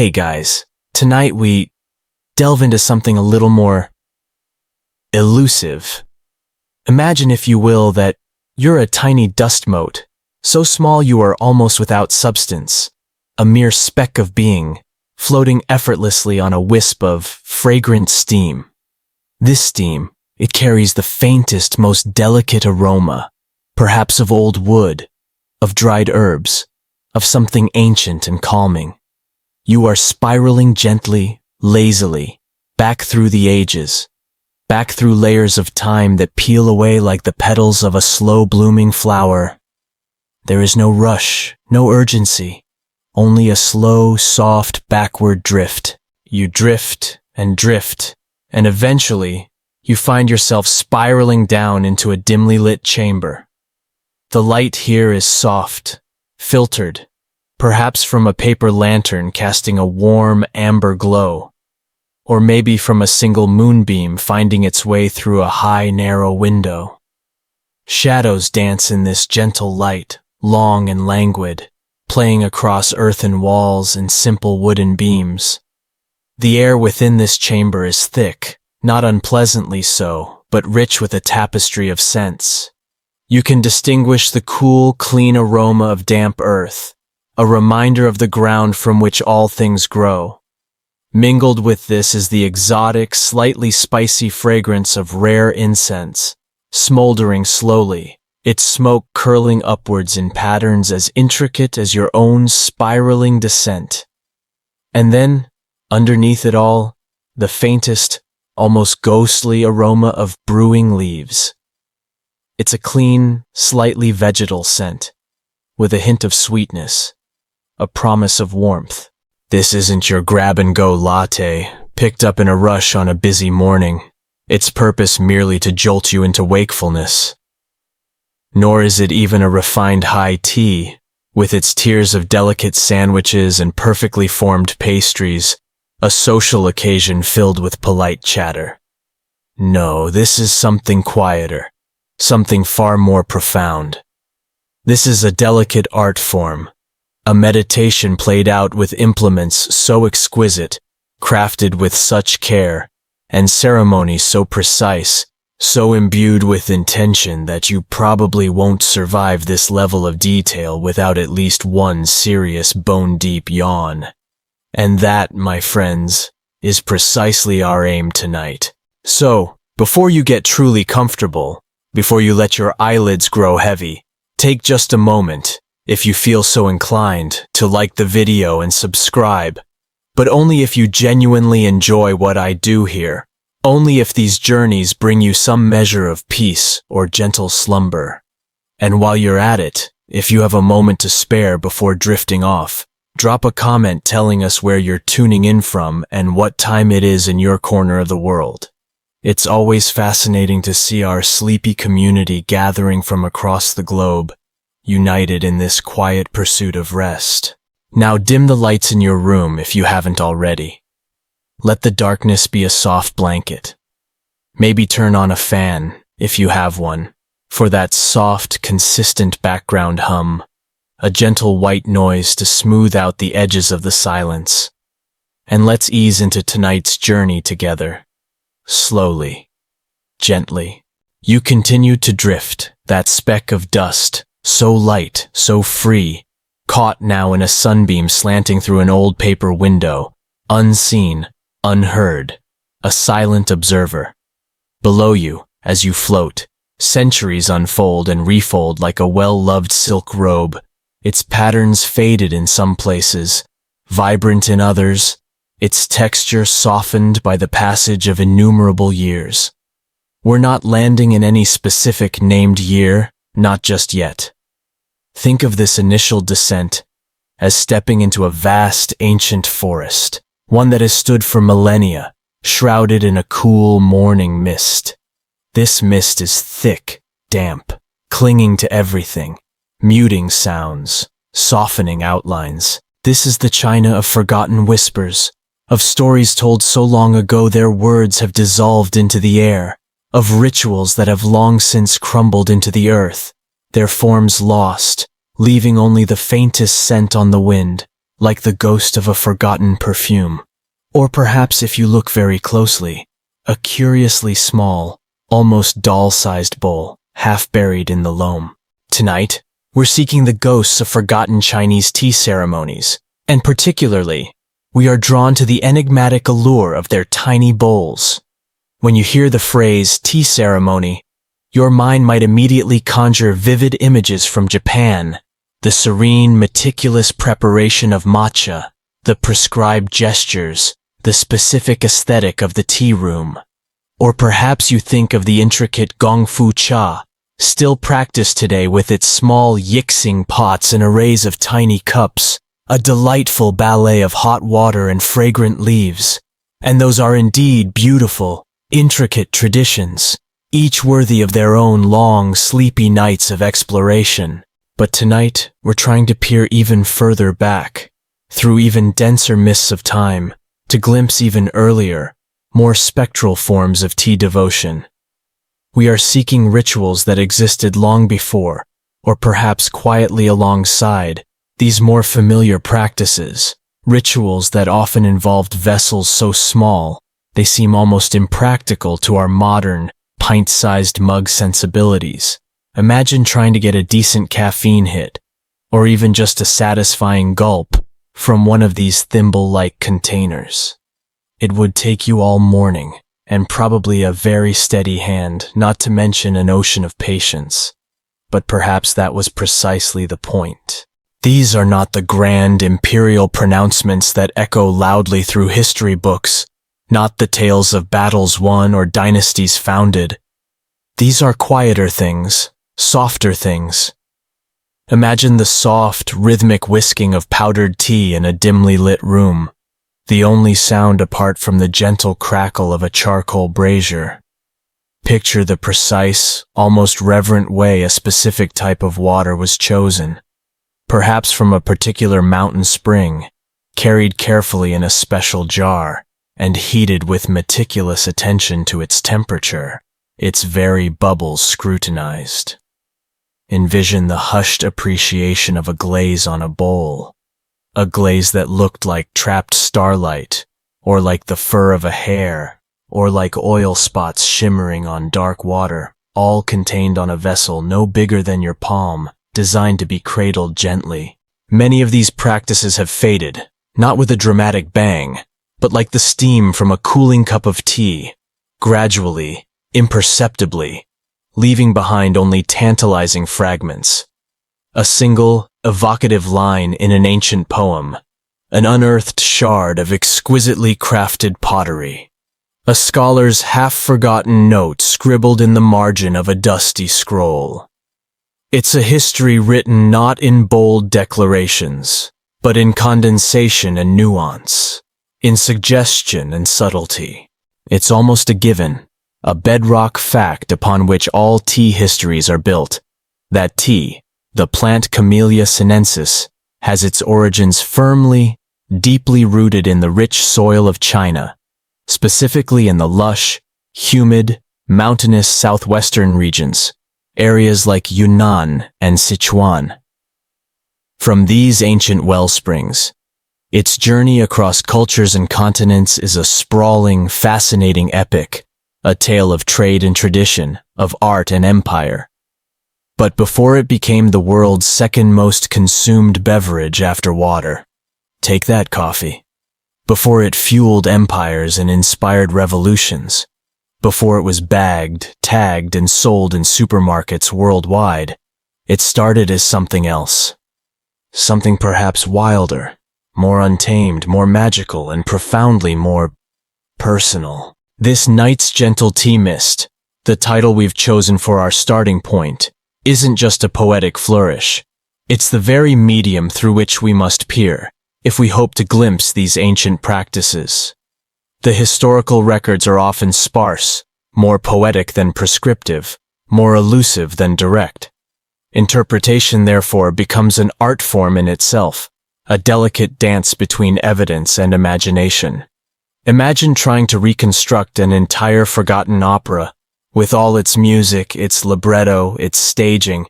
Hey guys, tonight we delve into something a little more elusive. Imagine, if you will, that you're a tiny dust mote, so small you are almost without substance, a mere speck of being, floating effortlessly on a wisp of fragrant steam. This steam, it carries the faintest, most delicate aroma, perhaps of old wood, of dried herbs, of something ancient and calming. You are spiraling gently, lazily, back through the ages, back through layers of time that peel away like the petals of a slow-blooming flower. There is no rush, no urgency, only a slow, soft, backward drift. You drift, and eventually, you find yourself spiraling down into a dimly lit chamber. The light here is soft, filtered, perhaps from a paper lantern casting a warm, amber glow, or maybe from a single moonbeam finding its way through a high, narrow window. Shadows dance in this gentle light, long and languid, playing across earthen walls and simple wooden beams. The air within this chamber is thick, not unpleasantly so, but rich with a tapestry of scents. You can distinguish the cool, clean aroma of damp earth, a reminder of the ground from which all things grow. Mingled with this is the exotic, slightly spicy fragrance of rare incense, smoldering slowly, its smoke curling upwards in patterns as intricate as your own spiraling descent. And then, underneath it all, the faintest, almost ghostly aroma of brewing leaves. It's a clean, slightly vegetal scent, with a hint of sweetness, a promise of warmth. This isn't your grab-and-go latte, picked up in a rush on a busy morning, its purpose merely to jolt you into wakefulness. Nor is it even a refined high tea, with its tiers of delicate sandwiches and perfectly formed pastries, a social occasion filled with polite chatter. No, this is something quieter, something far more profound. This is a delicate art form, a meditation played out with implements so exquisite, crafted with such care, and ceremony so precise, so imbued with intention that you probably won't survive this level of detail without at least one serious bone-deep yawn. And that, my friends, is precisely our aim tonight. So, before you get truly comfortable, before you let your eyelids grow heavy, take just a moment, if you feel so inclined, to like the video and subscribe, but only if you genuinely enjoy what I do here, only if these journeys bring you some measure of peace or gentle slumber. And while you're at it, if you have a moment to spare before drifting off, drop a comment telling us where you're tuning in from and what time it is in your corner of the world. It's always fascinating to see our sleepy community gathering from across the globe, united in this quiet pursuit of rest. Now dim the lights in your room if you haven't already. Let the darkness be a soft blanket. Maybe turn on a fan, if you have one, for that soft, consistent background hum, a gentle white noise to smooth out the edges of the silence. And let's ease into tonight's journey together. Slowly, gently. You continue to drift, that speck of dust, so light, so free, caught now in a sunbeam slanting through an old paper window, unseen, unheard, a silent observer. Below you, as you float, centuries unfold and refold like a well-loved silk robe, its patterns faded in some places, vibrant in others, its texture softened by the passage of innumerable years. We're not landing in any specific named year, not just yet. Think of this initial descent as stepping into a vast ancient forest, one that has stood for millennia, shrouded in a cool morning mist. This mist is thick, damp, clinging to everything, muting sounds, softening outlines. This is the China of forgotten whispers, of stories told so long ago their words have dissolved into the air, of rituals that have long since crumbled into the earth, their forms lost, leaving only the faintest scent on the wind, like the ghost of a forgotten perfume. Or perhaps, if you look very closely, a curiously small, almost doll-sized bowl, half buried in the loam. Tonight, we're seeking the ghosts of forgotten Chinese tea ceremonies, and particularly, we are drawn to the enigmatic allure of their tiny bowls. When you hear the phrase tea ceremony, your mind might immediately conjure vivid images from Japan, the serene, meticulous preparation of matcha, the prescribed gestures, the specific aesthetic of the tea room. Or perhaps you think of the intricate gongfu cha, still practiced today with its small yixing pots and arrays of tiny cups, a delightful ballet of hot water and fragrant leaves. And those are indeed beautiful, intricate traditions, each worthy of their own long, sleepy nights of exploration. But tonight, we're trying to peer even further back, through even denser mists of time, to glimpse even earlier, more spectral forms of tea devotion. We are seeking rituals that existed long before, or perhaps quietly alongside, these more familiar practices, rituals that often involved vessels so small, they seem almost impractical to our modern, pint-sized mug sensibilities. Imagine trying to get a decent caffeine hit, or even just a satisfying gulp, from one of these thimble-like containers. It would take you all morning, and probably a very steady hand, not to mention an ocean of patience. But perhaps that was precisely the point. These are not the grand imperial pronouncements that echo loudly through history books, not the tales of battles won or dynasties founded. These are quieter things, softer things. Imagine the soft, rhythmic whisking of powdered tea in a dimly lit room, the only sound apart from the gentle crackle of a charcoal brazier. Picture the precise, almost reverent way a specific type of water was chosen, perhaps from a particular mountain spring, carried carefully in a special jar, and heated with meticulous attention to its temperature, its very bubbles scrutinized. Envision the hushed appreciation of a glaze on a bowl, a glaze that looked like trapped starlight, or like the fur of a hare, or like oil spots shimmering on dark water, all contained on a vessel no bigger than your palm, designed to be cradled gently. Many of these practices have faded, not with a dramatic bang, but like the steam from a cooling cup of tea, gradually, imperceptibly, leaving behind only tantalizing fragments. A single, evocative line in an ancient poem, an unearthed shard of exquisitely crafted pottery, a scholar's half-forgotten note scribbled in the margin of a dusty scroll. It's a history written not in bold declarations, but in condensation and nuance, in suggestion and subtlety. It's almost a given, a bedrock fact upon which all tea histories are built, that tea, the plant Camellia sinensis, has its origins firmly, deeply rooted in the rich soil of China, specifically in the lush, humid, mountainous southwestern regions, areas like Yunnan and Sichuan. From these ancient well springs, its journey across cultures and continents is a sprawling, fascinating epic, a tale of trade and tradition, of art and empire. But before it became the world's second most consumed beverage after water, take that coffee. Before it fueled empires and inspired revolutions, before it was bagged, tagged, and sold in supermarkets worldwide, it started as something else. Something perhaps wilder, more untamed, more magical, and profoundly more personal. This night's gentle tea mist, the title we've chosen for our starting point, isn't just a poetic flourish. It's the very medium through which we must peer, if we hope to glimpse these ancient practices. The historical records are often sparse, more poetic than prescriptive, more elusive than direct. Interpretation, therefore, becomes an art form in itself, a delicate dance between evidence and imagination. Imagine trying to reconstruct an entire forgotten opera, with all its music, its libretto, its staging,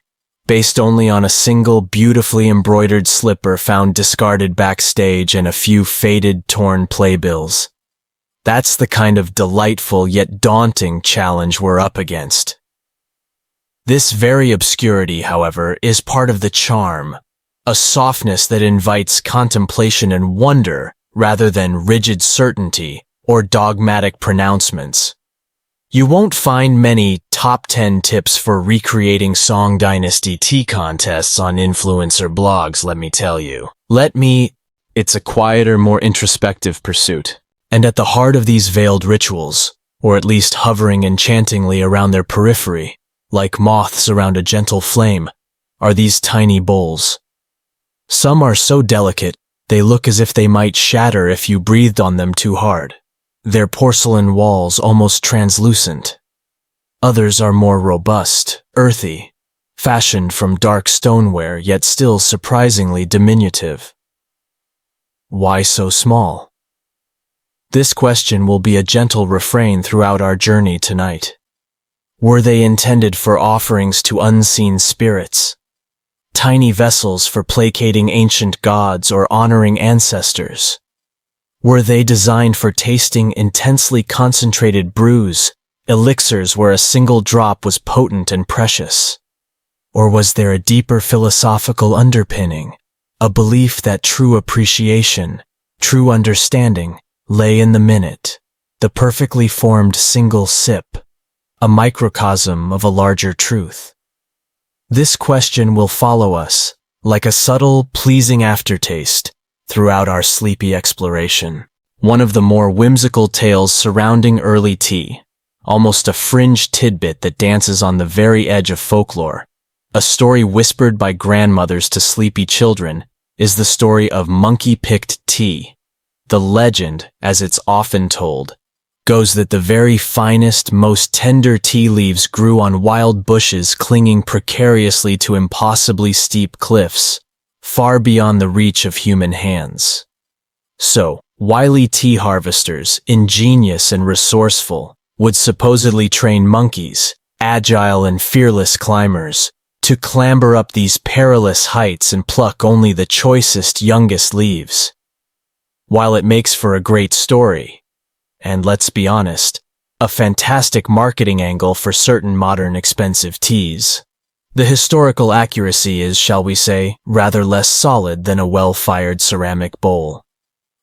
based only on a single beautifully embroidered slipper found discarded backstage and a few faded, torn playbills. That's the kind of delightful yet daunting challenge we're up against. This very obscurity, however, is part of the charm, a softness that invites contemplation and wonder rather than rigid certainty or dogmatic pronouncements. You won't find many top 10 tips for recreating Song Dynasty tea contests on influencer blogs, let me tell you. It's a quieter, more introspective pursuit. And at the heart of these veiled rituals, or at least hovering enchantingly around their periphery, like moths around a gentle flame, are these tiny bowls. Some are so delicate, they look as if they might shatter if you breathed on them too hard, their porcelain walls almost translucent. Others are more robust, earthy, fashioned from dark stoneware yet still surprisingly diminutive. Why so small? This question will be a gentle refrain throughout our journey tonight. Were they intended for offerings to unseen spirits? Tiny vessels for placating ancient gods or honoring ancestors? Were they designed for tasting intensely concentrated brews, elixirs where a single drop was potent and precious? Or was there a deeper philosophical underpinning, a belief that true appreciation, true understanding, lay in the minute, the perfectly formed single sip, a microcosm of a larger truth? This question will follow us, like a subtle, pleasing aftertaste, throughout our sleepy exploration. One of the more whimsical tales surrounding early tea, almost a fringe tidbit that dances on the very edge of folklore, a story whispered by grandmothers to sleepy children, is the story of monkey-picked tea. The legend, as it's often told, goes that the very finest, most tender tea leaves grew on wild bushes clinging precariously to impossibly steep cliffs, far beyond the reach of human hands. So, wily tea harvesters, ingenious and resourceful, would supposedly train monkeys, agile and fearless climbers, to clamber up these perilous heights and pluck only the choicest, youngest leaves. While it makes for a great story, and let's be honest, a fantastic marketing angle for certain modern expensive teas, the historical accuracy is, shall we say, rather less solid than a well-fired ceramic bowl.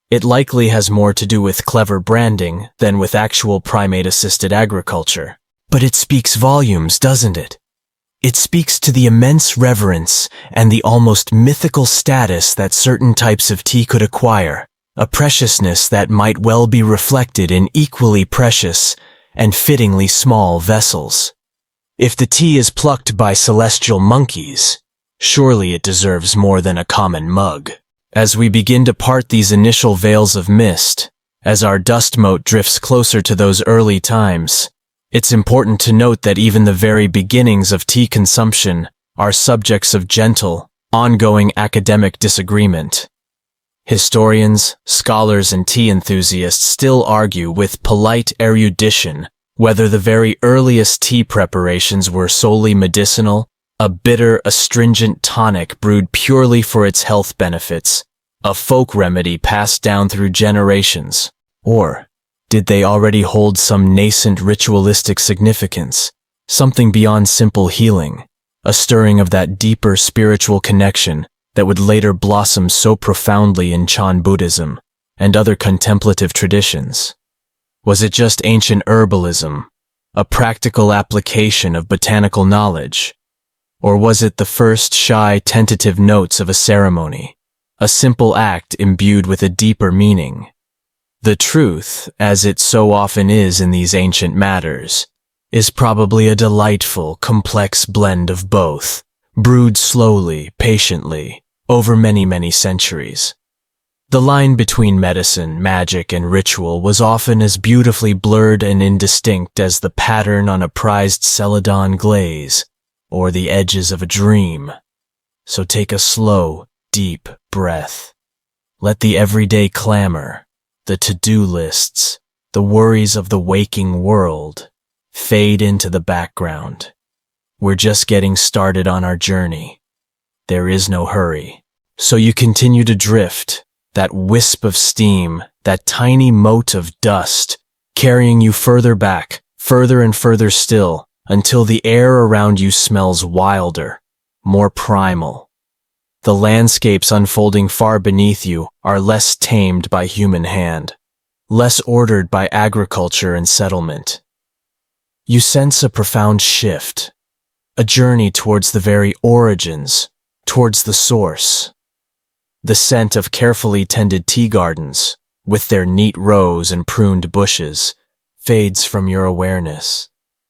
It likely has more to do with clever branding than with actual primate-assisted agriculture. But it speaks volumes, doesn't it? It speaks to the immense reverence and the almost mythical status that certain types of tea could acquire, a preciousness that might well be reflected in equally precious and fittingly small vessels. If the tea is plucked by celestial monkeys, surely it deserves more than a common mug. As we begin to part these initial veils of mist, as our dust mote drifts closer to those early times, it's important to note that even the very beginnings of tea consumption are subjects of gentle, ongoing academic disagreement. Historians, scholars, and tea enthusiasts still argue with polite erudition whether the very earliest tea preparations were solely medicinal, a bitter, astringent tonic brewed purely for its health benefits, a folk remedy passed down through generations, or did they already hold some nascent ritualistic significance, something beyond simple healing, a stirring of that deeper spiritual connection that would later blossom so profoundly in Chan Buddhism and other contemplative traditions? Was it just ancient herbalism, a practical application of botanical knowledge? Or was it the first shy, tentative notes of a ceremony, a simple act imbued with a deeper meaning? The truth, as it so often is in these ancient matters, is probably a delightful, complex blend of both, brewed slowly, patiently, over many, many centuries. The line between medicine, magic, and ritual was often as beautifully blurred and indistinct as the pattern on a prized celadon glaze, or the edges of a dream. So take a slow, deep breath. Let the everyday clamor, the to-do lists, the worries of the waking world fade into the background. We're just getting started on our journey. There is no hurry. So you continue to drift, that wisp of steam, that tiny mote of dust, carrying you further back, further and further still, until the air around you smells wilder, more primal. The landscapes unfolding far beneath you are less tamed by human hand, less ordered by agriculture and settlement. You sense a profound shift, a journey towards the very origins, towards the source. The scent of carefully tended tea gardens, with their neat rows and pruned bushes, fades from your awareness,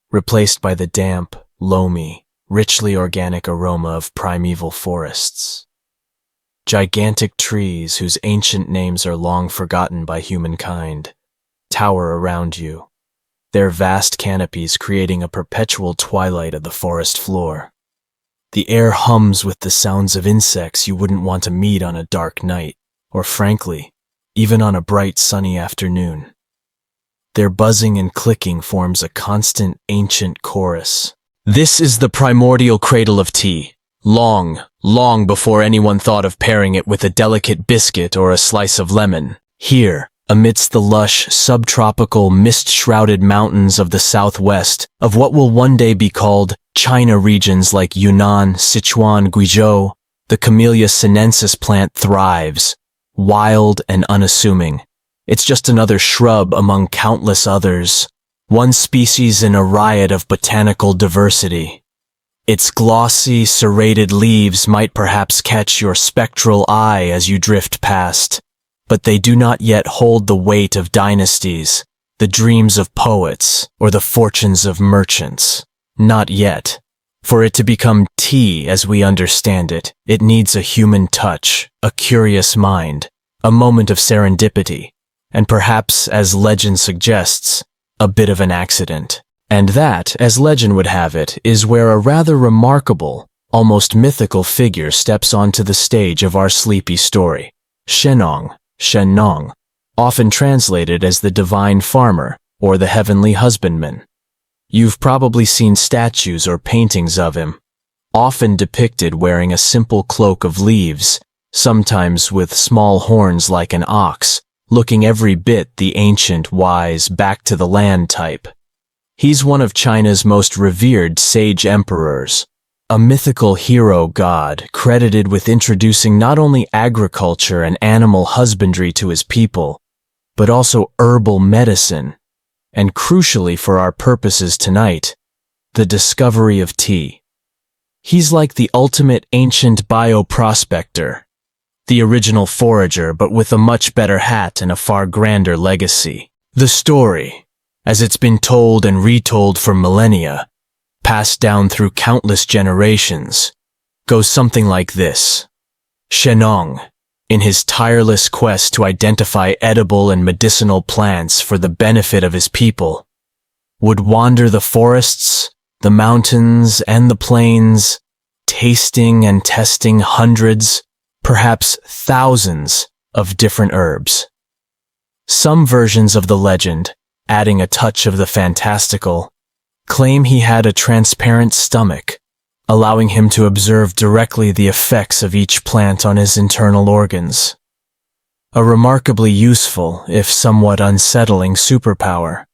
replaced by the damp, loamy, richly organic aroma of primeval forests. Gigantic trees whose ancient names are long forgotten by humankind tower around you, their vast canopies creating a perpetual twilight of the forest floor. The air hums with the sounds of insects you wouldn't want to meet on a dark night, or frankly, even on a bright sunny afternoon. Their buzzing and clicking forms a constant ancient chorus. This is the primordial cradle of tea. Long, long before anyone thought of pairing it with a delicate biscuit or a slice of lemon. Here, amidst the lush, subtropical, mist-shrouded mountains of the southwest, of what will one day be called China regions like Yunnan, Sichuan, Guizhou, the Camellia sinensis plant thrives, wild and unassuming. It's just another shrub among countless others, one species in a riot of botanical diversity. Its glossy, serrated leaves might perhaps catch your spectral eye as you drift past, but they do not yet hold the weight of dynasties, the dreams of poets, or the fortunes of merchants. Not yet. For it to become tea as we understand it, it needs a human touch, a curious mind, a moment of serendipity, and perhaps, as legend suggests, a bit of an accident. And that, as legend would have it, is where a rather remarkable, almost mythical figure steps onto the stage of our sleepy story. Shennong, often translated as the divine farmer or the heavenly husbandman. You've probably seen statues or paintings of him, often depicted wearing a simple cloak of leaves, sometimes with small horns like an ox, looking every bit the ancient, wise, back-to-the-land type. He's one of China's most revered sage emperors, a mythical hero god credited with introducing not only agriculture and animal husbandry to his people, but also herbal medicine, and crucially for our purposes tonight, the discovery of tea. He's like the ultimate ancient bioprospector, the original forager but with a much better hat and a far grander legacy. The story, as it's been told and retold for millennia, passed down through countless generations, goes something like this. Shennong, in his tireless quest to identify edible and medicinal plants for the benefit of his people, would wander the forests, the mountains, and the plains, tasting and testing hundreds, perhaps thousands of different herbs. Some versions of the legend, adding a touch of the fantastical, claim he had a transparent stomach, allowing him to observe directly the effects of each plant on his internal organs. A remarkably useful, if somewhat unsettling, superpower,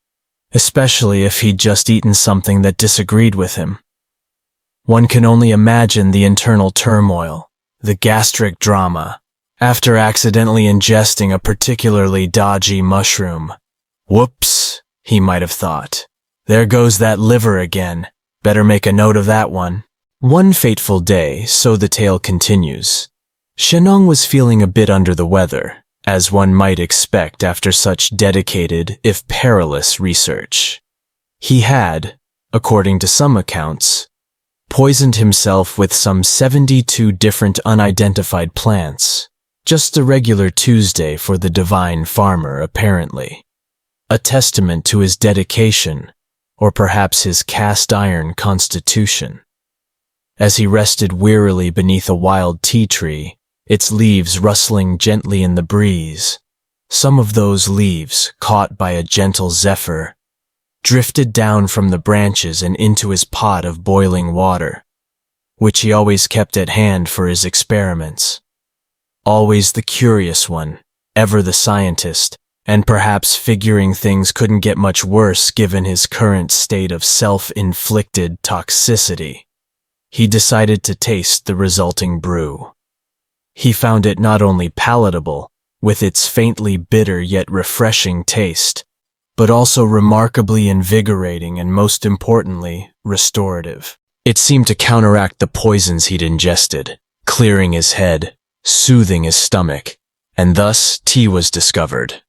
especially if he'd just eaten something that disagreed with him. One can only imagine the internal turmoil, the gastric drama, after accidentally ingesting a particularly dodgy mushroom. Whoops, he might have thought. There goes that liver again. Better make a note of that one. One fateful day, so the tale continues, Shennong was feeling a bit under the weather, as one might expect after such dedicated, if perilous, research. He had, according to some accounts, poisoned himself with some 72 different unidentified plants. Just a regular Tuesday for the divine farmer, apparently. A testament to his dedication, or perhaps his cast-iron constitution. As he rested wearily beneath a wild tea tree, its leaves rustling gently in the breeze, some of those leaves, caught by a gentle zephyr, drifted down from the branches and into his pot of boiling water, which he always kept at hand for his experiments. Always the curious one, ever the scientist, and perhaps figuring things couldn't get much worse given his current state of self-inflicted toxicity. He decided to taste the resulting brew. He found it not only palatable, with its faintly bitter yet refreshing taste, but also remarkably invigorating and, most importantly, restorative. It seemed to counteract the poisons he'd ingested, clearing his head, soothing his stomach, and thus tea was discovered.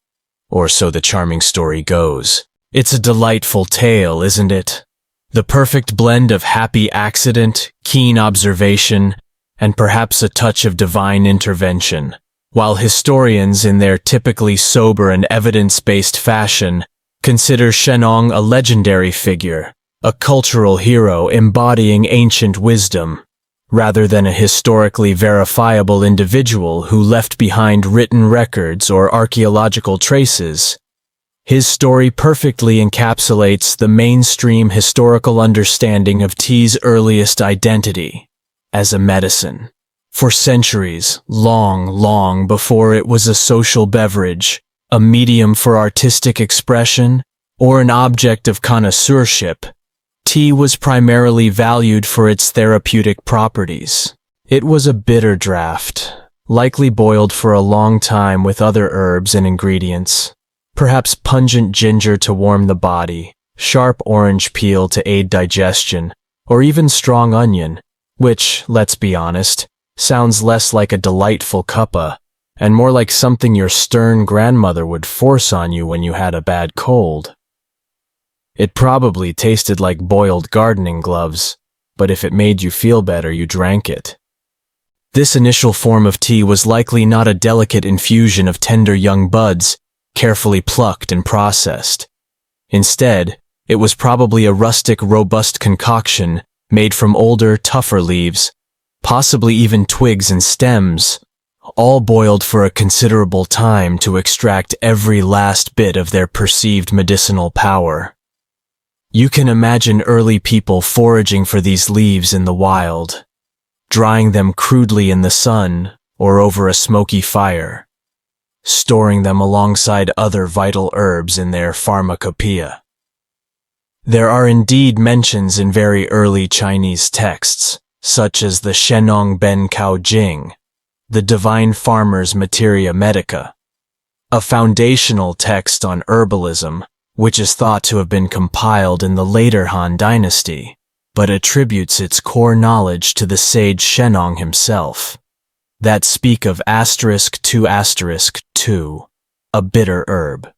Or so the charming story goes. It's a delightful tale, isn't it? The perfect blend of happy accident, keen observation, and perhaps a touch of divine intervention. While historians, in their typically sober and evidence-based fashion, consider Shennong a legendary figure, a cultural hero embodying ancient wisdom, rather than a historically verifiable individual who left behind written records or archaeological traces. His story perfectly encapsulates the mainstream historical understanding of tea's earliest identity as a medicine. For centuries, long before it was a social beverage, a medium for artistic expression, or an object of connoisseurship, tea was primarily valued for its therapeutic properties. It was a bitter draught, likely boiled for a long time with other herbs and ingredients, perhaps pungent ginger to warm the body, sharp orange peel to aid digestion, or even strong onion, which, let's be honest, sounds less like a delightful cuppa and more like something your stern grandmother would force on you when you had a bad cold. It probably tasted like boiled gardening gloves, but if it made you feel better, you drank it. This initial form of tea was likely not a delicate infusion of tender young buds, carefully plucked and processed. Instead, it was probably a rustic, robust concoction made from older, tougher leaves, possibly even twigs and stems, all boiled for a considerable time to extract every last bit of their perceived medicinal power. You can imagine early people foraging for these leaves in the wild, drying them crudely in the sun or over a smoky fire, storing them alongside other vital herbs in their pharmacopoeia. There are indeed mentions in very early Chinese texts, such as the Shennong Ben Cao Jing, the Divine Farmer's Materia Medica, a foundational text on herbalism, which is thought to have been compiled in the later Han Dynasty, but attributes its core knowledge to the sage Shennong himself, that speak of *2*2, a bitter herb.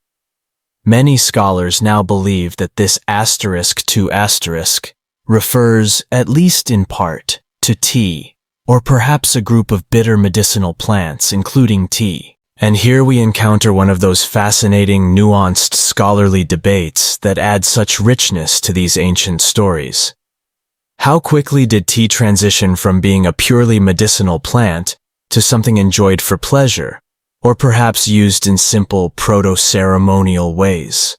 Many scholars now believe that this *2* refers, at least in part, to tea, or perhaps a group of bitter medicinal plants, including tea. And here we encounter one of those fascinating, nuanced scholarly debates that add such richness to these ancient stories. How quickly did tea transition from being a purely medicinal plant to something enjoyed for pleasure, or perhaps used in simple proto-ceremonial ways?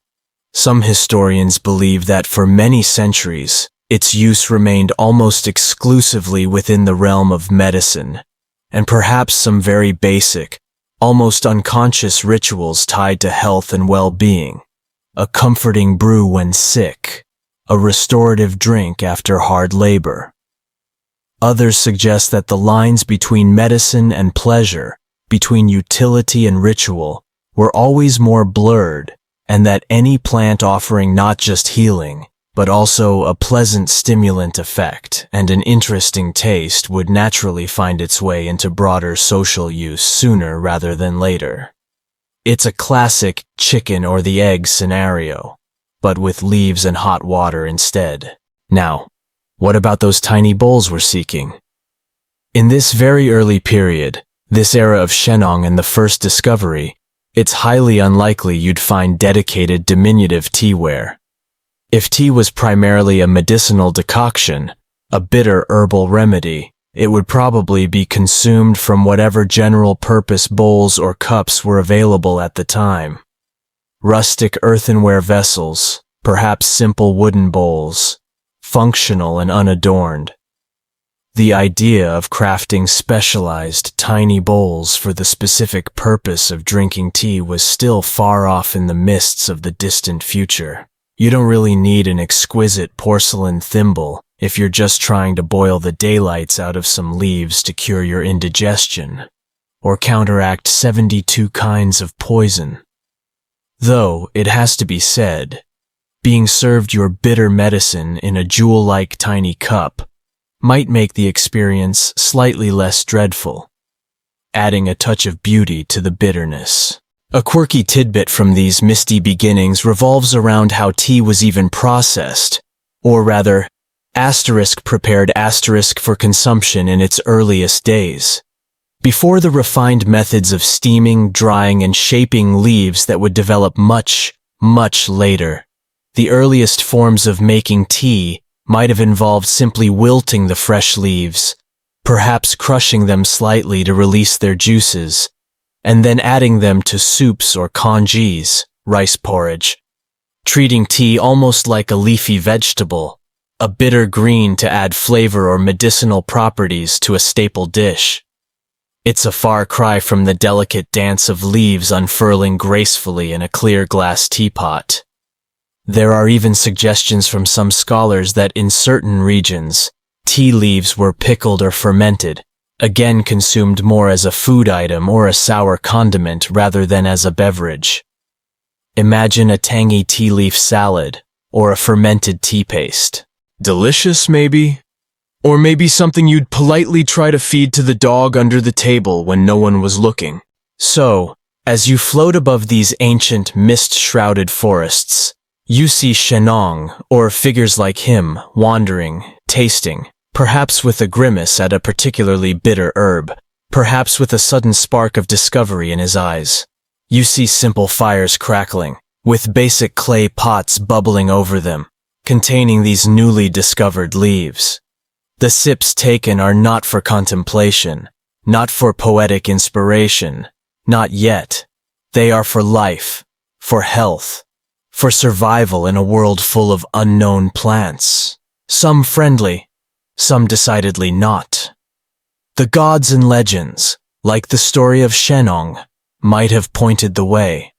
Some historians believe that for many centuries, its use remained almost exclusively within the realm of medicine, and perhaps some very basic, almost unconscious rituals tied to health and well-being. A comforting brew when sick, a restorative drink after hard labor. Others suggest that the lines between medicine and pleasure, between utility and ritual, were always more blurred, and that any plant offering not just healing, but also a pleasant stimulant effect and an interesting taste would naturally find its way into broader social use sooner rather than later. It's a classic chicken or the egg scenario, but with leaves and hot water instead. Now, what about those tiny bowls we're seeking? In this very early period, this era of Shennong and the first discovery, it's highly unlikely you'd find dedicated diminutive teaware. If tea was primarily a medicinal decoction, a bitter herbal remedy, it would probably be consumed from whatever general-purpose bowls or cups were available at the time. Rustic earthenware vessels, perhaps simple wooden bowls, functional and unadorned. The idea of crafting specialized, tiny bowls for the specific purpose of drinking tea was still far off in the mists of the distant future. You don't really need an exquisite porcelain thimble if you're just trying to boil the daylights out of some leaves to cure your indigestion, or counteract 72 kinds of poison. Though, it has to be said, being served your bitter medicine in a jewel-like tiny cup might make the experience slightly less dreadful, adding a touch of beauty to the bitterness. A quirky tidbit from these misty beginnings revolves around how tea was even processed, or rather, prepared for consumption in its earliest days. Before the refined methods of steaming, drying, and shaping leaves that would develop much, much later, the earliest forms of making tea might have involved simply wilting the fresh leaves, perhaps crushing them slightly to release their juices, and then adding them to soups or congés, rice porridge, treating tea almost like a leafy vegetable, a bitter green to add flavor or medicinal properties to a staple dish. It's a far cry from the delicate dance of leaves unfurling gracefully in a clear glass teapot. There are even suggestions from some scholars that in certain regions, tea leaves were pickled or fermented, again consumed more as a food item or a sour condiment rather than as a beverage. Imagine a tangy tea leaf salad or a fermented tea paste. Delicious, maybe? Or maybe something you'd politely try to feed to the dog under the table when no one was looking. So, as you float above these ancient mist-shrouded forests, you see Shenong, or figures like him, wandering, tasting, perhaps with a grimace at a particularly bitter herb, perhaps with a sudden spark of discovery in his eyes. You see simple fires crackling, with basic clay pots bubbling over them, containing these newly discovered leaves. The sips taken are not for contemplation, not for poetic inspiration, not yet. They are for life, for health, for survival in a world full of unknown plants. Some friendly, some decidedly not. The gods and legends, like the story of Shenong, might have pointed the way,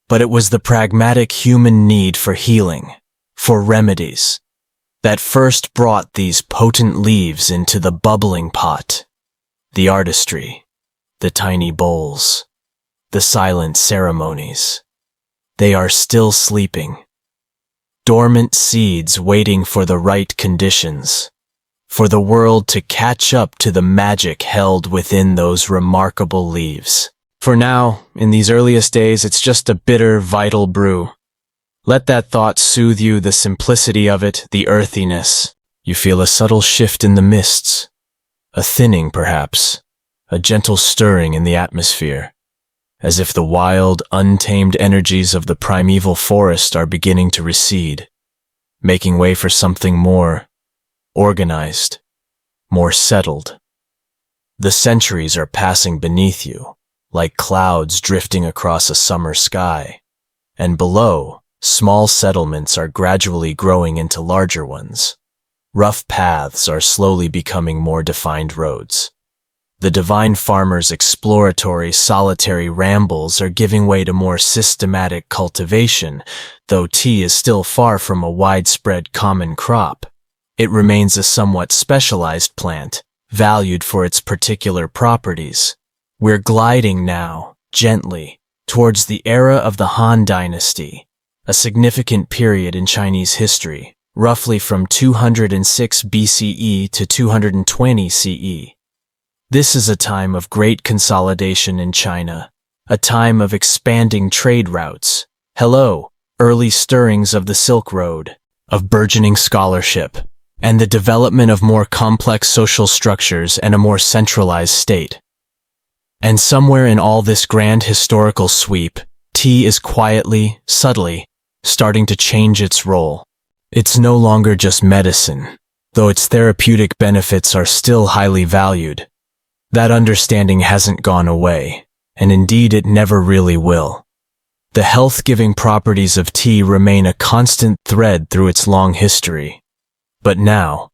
but it was the pragmatic human need for healing, for remedies, that first brought these potent leaves into the bubbling pot. The artistry, the tiny bowls, the silent ceremonies. They are still sleeping. Dormant seeds waiting for the right conditions, for the world to catch up to the magic held within those remarkable leaves. For now, in these earliest days, it's just a bitter, vital brew. Let that thought soothe you, the simplicity of it, the earthiness. You feel a subtle shift in the mists, a thinning perhaps, a gentle stirring in the atmosphere, as if the wild, untamed energies of the primeval forest are beginning to recede, making way for something more organized, more settled. The centuries are passing beneath you, like clouds drifting across a summer sky, and below, small settlements are gradually growing into larger ones. Rough paths are slowly becoming more defined roads. The divine farmer's exploratory, solitary rambles are giving way to more systematic cultivation, though tea is still far from a widespread common crop. It remains a somewhat specialized plant, valued for its particular properties. We're gliding now, gently, towards the era of the Han Dynasty, a significant period in Chinese history, roughly from 206 BCE to 220 CE. This is a time of great consolidation in China, a time of expanding trade routes, early stirrings of the Silk Road, of burgeoning scholarship, and the development of more complex social structures and a more centralized state. And somewhere in all this grand historical sweep, tea is quietly, subtly, starting to change its role. It's no longer just medicine, though its therapeutic benefits are still highly valued. That understanding hasn't gone away, and indeed it never really will. The health-giving properties of tea remain a constant thread through its long history. But now,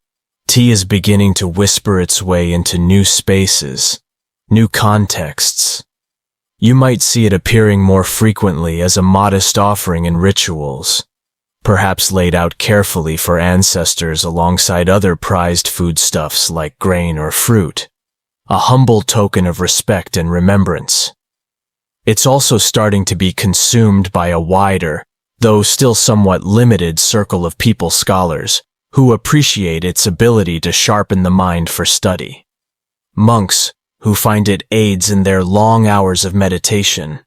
tea is beginning to whisper its way into new spaces, new contexts. You might see it appearing more frequently as a modest offering in rituals, perhaps laid out carefully for ancestors alongside other prized foodstuffs like grain or fruit, a humble token of respect and remembrance. It's also starting to be consumed by a wider, though still somewhat limited circle of people scholars who appreciate its ability to sharpen the mind for study. Monks who find it aids in their long hours of meditation,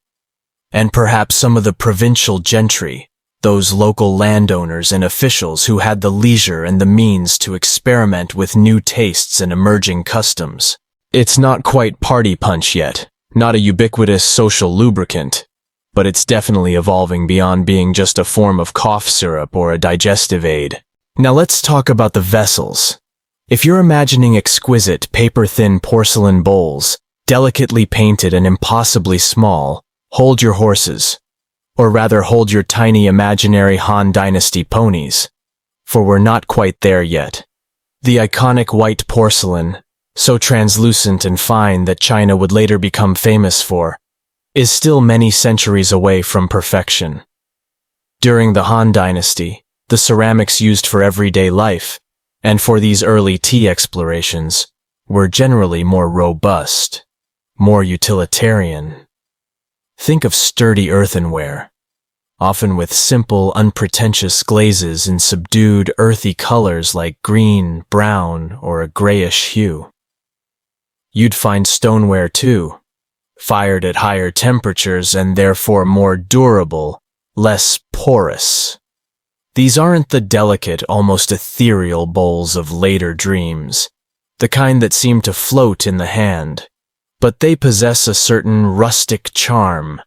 and perhaps some of the provincial gentry, those local landowners and officials who had the leisure and the means to experiment with new tastes and emerging customs. It's not quite party punch yet, not a ubiquitous social lubricant, but it's definitely evolving beyond being just a form of cough syrup or a digestive aid. Now let's talk about the vessels. If you're imagining exquisite, paper-thin porcelain bowls, delicately painted and impossibly small, hold your horses. Or rather hold your tiny imaginary Han Dynasty ponies, for we're not quite there yet. The iconic white porcelain, so translucent and fine that China would later become famous for, is still many centuries away from perfection. During the Han Dynasty, the ceramics used for everyday life, and for these early tea explorations, were generally more robust, more utilitarian. Think of sturdy earthenware, often with simple, unpretentious glazes in subdued, earthy colors like green, brown, or a grayish hue. You'd find stoneware too, fired at higher temperatures and therefore more durable, less porous. These aren't the delicate, almost ethereal bowls of later dreams, the kind that seem to float in the hand, but they possess a certain rustic charm,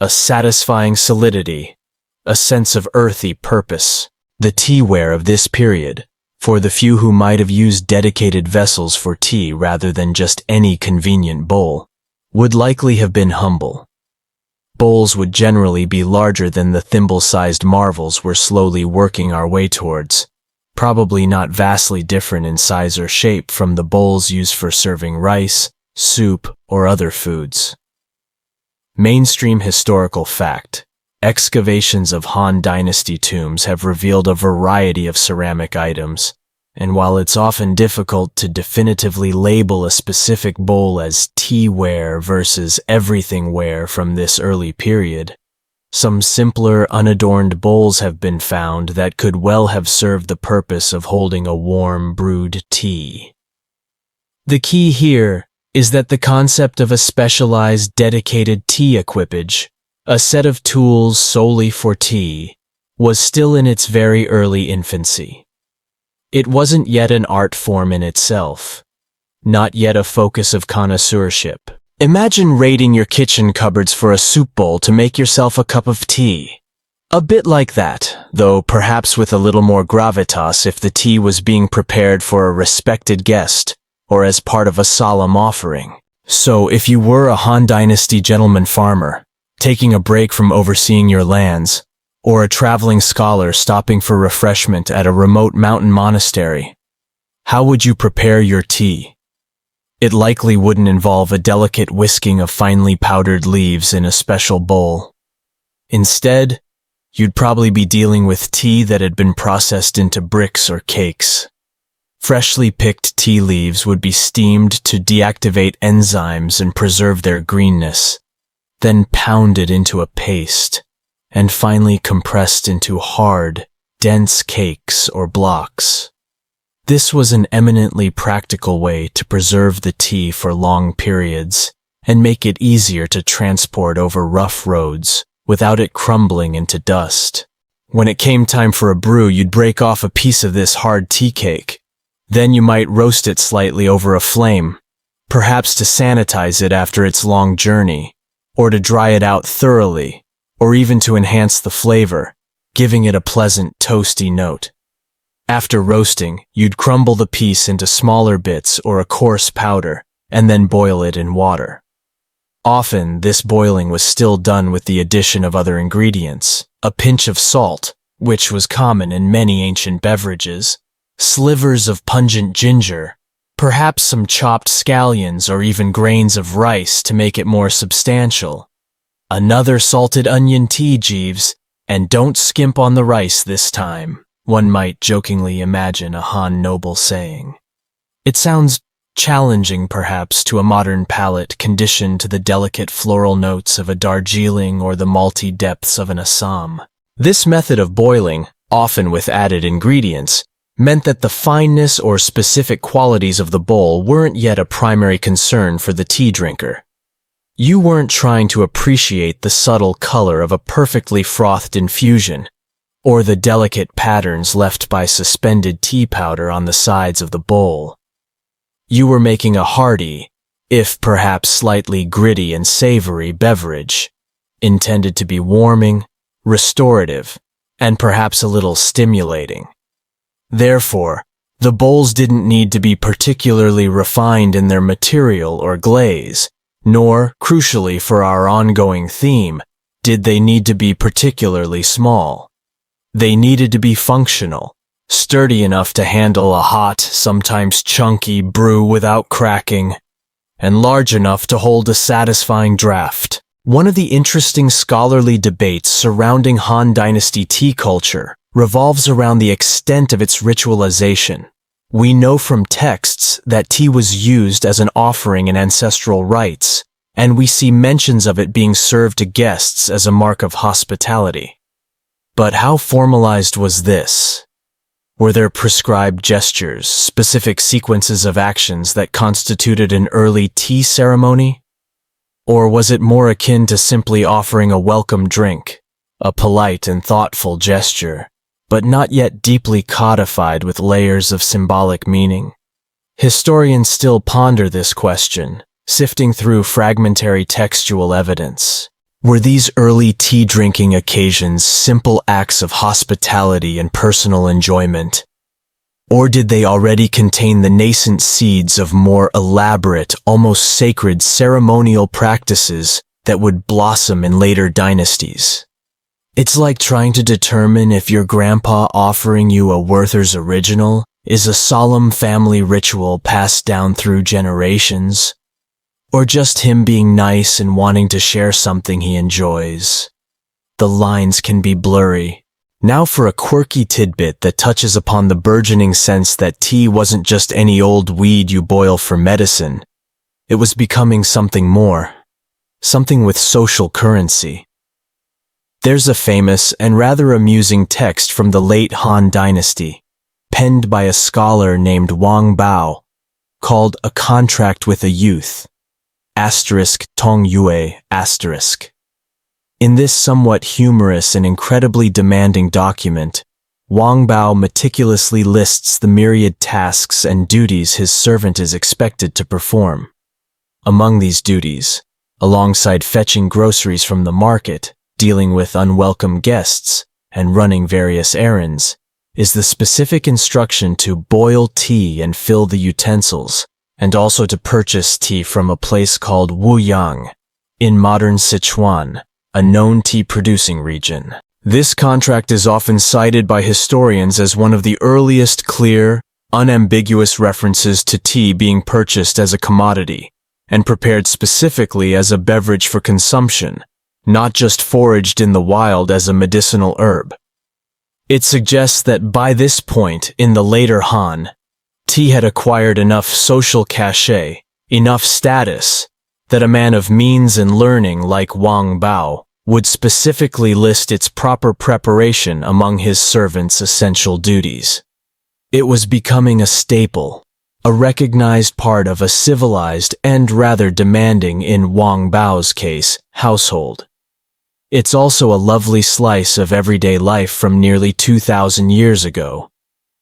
a satisfying solidity, a sense of earthy purpose. The teaware of this period, for the few who might have used dedicated vessels for tea rather than just any convenient bowl, would likely have been humble. Bowls would generally be larger than the thimble-sized marvels we're slowly working our way towards, probably not vastly different in size or shape from the bowls used for serving rice, soup, or other foods. Mainstream historical fact: excavations of Han Dynasty tombs have revealed a variety of ceramic items, and while it's often difficult to definitively label a specific bowl as teaware versus everythingware from this early period, some simpler, unadorned bowls have been found that could well have served the purpose of holding a warm, brewed tea. The key here is that the concept of a specialized, dedicated tea equipage, a set of tools solely for tea, was still in its very early infancy. It wasn't yet an art form in itself, not yet a focus of connoisseurship. Imagine raiding your kitchen cupboards for a soup bowl to make yourself a cup of tea. A bit like that, though perhaps with a little more gravitas if the tea was being prepared for a respected guest or as part of a solemn offering. So if you were a Han Dynasty gentleman farmer, taking a break from overseeing your lands, or a traveling scholar stopping for refreshment at a remote mountain monastery, how would you prepare your tea? It likely wouldn't involve a delicate whisking of finely powdered leaves in a special bowl. Instead, you'd probably be dealing with tea that had been processed into bricks or cakes. Freshly picked tea leaves would be steamed to deactivate enzymes and preserve their greenness, then pounded into a paste, and finally compressed into hard, dense cakes or blocks. This was an eminently practical way to preserve the tea for long periods and make it easier to transport over rough roads without it crumbling into dust. When it came time for a brew, you'd break off a piece of this hard tea cake. Then you might roast it slightly over a flame, perhaps to sanitize it after its long journey, or to dry it out thoroughly, or even to enhance the flavor, giving it a pleasant, toasty note. After roasting, you'd crumble the piece into smaller bits or a coarse powder, and then boil it in water. Often, this boiling was still done with the addition of other ingredients, a pinch of salt, which was common in many ancient beverages, slivers of pungent ginger, perhaps some chopped scallions or even grains of rice to make it more substantial. Another salted onion tea, Jeeves, and don't skimp on the rice this time, one might jokingly imagine a Han noble saying. It sounds challenging, perhaps, to a modern palate conditioned to the delicate floral notes of a Darjeeling or the malty depths of an Assam. This method of boiling, often with added ingredients, meant that the fineness or specific qualities of the bowl weren't yet a primary concern for the tea drinker. You weren't trying to appreciate the subtle color of a perfectly frothed infusion, or the delicate patterns left by suspended tea powder on the sides of the bowl. You were making a hearty, if perhaps slightly gritty and savory beverage, intended to be warming, restorative, and perhaps a little stimulating. Therefore, the bowls didn't need to be particularly refined in their material or glaze, nor, crucially for our ongoing theme, did they need to be particularly small. They needed to be functional, sturdy enough to handle a hot, sometimes chunky brew without cracking, and large enough to hold a satisfying draft. One of the interesting scholarly debates surrounding Han Dynasty tea culture revolves around the extent of its ritualization. We know from texts that tea was used as an offering in ancestral rites, and we see mentions of it being served to guests as a mark of hospitality. But how formalized was this? Were there prescribed gestures, specific sequences of actions that constituted an early tea ceremony? Or was it more akin to simply offering a welcome drink, a polite and thoughtful gesture, but not yet deeply codified with layers of symbolic meaning? Historians still ponder this question, sifting through fragmentary textual evidence. Were these early tea-drinking occasions simple acts of hospitality and personal enjoyment? Or did they already contain the nascent seeds of more elaborate, almost sacred ceremonial practices that would blossom in later dynasties? It's like trying to determine if your grandpa offering you a Werther's Original is a solemn family ritual passed down through generations, or just him being nice and wanting to share something he enjoys. The lines can be blurry. Now for a quirky tidbit that touches upon the burgeoning sense that tea wasn't just any old weed you boil for medicine. It was becoming something more, something with social currency. There's a famous and rather amusing text from the late Han Dynasty, penned by a scholar named Wang Bao, called A Contract with a Youth. Tong Yue. In this somewhat humorous and incredibly demanding document, Wang Bao meticulously lists the myriad tasks and duties his servant is expected to perform. Among these duties, alongside fetching groceries from the market, dealing with unwelcome guests, and running various errands, is the specific instruction to boil tea and fill the utensils, and also to purchase tea from a place called Wuyang, in modern Sichuan, a known tea-producing region. This contract is often cited by historians as one of the earliest clear, unambiguous references to tea being purchased as a commodity, and prepared specifically as a beverage for consumption, not just foraged in the wild as a medicinal herb. It suggests that by this point in the later Han, tea had acquired enough social cachet, enough status, that a man of means and learning like Wang Bao would specifically list its proper preparation among his servants' essential duties. It was becoming a staple, a recognized part of a civilized and rather demanding, in Wang Bao's case, household. It's also a lovely slice of everyday life from nearly 2,000 years ago.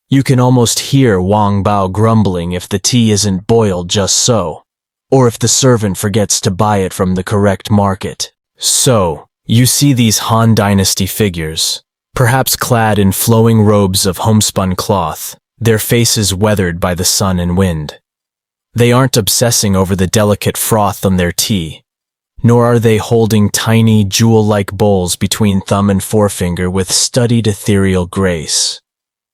You can almost hear Wang Bao grumbling if the tea isn't boiled just so, or if the servant forgets to buy it from the correct market. So, you see these Han Dynasty figures, perhaps clad in flowing robes of homespun cloth, their faces weathered by the sun and wind. They aren't obsessing over the delicate froth on their tea. nor are they holding tiny, jewel-like bowls between thumb and forefinger with studied ethereal grace.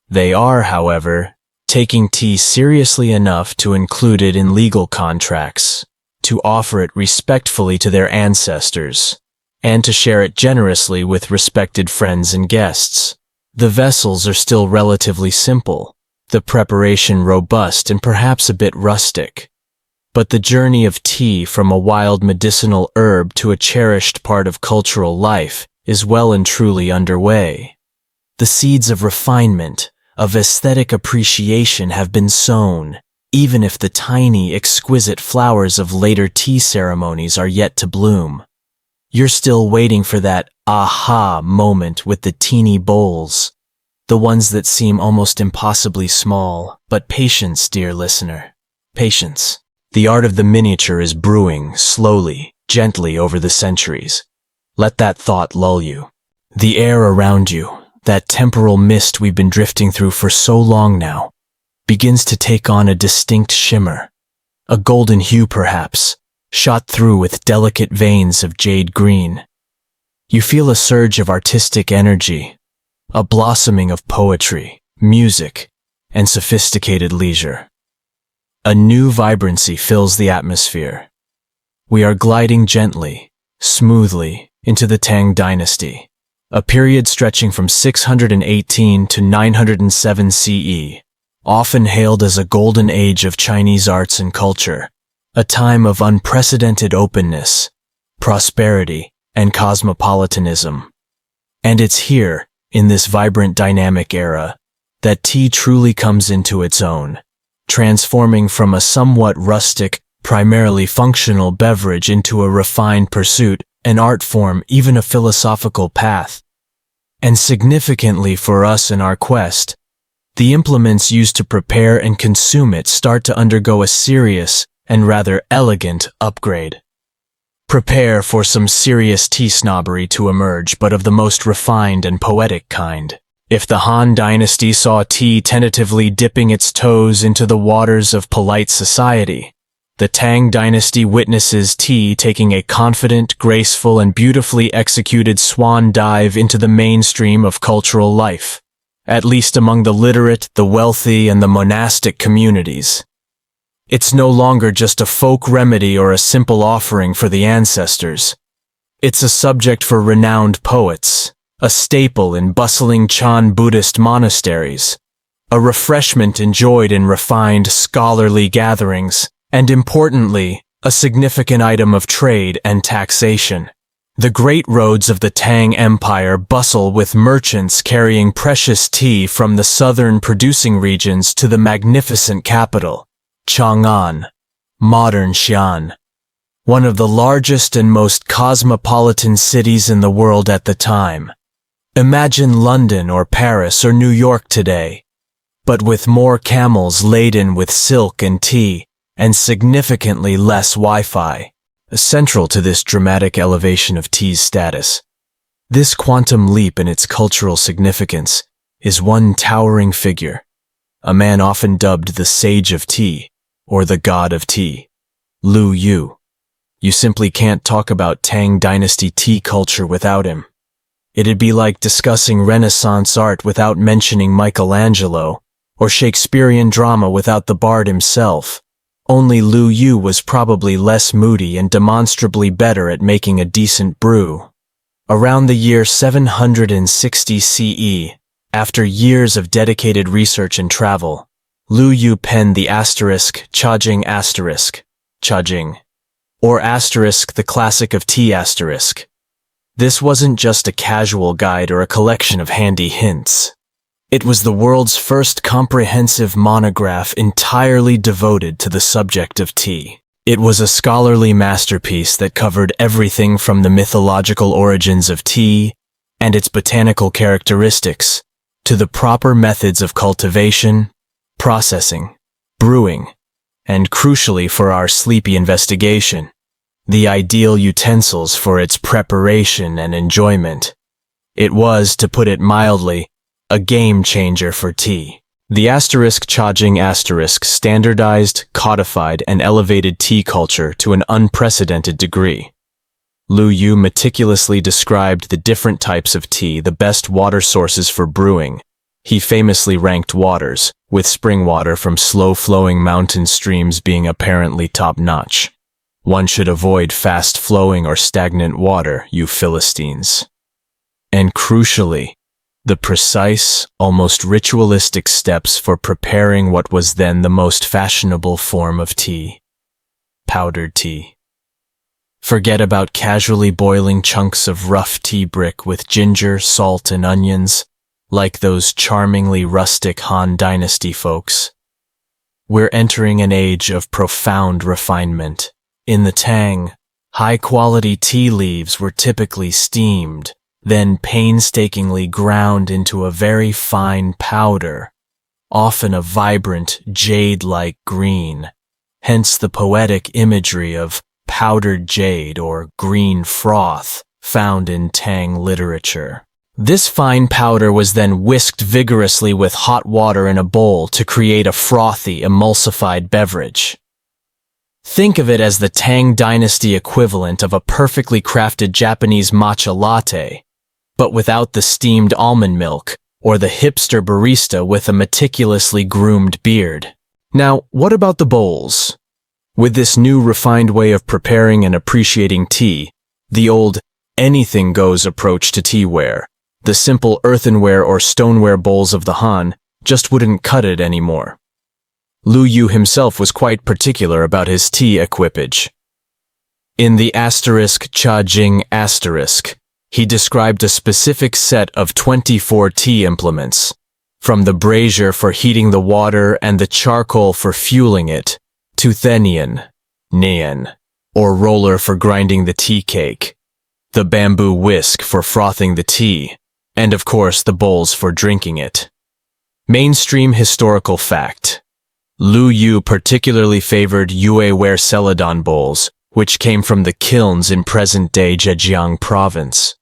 They are, however, taking tea seriously enough to include it in legal contracts, to offer it respectfully to their ancestors, and to share it generously with respected friends and guests. The vessels are still relatively simple, the preparation robust and perhaps a bit rustic. But the journey of tea from a wild medicinal herb to a cherished part of cultural life is well and truly underway. The seeds of refinement, of aesthetic appreciation have been sown, even if the tiny, exquisite flowers of later tea ceremonies are yet to bloom. You're still waiting for that aha moment with the teeny bowls, the ones that seem almost impossibly small. But patience, dear listener, patience. The art of the miniature is brewing slowly, gently over the centuries. Let that thought lull you. The air around you, that temporal mist we've been drifting through for so long now, begins to take on a distinct shimmer, a golden hue perhaps, shot through with delicate veins of jade green. You feel a surge of artistic energy, a blossoming of poetry, music, and sophisticated leisure. A new vibrancy fills the atmosphere. We are gliding gently, smoothly, into the Tang dynasty, a period stretching from 618 to 907 CE, often hailed as a golden age of Chinese arts and culture, a time of unprecedented openness, prosperity, and cosmopolitanism. And it's here, in this vibrant dynamic era, that tea truly comes into its own, transforming from a somewhat rustic, primarily functional beverage into a refined pursuit, an art form, even a philosophical path. And significantly for us in our quest, the implements used to prepare and consume it start to undergo a serious and rather elegant upgrade. Prepare for some serious tea snobbery to emerge, but of the most refined and poetic kind. If the Han Dynasty saw tea tentatively dipping its toes into the waters of polite society, the Tang Dynasty witnesses tea taking a confident, graceful, and beautifully executed swan dive into the mainstream of cultural life, at least among the literate, the wealthy, and the monastic communities. It's no longer just a folk remedy or a simple offering for the ancestors. It's a subject for renowned poets, a staple in bustling Chan Buddhist monasteries, a refreshment enjoyed in refined scholarly gatherings, and importantly, a significant item of trade and taxation. The great roads of the Tang Empire bustle with merchants carrying precious tea from the southern producing regions to the magnificent capital, Chang'an, modern Xi'an, one of the largest and most cosmopolitan cities in the world at the time. Imagine London or Paris or New York today, but with more camels laden with silk and tea, and significantly less Wi-Fi. Central to this dramatic elevation of tea's status, this quantum leap in its cultural significance, is one towering figure, a man often dubbed the Sage of Tea, or the God of Tea, Lu Yu. You simply can't talk about Tang Dynasty tea culture without him. It'd be like discussing Renaissance art without mentioning Michelangelo, or Shakespearean drama without the bard himself. Only Lu Yu was probably less moody and demonstrably better at making a decent brew. Around the year 760 CE, after years of dedicated research and travel, Lu Yu penned the Chajing Chajing, or the classic of tea asterisk. This wasn't just a casual guide or a collection of handy hints. It was the world's first comprehensive monograph entirely devoted to the subject of tea. It was a scholarly masterpiece that covered everything from the mythological origins of tea and its botanical characteristics to the proper methods of cultivation, processing, brewing, and crucially for our sleepy investigation, the ideal utensils for its preparation and enjoyment. It was, to put it mildly, a game changer for tea. The Chajing standardized, codified, and elevated tea culture to an unprecedented degree. Lu Yu meticulously described the different types of tea, the best water sources for brewing. He famously ranked waters, with spring water from slow-flowing mountain streams being apparently top-notch. One should avoid fast-flowing or stagnant water, you Philistines. And crucially, the precise, almost ritualistic steps for preparing what was then the most fashionable form of tea: powdered tea. Forget about casually boiling chunks of rough tea brick with ginger, salt, and onions, like those charmingly rustic Han Dynasty folks. We're entering an age of profound refinement. In the Tang, high-quality tea leaves were typically steamed, then painstakingly ground into a very fine powder, often a vibrant, jade-like green, hence the poetic imagery of powdered jade or green froth found in Tang literature. This fine powder was then whisked vigorously with hot water in a bowl to create a frothy, emulsified beverage. Think of it as the Tang Dynasty equivalent of a perfectly crafted Japanese matcha latte, but without the steamed almond milk or the hipster barista with a meticulously groomed beard. Now, what about the bowls? With this new refined way of preparing and appreciating tea, the old anything-goes approach to teaware, the simple earthenware or stoneware bowls of the Han just wouldn't cut it anymore. Lu Yu himself was quite particular about his tea equipage. In the Cha Jing asterisk, he described a specific set of 24 tea implements, from the brazier for heating the water and the charcoal for fueling it, to nian, or roller for grinding the tea cake, the bamboo whisk for frothing the tea, and of course the bowls for drinking it. Mainstream historical fact: Lu Yu particularly favored Yue-ware celadon bowls, which came from the kilns in present-day Zhejiang province.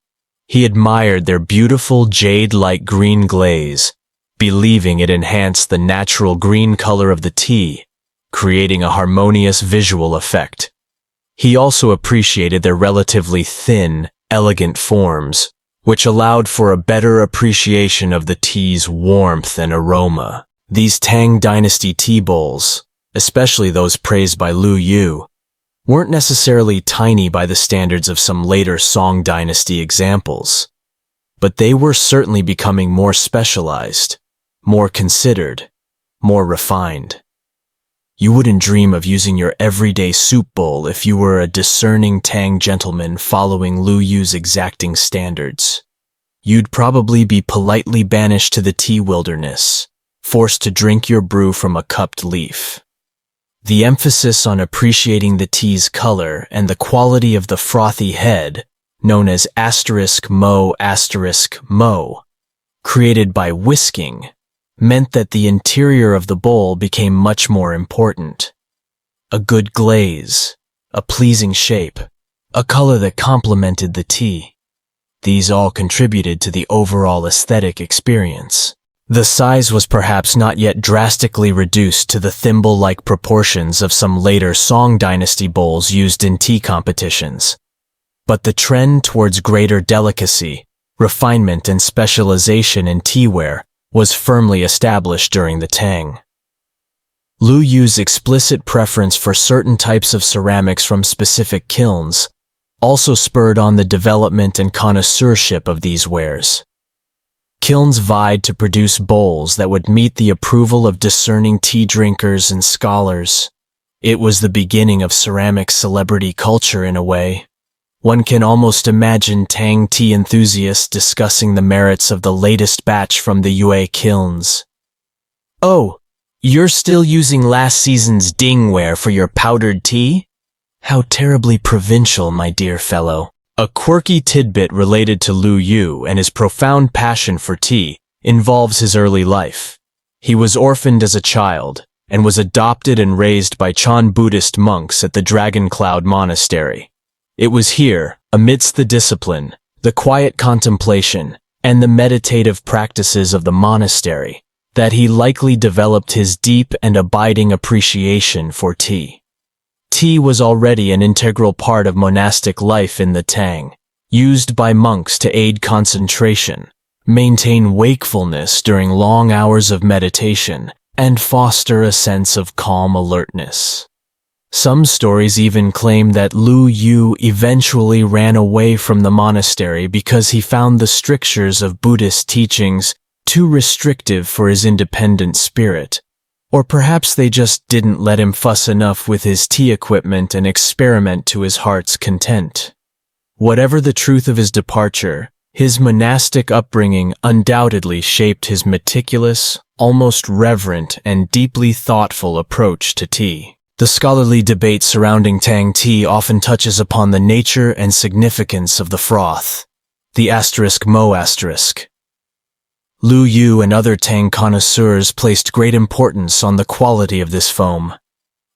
He admired their beautiful jade-like green glaze, believing it enhanced the natural green color of the tea, creating a harmonious visual effect. He also appreciated their relatively thin, elegant forms, which allowed for a better appreciation of the tea's warmth and aroma. These Tang Dynasty tea bowls, especially those praised by Lu Yu, weren't necessarily tiny by the standards of some later Song Dynasty examples, but they were certainly becoming more specialized, more considered, more refined. You wouldn't dream of using your everyday soup bowl if you were a discerning Tang gentleman following Lu Yu's exacting standards. You'd probably be politely banished to the tea wilderness, forced to drink your brew from a cupped leaf. The emphasis on appreciating the tea's color and the quality of the frothy head, known as *mo*, created by whisking, meant that the interior of the bowl became much more important. A good glaze, a pleasing shape, a color that complemented the tea. These all contributed to the overall aesthetic experience. The size was perhaps not yet drastically reduced to the thimble-like proportions of some later Song Dynasty bowls used in tea competitions, but the trend towards greater delicacy, refinement, and specialization in teaware was firmly established during the Tang. Lu Yu's explicit preference for certain types of ceramics from specific kilns also spurred on the development and connoisseurship of these wares. Kilns vied to produce bowls that would meet the approval of discerning tea drinkers and scholars. It was the beginning of ceramic celebrity culture in a way. One can almost imagine Tang tea enthusiasts discussing the merits of the latest batch from the Yue kilns. "Oh, you're still using last season's dingware for your powdered tea? How terribly provincial, my dear fellow." A quirky tidbit related to Lu Yu and his profound passion for tea involves his early life. He was orphaned as a child and was adopted and raised by Chan Buddhist monks at the Dragon Cloud Monastery. It was here, amidst the discipline, the quiet contemplation, and the meditative practices of the monastery, that he likely developed his deep and abiding appreciation for tea. Tea was already an integral part of monastic life in the Tang, used by monks to aid concentration, maintain wakefulness during long hours of meditation, and foster a sense of calm alertness. Some stories even claim that Lu Yu eventually ran away from the monastery because he found the strictures of Buddhist teachings too restrictive for his independent spirit. Or perhaps they just didn't let him fuss enough with his tea equipment and experiment to his heart's content. Whatever the truth of his departure, his monastic upbringing undoubtedly shaped his meticulous, almost reverent, and deeply thoughtful approach to tea. The scholarly debate surrounding Tang tea often touches upon the nature and significance of the froth, the *mo*. Lu Yu and other Tang connoisseurs placed great importance on the quality of this foam.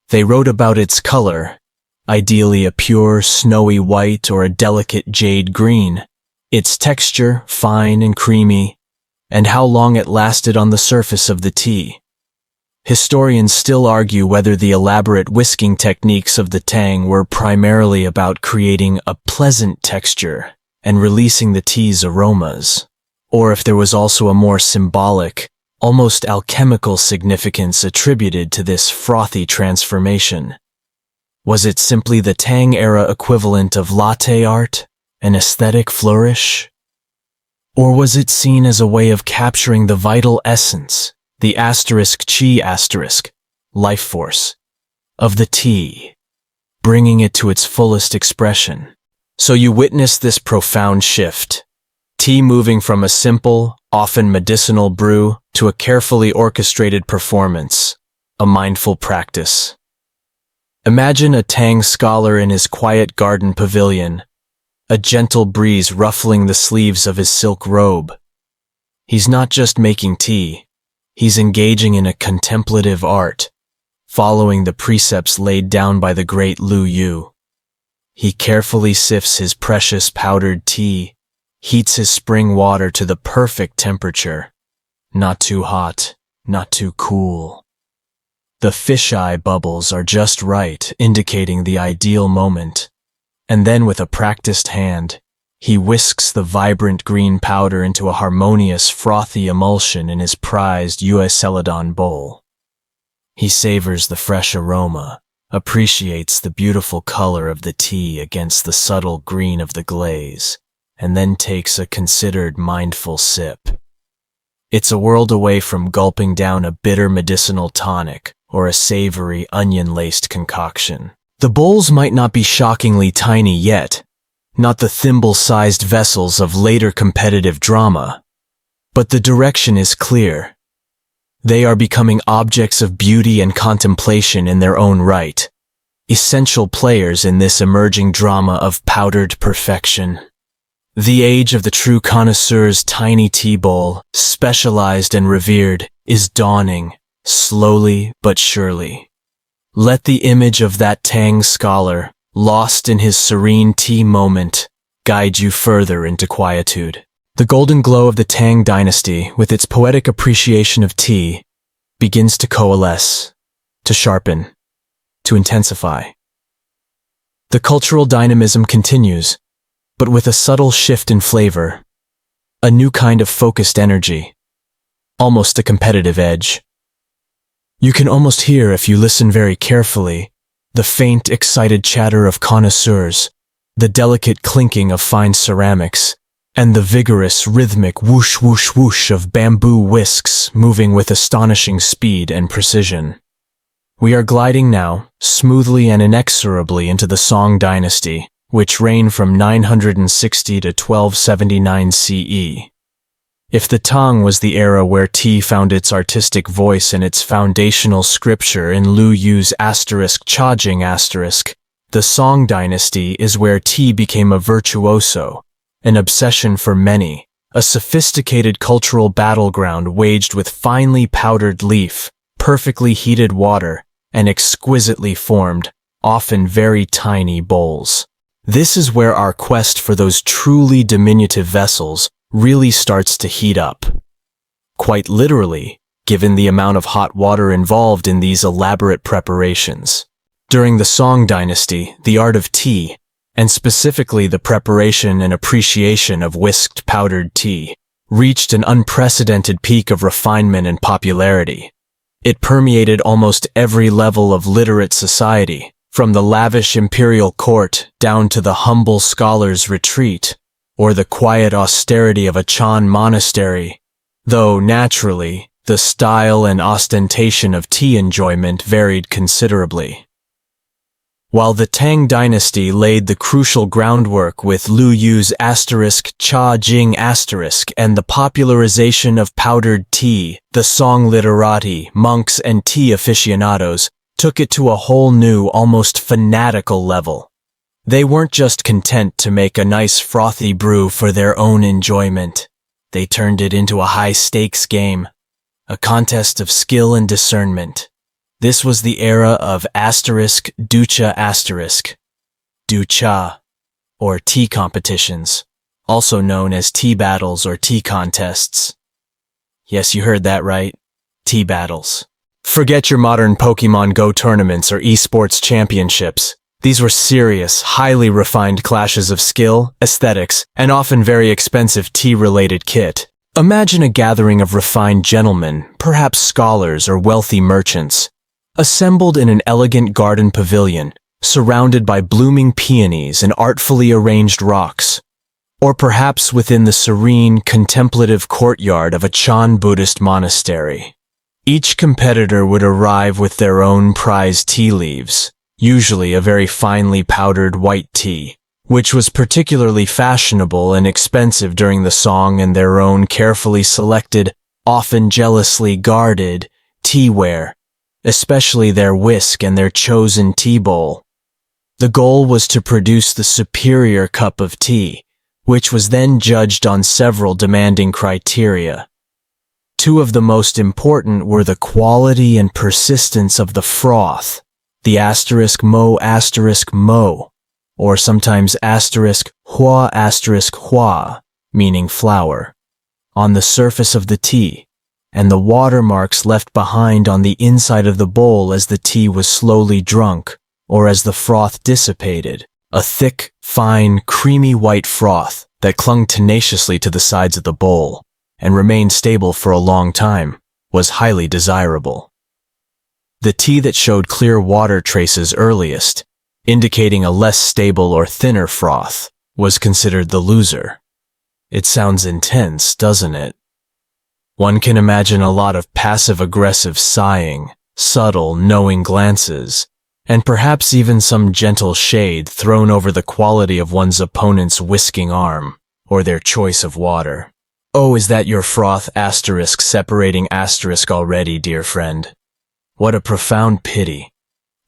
They wrote about its color, ideally a pure, snowy white or a delicate jade green, its texture, fine and creamy, and how long it lasted on the surface of the tea. Historians still argue whether the elaborate whisking techniques of the Tang were primarily about creating a pleasant texture and releasing the tea's aromas, or if there was also a more symbolic, almost alchemical significance attributed to this frothy transformation. Was it simply the Tang era equivalent of latte art, an aesthetic flourish? Or was it seen as a way of capturing the vital essence, the *chi*, life force, of the tea, bringing it to its fullest expression? So you witness this profound shift. Tea moving from a simple, often medicinal brew to a carefully orchestrated performance, a mindful practice. Imagine a Tang scholar in his quiet garden pavilion, a gentle breeze ruffling the sleeves of his silk robe. He's not just making tea, he's engaging in a contemplative art, following the precepts laid down by the great Lu Yu. He carefully sifts his precious powdered tea, heats his spring water to the perfect temperature, not too hot, not too cool. The fisheye bubbles are just right, indicating the ideal moment. And then with a practiced hand, he whisks the vibrant green powder into a harmonious, frothy emulsion in his prized celadon bowl. He savors the fresh aroma, appreciates the beautiful color of the tea against the subtle green of the glaze, and then takes a considered, mindful sip. It's a world away from gulping down a bitter medicinal tonic or a savory, onion-laced concoction. The bowls might not be shockingly tiny yet, not the thimble-sized vessels of later competitive drama, but the direction is clear. They are becoming objects of beauty and contemplation in their own right, essential players in this emerging drama of powdered perfection. The age of the true connoisseur's tiny tea bowl, specialized and revered, is dawning, slowly but surely. Let the image of that Tang scholar, lost in his serene tea moment, guide you further into quietude. The golden glow of the Tang dynasty, with its poetic appreciation of tea, begins to coalesce, to sharpen, to intensify. The cultural dynamism continues, but with a subtle shift in flavor, a new kind of focused energy, almost a competitive edge. You can almost hear, if you listen very carefully, the faint, excited chatter of connoisseurs, the delicate clinking of fine ceramics, and the vigorous, rhythmic whoosh whoosh whoosh of bamboo whisks moving with astonishing speed and precision. We are gliding now, smoothly and inexorably, into the Song dynasty, which reigned from 960 to 1279 CE. If the Tang was the era where tea found its artistic voice and its foundational scripture in Lu Yu's *Chajing*, the Song dynasty is where tea became a virtuoso, an obsession for many, a sophisticated cultural battleground waged with finely powdered leaf, perfectly heated water, and exquisitely formed, often very tiny bowls. This is where our quest for those truly diminutive vessels really starts to heat up. Quite literally, given the amount of hot water involved in these elaborate preparations. During the Song dynasty, the art of tea, and specifically the preparation and appreciation of whisked powdered tea, reached an unprecedented peak of refinement and popularity. It permeated almost every level of literate society, from the lavish imperial court down to the humble scholar's retreat, or the quiet austerity of a Chan monastery, though, naturally, the style and ostentation of tea enjoyment varied considerably. While the Tang dynasty laid the crucial groundwork with Lu Yu's *Cha Jing* and the popularization of powdered tea, the Song literati, monks, and tea aficionados took it to a whole new, almost fanatical level. They weren't just content to make a nice frothy brew for their own enjoyment. They turned it into a high-stakes game, a contest of skill and discernment. This was the era of ducha, or tea competitions, also known as tea battles or tea contests. Yes, you heard that right. Tea battles. Forget your modern Pokemon Go tournaments or esports championships. These were serious, highly refined clashes of skill, aesthetics, and often very expensive tea-related kit. Imagine a gathering of refined gentlemen, perhaps scholars or wealthy merchants, assembled in an elegant garden pavilion, surrounded by blooming peonies and artfully arranged rocks, or perhaps within the serene, contemplative courtyard of a Chan Buddhist monastery. Each competitor would arrive with their own prize tea leaves, usually a very finely powdered white tea, which was particularly fashionable and expensive during the Song, and their own carefully selected, often jealously guarded, teaware, especially their whisk and their chosen tea bowl. The goal was to produce the superior cup of tea, which was then judged on several demanding criteria. Two of the most important were the quality and persistence of the froth, the *mo*, or sometimes *hua*, meaning flour, on the surface of the tea, and the watermarks left behind on the inside of the bowl as the tea was slowly drunk, or as the froth dissipated. A thick, fine, creamy white froth that clung tenaciously to the sides of the bowl and remained stable for a long time was highly desirable. The tea that showed clear water traces earliest, indicating a less stable or thinner froth, was considered the loser. It sounds intense, doesn't it? One can imagine a lot of passive-aggressive sighing, subtle, knowing glances, and perhaps even some gentle shade thrown over the quality of one's opponent's whisking arm, or their choice of water. Oh, is that your froth separating already, dear friend? What a profound pity.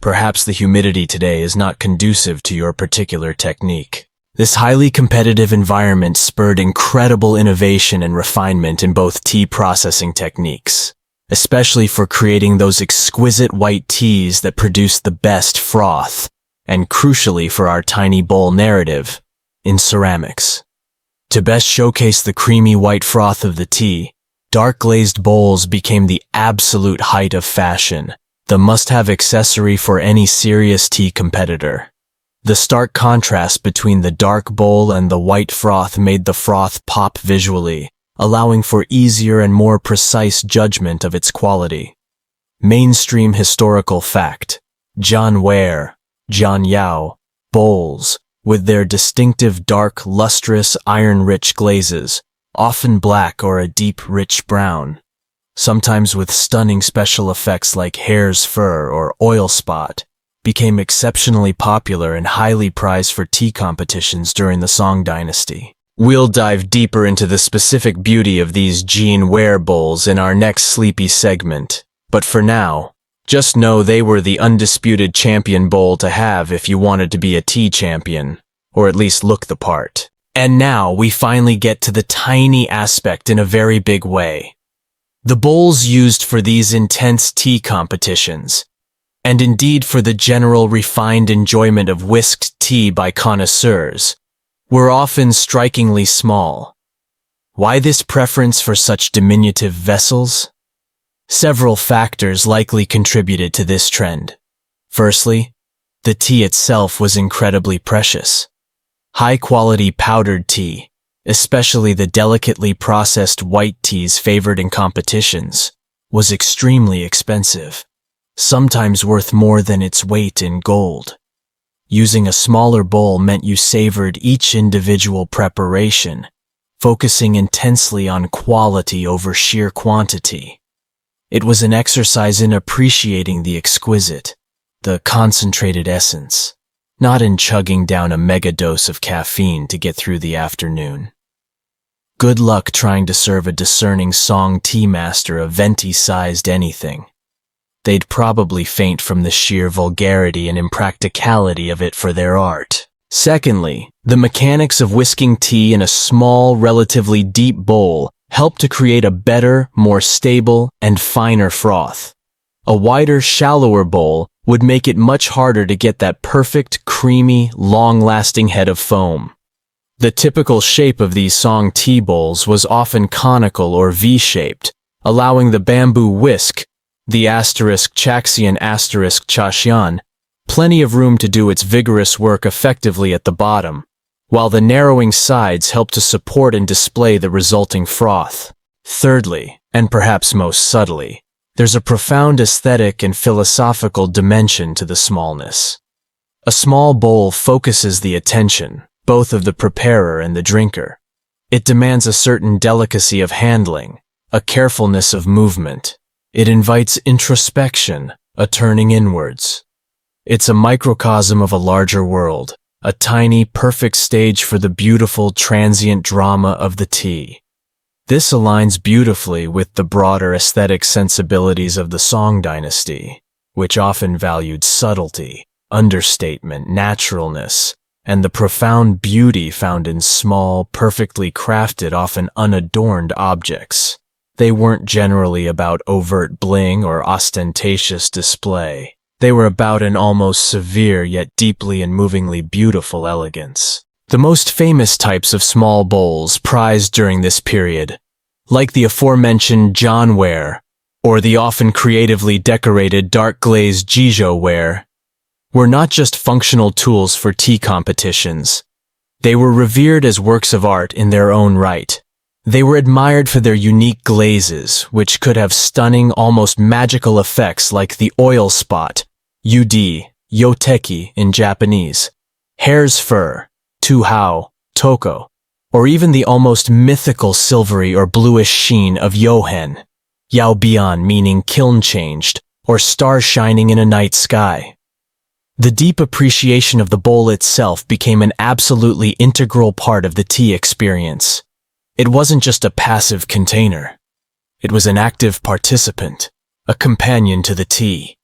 Perhaps the humidity today is not conducive to your particular technique. This highly competitive environment spurred incredible innovation and refinement in both tea processing techniques, especially for creating those exquisite white teas that produce the best froth, and crucially for our tiny bowl narrative, in ceramics. To best showcase the creamy white froth of the tea, dark glazed bowls became the absolute height of fashion, the must-have accessory for any serious tea competitor. The stark contrast between the dark bowl and the white froth made the froth pop visually, allowing for easier and more precise judgment of its quality. Mainstream historical fact: Jianware, Jianyao, bowls, with their distinctive dark, lustrous, iron-rich glazes, often black or a deep, rich brown, sometimes with stunning special effects like hare's fur or oil spot, became exceptionally popular and highly prized for tea competitions during the Song dynasty. We'll dive deeper into the specific beauty of these Jianware bowls in our next sleepy segment, but for now, just know they were the undisputed champion bowl to have if you wanted to be a tea champion, or at least look the part. And now we finally get to the tiny aspect in a very big way. The bowls used for these intense tea competitions, and indeed for the general refined enjoyment of whisked tea by connoisseurs, were often strikingly small. Why this preference for such diminutive vessels? Several factors likely contributed to this trend. Firstly, The tea itself was incredibly precious. High-quality powdered tea, especially the delicately processed white teas favored in competitions, was extremely expensive, sometimes worth more than its weight in gold. Using a smaller bowl meant you savored each individual preparation, focusing intensely on quality over sheer quantity. It was an exercise in appreciating the exquisite, the concentrated essence, not in chugging down a mega dose of caffeine to get through the afternoon. Good luck trying to serve a discerning Song tea master a venti-sized anything. They'd probably faint from the sheer vulgarity and impracticality of it for their art. Secondly, the mechanics of whisking tea in a small, relatively deep bowl helped to create a better, more stable, and finer froth. A wider, shallower bowl would make it much harder to get that perfect, creamy, long-lasting head of foam. The typical shape of these Song tea bowls was often conical or V-shaped, allowing the bamboo whisk, the *Chaxian *Chaxian, plenty of room to do its vigorous work effectively at the bottom, while the narrowing sides helped to support and display the resulting froth. Thirdly, and perhaps most subtly, there's a profound aesthetic and philosophical dimension to the smallness. A small bowl focuses the attention, both of the preparer and the drinker. It demands a certain delicacy of handling, a carefulness of movement. It invites introspection, a turning inwards. It's a microcosm of a larger world, a tiny, perfect stage for the beautiful, transient drama of the tea. This aligns beautifully with the broader aesthetic sensibilities of the Song dynasty, which often valued subtlety, understatement, naturalness, and the profound beauty found in small, perfectly crafted, often unadorned objects. They weren't generally about overt bling or ostentatious display. They were about an almost severe yet deeply and movingly beautiful elegance. The most famous types of small bowls prized during this period, like the aforementioned Johnware or the often creatively decorated dark glazed Jijoware, were not just functional tools for tea competitions. They were revered as works of art in their own right. They were admired for their unique glazes, which could have stunning, almost magical effects like the oil spot, yoteki in Japanese, hare's fur, tuhao, toko, or even the almost mythical silvery or bluish sheen of yohen, yaobian meaning kiln-changed, or stars shining in a night sky. The deep appreciation of the bowl itself became an absolutely integral part of the tea experience. It wasn't just a passive container. It was an active participant, a companion to the tea,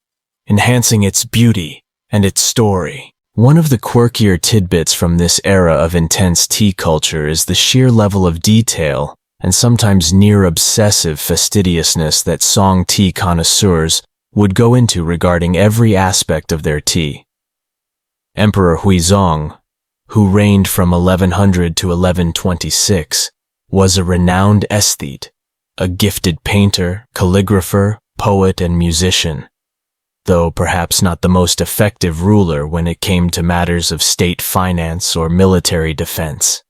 enhancing its beauty and its story. One of the quirkier tidbits from this era of intense tea culture is the sheer level of detail and sometimes near-obsessive fastidiousness that Song tea connoisseurs would go into regarding every aspect of their tea. Emperor Huizong, who reigned from 1100 to 1126, was a renowned aesthete, a gifted painter, calligrapher, poet, and musician, though perhaps not the most effective ruler when it came to matters of state finance or military defense.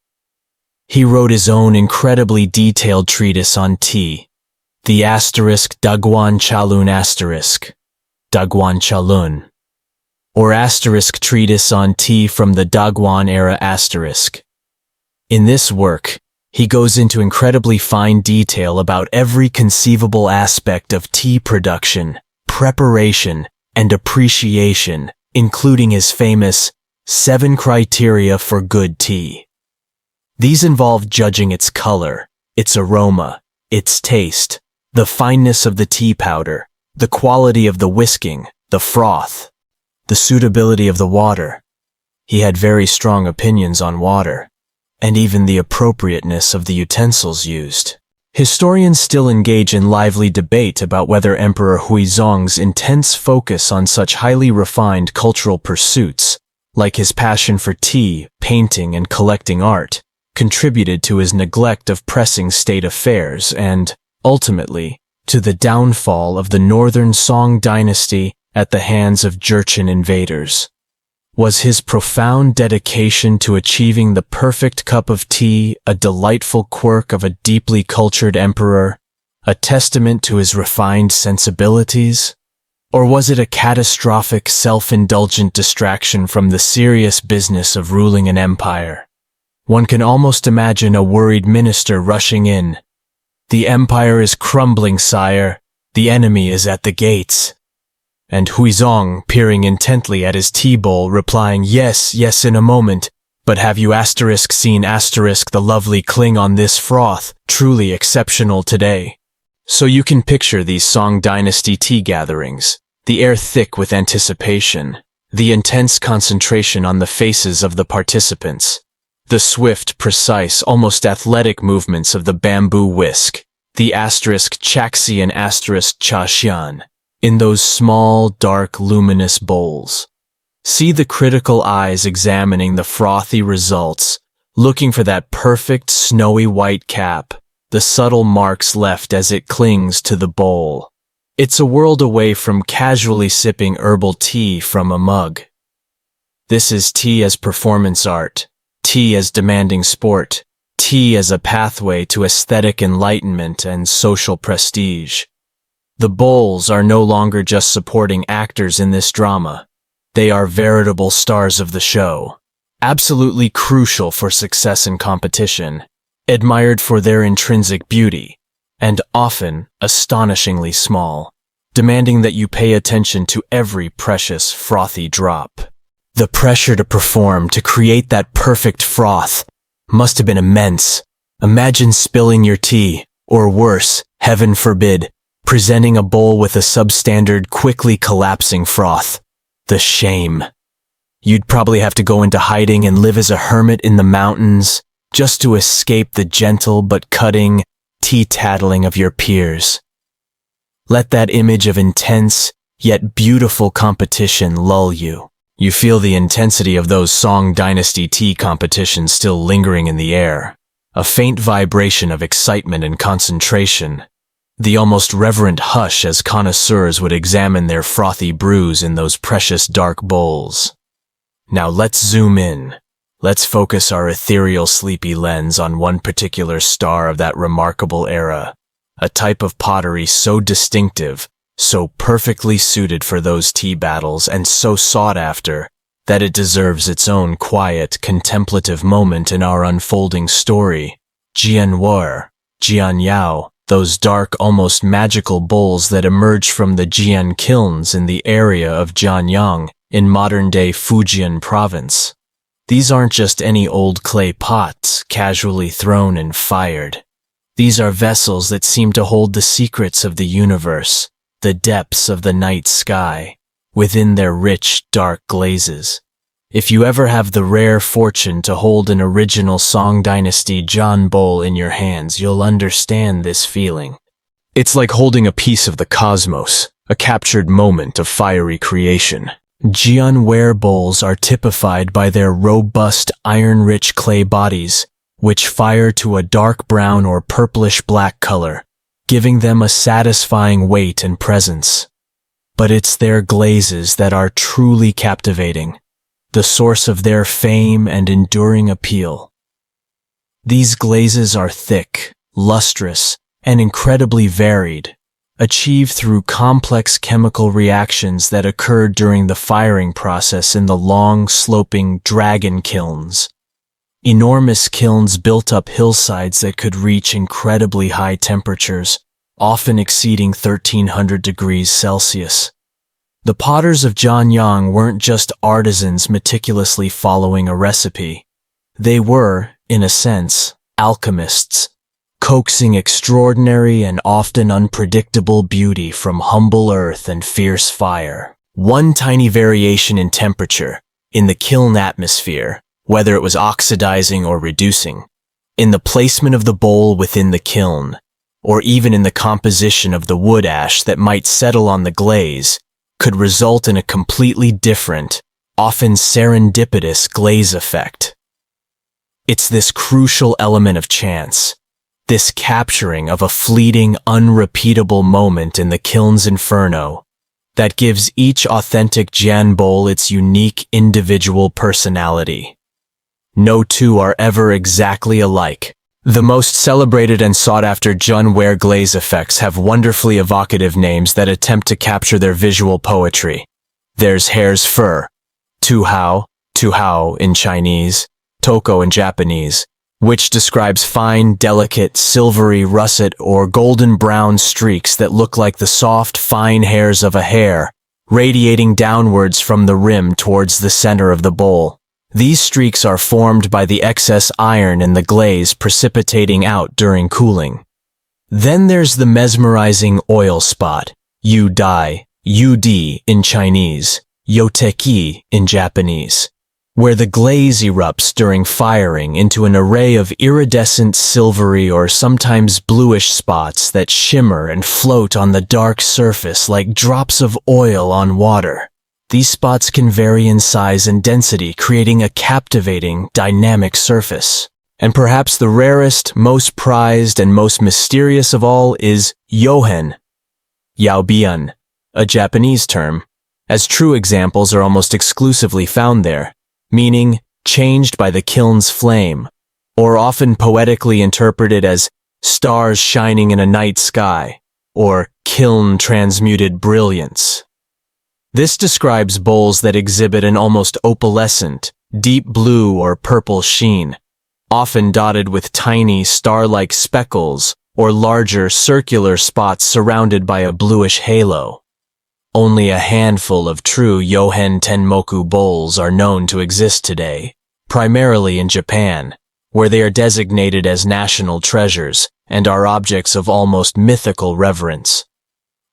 He wrote his own incredibly detailed treatise on tea, the Dagwan Chalun Dagwan Chalun, or treatise on tea from the Dagwan era *. In this work, he goes into incredibly fine detail about every conceivable aspect of tea production, preparation, and appreciation, including his famous 7 criteria for good tea. These involve judging its color, its aroma, its taste, the fineness of the tea powder, the quality of the whisking, the froth, the suitability of the water. He had very strong opinions on water, and even the appropriateness of the utensils used. Historians still engage in lively debate about whether Emperor Huizong's intense focus on such highly refined cultural pursuits, like his passion for tea, painting, and collecting art, contributed to his neglect of pressing state affairs and, ultimately, to the downfall of the northern Song dynasty at the hands of Jurchen invaders. Was his profound dedication to achieving the perfect cup of tea a delightful quirk of a deeply cultured emperor, a testament to his refined sensibilities? Or was it a catastrophic, self-indulgent distraction from the serious business of ruling an empire? One can almost imagine a worried minister rushing in. "The empire is crumbling, sire. The enemy is at the gates." And Huizong, peering intently at his tea bowl, replying, "Yes, yes, in a moment. But have you seen the lovely cling on this froth, truly exceptional today?" So you can picture these Song Dynasty tea gatherings, the air thick with anticipation, the intense concentration on the faces of the participants, the swift, precise, almost athletic movements of the bamboo whisk, the *Chaxi and *Chaxian, in those small, dark, luminous bowls. See the critical eyes examining the frothy results, looking for that perfect snowy white cap, the subtle marks left as it clings to the bowl. It's a world away from casually sipping herbal tea from a mug. This is tea as performance art, tea as demanding sport, tea as a pathway to aesthetic enlightenment and social prestige. The bowls are no longer just supporting actors in this drama. They are veritable stars of the show, absolutely crucial for success in competition, admired for their intrinsic beauty, and often astonishingly small, demanding that you pay attention to every precious, frothy drop. The pressure to perform, to create that perfect froth, must have been immense. Imagine spilling your tea, or worse, heaven forbid, presenting a bowl with a substandard, quickly collapsing froth. The shame. You'd probably have to go into hiding and live as a hermit in the mountains, just to escape the gentle but cutting tea-tattling of your peers. Let that image of intense, yet beautiful competition lull you. You feel the intensity of those Song Dynasty tea competitions still lingering in the air, a faint vibration of excitement and concentration, the almost reverent hush as connoisseurs would examine their frothy brews in those precious dark bowls. Now let's zoom in. Let's focus our ethereal sleepy lens on one particular star of that remarkable era, a type of pottery so distinctive, so perfectly suited for those tea battles and so sought after that it deserves its own quiet, contemplative moment in our unfolding story. Jianwar, Jianyao, those dark, almost magical bowls that emerged from the Jian kilns in the area of Jianyang in modern-day Fujian province. These aren't just any old clay pots, casually thrown and fired. These are vessels that seem to hold the secrets of the universe, the depths of the night sky, within their rich, dark glazes. If you ever have the rare fortune to hold an original Song Dynasty Jian bowl in your hands, you'll understand this feeling. It's like holding a piece of the cosmos, a captured moment of fiery creation. Jianware bowls are typified by their robust, iron-rich clay bodies, which fire to a dark brown or purplish-black color, giving them a satisfying weight and presence. But it's their glazes that are truly captivating, the source of their fame and enduring appeal. These glazes are thick, lustrous, and incredibly varied, achieved through complex chemical reactions that occurred during the firing process in the long, sloping dragon kilns. Enormous kilns built up hillsides that could reach incredibly high temperatures, often exceeding 1300 degrees Celsius. The potters of Jianyang weren't just artisans meticulously following a recipe. They were, in a sense, alchemists, coaxing extraordinary and often unpredictable beauty from humble earth and fierce fire. One tiny variation in temperature, in the kiln atmosphere, whether it was oxidizing or reducing, in the placement of the bowl within the kiln, or even in the composition of the wood ash that might settle on the glaze, could result in a completely different, often serendipitous glaze effect. It's this crucial element of chance, this capturing of a fleeting, unrepeatable moment in the kiln's inferno, that gives each authentic Jian bowl its unique individual personality. No two are ever exactly alike. The most celebrated and sought-after Junware glaze effects have wonderfully evocative names that attempt to capture their visual poetry. There's hare's fur, tu hao in Chinese, toko in Japanese, which describes fine, delicate, silvery, russet, or golden brown streaks that look like the soft, fine hairs of a hare, radiating downwards from the rim towards the center of the bowl. These streaks are formed by the excess iron in the glaze precipitating out during cooling. Then there's the mesmerizing oil spot, udai, ud in Chinese, yoteki in Japanese, where the glaze erupts during firing into an array of iridescent silvery or sometimes bluish spots that shimmer and float on the dark surface like drops of oil on water. These spots can vary in size and density, creating a captivating, dynamic surface. And perhaps the rarest, most prized, and most mysterious of all is yohen, yaobian, a Japanese term, as true examples are almost exclusively found there, meaning changed by the kiln's flame, or often poetically interpreted as stars shining in a night sky, or kiln-transmuted brilliance. This describes bowls that exhibit an almost opalescent, deep blue or purple sheen, often dotted with tiny star-like speckles or larger circular spots surrounded by a bluish halo. Only a handful of true Yohen Tenmoku bowls are known to exist today, primarily in Japan, where they are designated as national treasures and are objects of almost mythical reverence.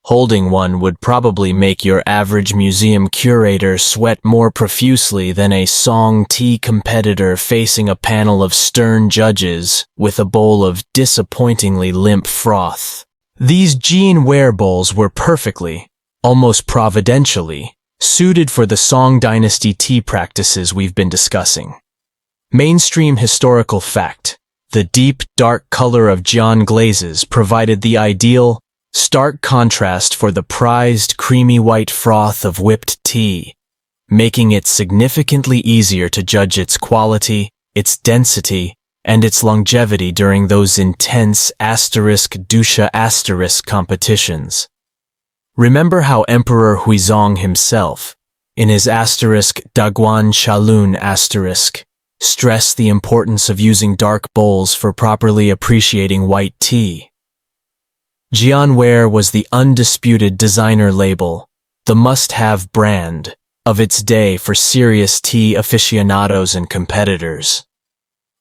Holding one would probably make your average museum curator sweat more profusely than a song tea competitor facing a panel of stern judges with a bowl of disappointingly limp froth. These Jianware bowls were perfectly, almost providentially, suited for the Song Dynasty tea practices we've been discussing. Mainstream historical fact: the deep, dark color of Jian glazes provided the ideal, stark contrast for the prized, creamy white froth of whipped tea, making it significantly easier to judge its quality, its density, and its longevity during those intense *dusha* competitions. Remember how Emperor Huizong himself, in his *Daguan Shalun*, stressed the importance of using dark bowls for properly appreciating white tea. Jianware was the undisputed designer label, the must-have brand, of its day for serious tea aficionados and competitors.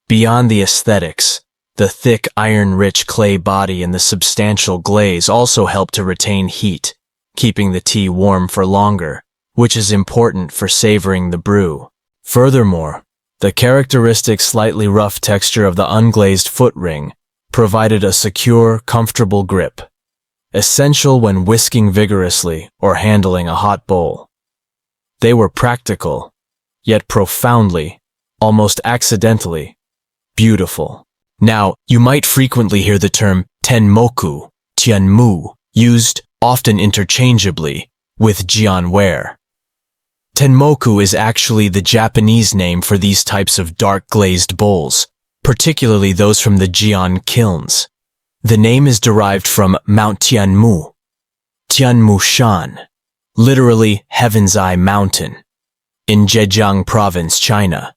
Beyond the aesthetics, the thick iron-rich clay body and the substantial glaze also help to retain heat, keeping the tea warm for longer, which is important for savoring the brew. Furthermore, the characteristic slightly rough texture of the unglazed foot ring provided a secure, comfortable grip, essential when whisking vigorously or handling a hot bowl. They were practical, yet profoundly, almost accidentally, beautiful. Now, you might frequently hear the term tenmoku, tianmu, used often interchangeably with Jianware. Tenmoku is actually the Japanese name for these types of dark glazed bowls, particularly those from the Jian kilns. The name is derived from Mount Tianmu, Tianmushan, literally Heaven's Eye Mountain, in Zhejiang Province, China.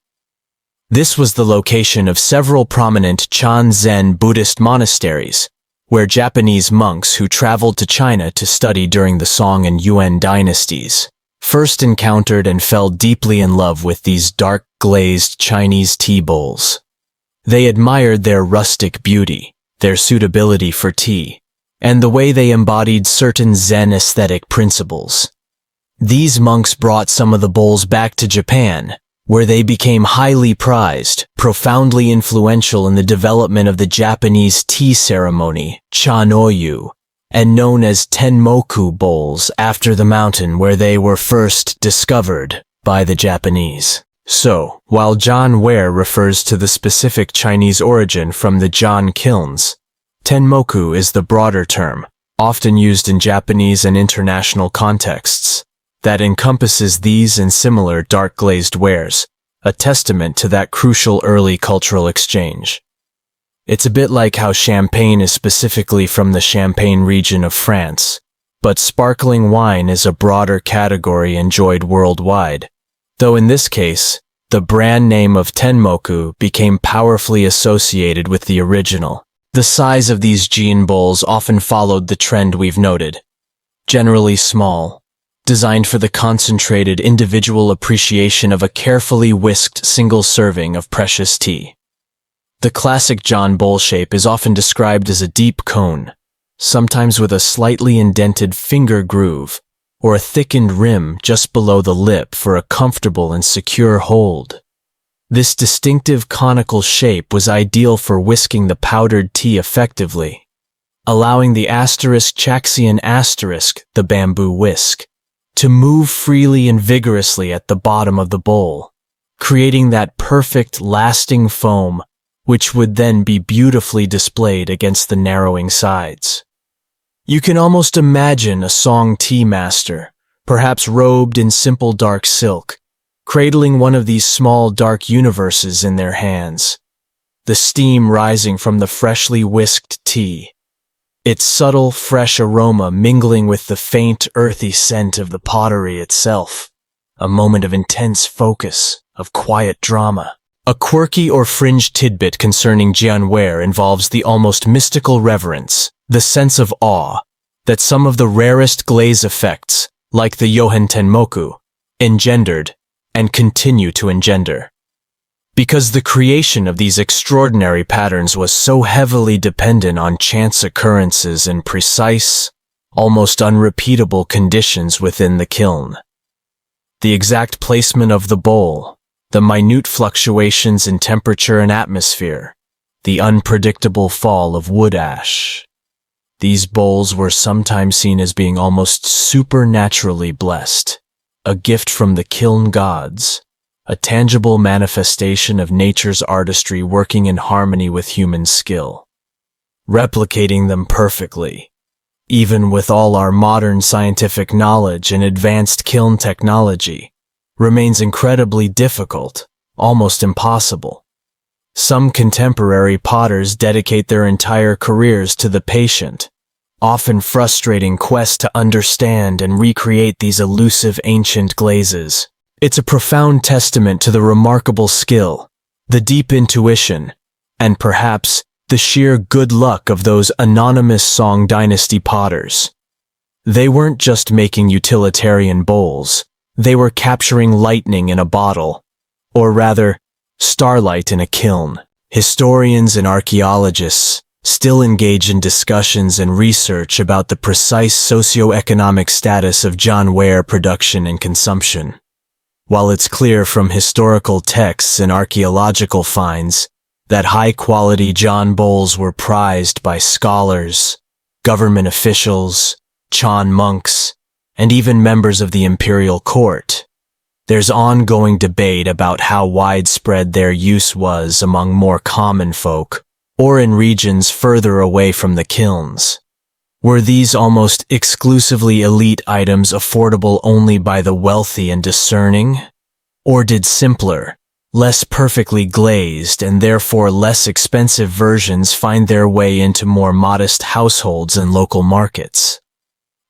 This was the location of several prominent Chan Zen Buddhist monasteries, where Japanese monks who traveled to China to study during the Song and Yuan dynasties first encountered and fell deeply in love with these dark glazed Chinese tea bowls. They admired their rustic beauty, their suitability for tea, and the way they embodied certain Zen aesthetic principles. These monks brought some of the bowls back to Japan, where they became highly prized, profoundly influential in the development of the Japanese tea ceremony, chanoyu, and known as tenmoku bowls after the mountain where they were first discovered by the Japanese. So, while Jianware refers to the specific Chinese origin from the Jian kilns, tenmoku is the broader term, often used in Japanese and international contexts, that encompasses these and similar dark glazed wares, a testament to that crucial early cultural exchange. It's a bit like how champagne is specifically from the Champagne region of France, but sparkling wine is a broader category enjoyed worldwide, though in this case, the brand name of Tenmoku became powerfully associated with the original. The size of these gin bowls often followed the trend we've noted. Generally small, designed for the concentrated individual appreciation of a carefully whisked single serving of precious tea. The classic John bowl shape is often described as a deep cone, sometimes with a slightly indented finger groove, or a thickened rim just below the lip for a comfortable and secure hold. This distinctive conical shape was ideal for whisking the powdered tea effectively, allowing the *Chaxian*, the bamboo whisk, to move freely and vigorously at the bottom of the bowl, creating that perfect, lasting foam which would then be beautifully displayed against the narrowing sides. You can almost imagine a Song tea master, perhaps robed in simple dark silk, cradling one of these small dark universes in their hands, the steam rising from the freshly whisked tea, its subtle, fresh aroma mingling with the faint, earthy scent of the pottery itself, a moment of intense focus, of quiet drama. A quirky or fringe tidbit concerning jianware involves the almost mystical reverence, the sense of awe, that some of the rarest glaze effects, like the Yohen Tenmoku, engendered and continue to engender. Because the creation of these extraordinary patterns was so heavily dependent on chance occurrences and precise, almost unrepeatable conditions within the kiln. The exact placement of the bowl, the minute fluctuations in temperature and atmosphere, the unpredictable fall of wood ash. These bowls were sometimes seen as being almost supernaturally blessed, a gift from the kiln gods, a tangible manifestation of nature's artistry working in harmony with human skill. Replicating them perfectly, even with all our modern scientific knowledge and advanced kiln technology, remains incredibly difficult, almost impossible. Some contemporary potters dedicate their entire careers to the patient, often frustrating quest to understand and recreate these elusive ancient glazes. It's a profound testament to the remarkable skill, the deep intuition, and perhaps the sheer good luck of those anonymous Song dynasty potters. They weren't just making utilitarian bowls. They were capturing lightning in a bottle, or rather, starlight in a kiln. Historians and archaeologists still engage in discussions and research about the precise socio-economic status of jianware production and consumption. While it's clear from historical texts and archaeological finds that high-quality John bowls were prized by scholars, government officials, Chan monks, and even members of the imperial court, there's ongoing debate about how widespread their use was among more common folk, or in regions further away from the kilns. Were these almost exclusively elite items affordable only by the wealthy and discerning? Or did simpler, less perfectly glazed and therefore less expensive versions find their way into more modest households and local markets?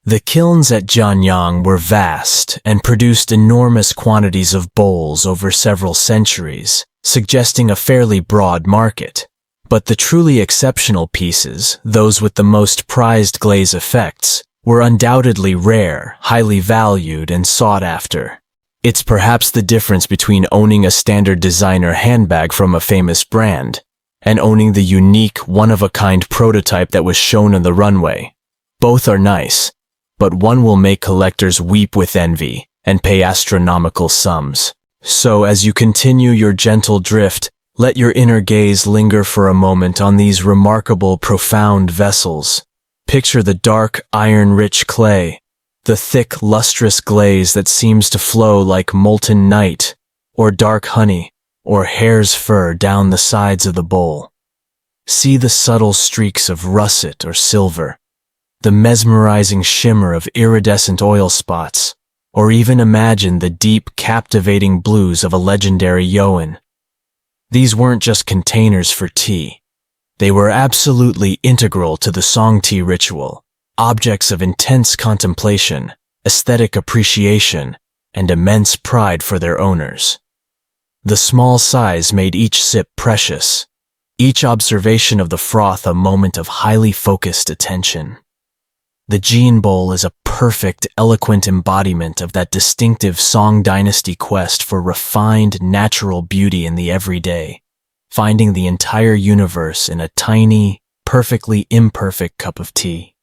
The kilns at Jianyang were vast and produced enormous quantities of bowls over several centuries, suggesting a fairly broad market. But the truly exceptional pieces, those with the most prized glaze effects, were undoubtedly rare, highly valued, and sought after. It's perhaps the difference between owning a standard designer handbag from a famous brand and owning the unique, one-of-a-kind prototype that was shown on the runway. Both are nice, but one will make collectors weep with envy and pay astronomical sums. So as you continue your gentle drift, let your inner gaze linger for a moment on these remarkable, profound vessels. Picture the dark, iron-rich clay, the thick, lustrous glaze that seems to flow like molten night, or dark honey, or hare's fur down the sides of the bowl. See the subtle streaks of russet or silver, the mesmerizing shimmer of iridescent oil spots, or even imagine the deep, captivating blues of a legendary Yoan. These weren't just containers for tea. They were absolutely integral to the song tea ritual, objects of intense contemplation, aesthetic appreciation, and immense pride for their owners. The small size made each sip precious, each observation of the froth a moment of highly focused attention. The Jin bowl is a perfect, eloquent embodiment of that distinctive Song Dynasty quest for refined, natural beauty in the everyday, finding the entire universe in a tiny, perfectly imperfect cup of tea.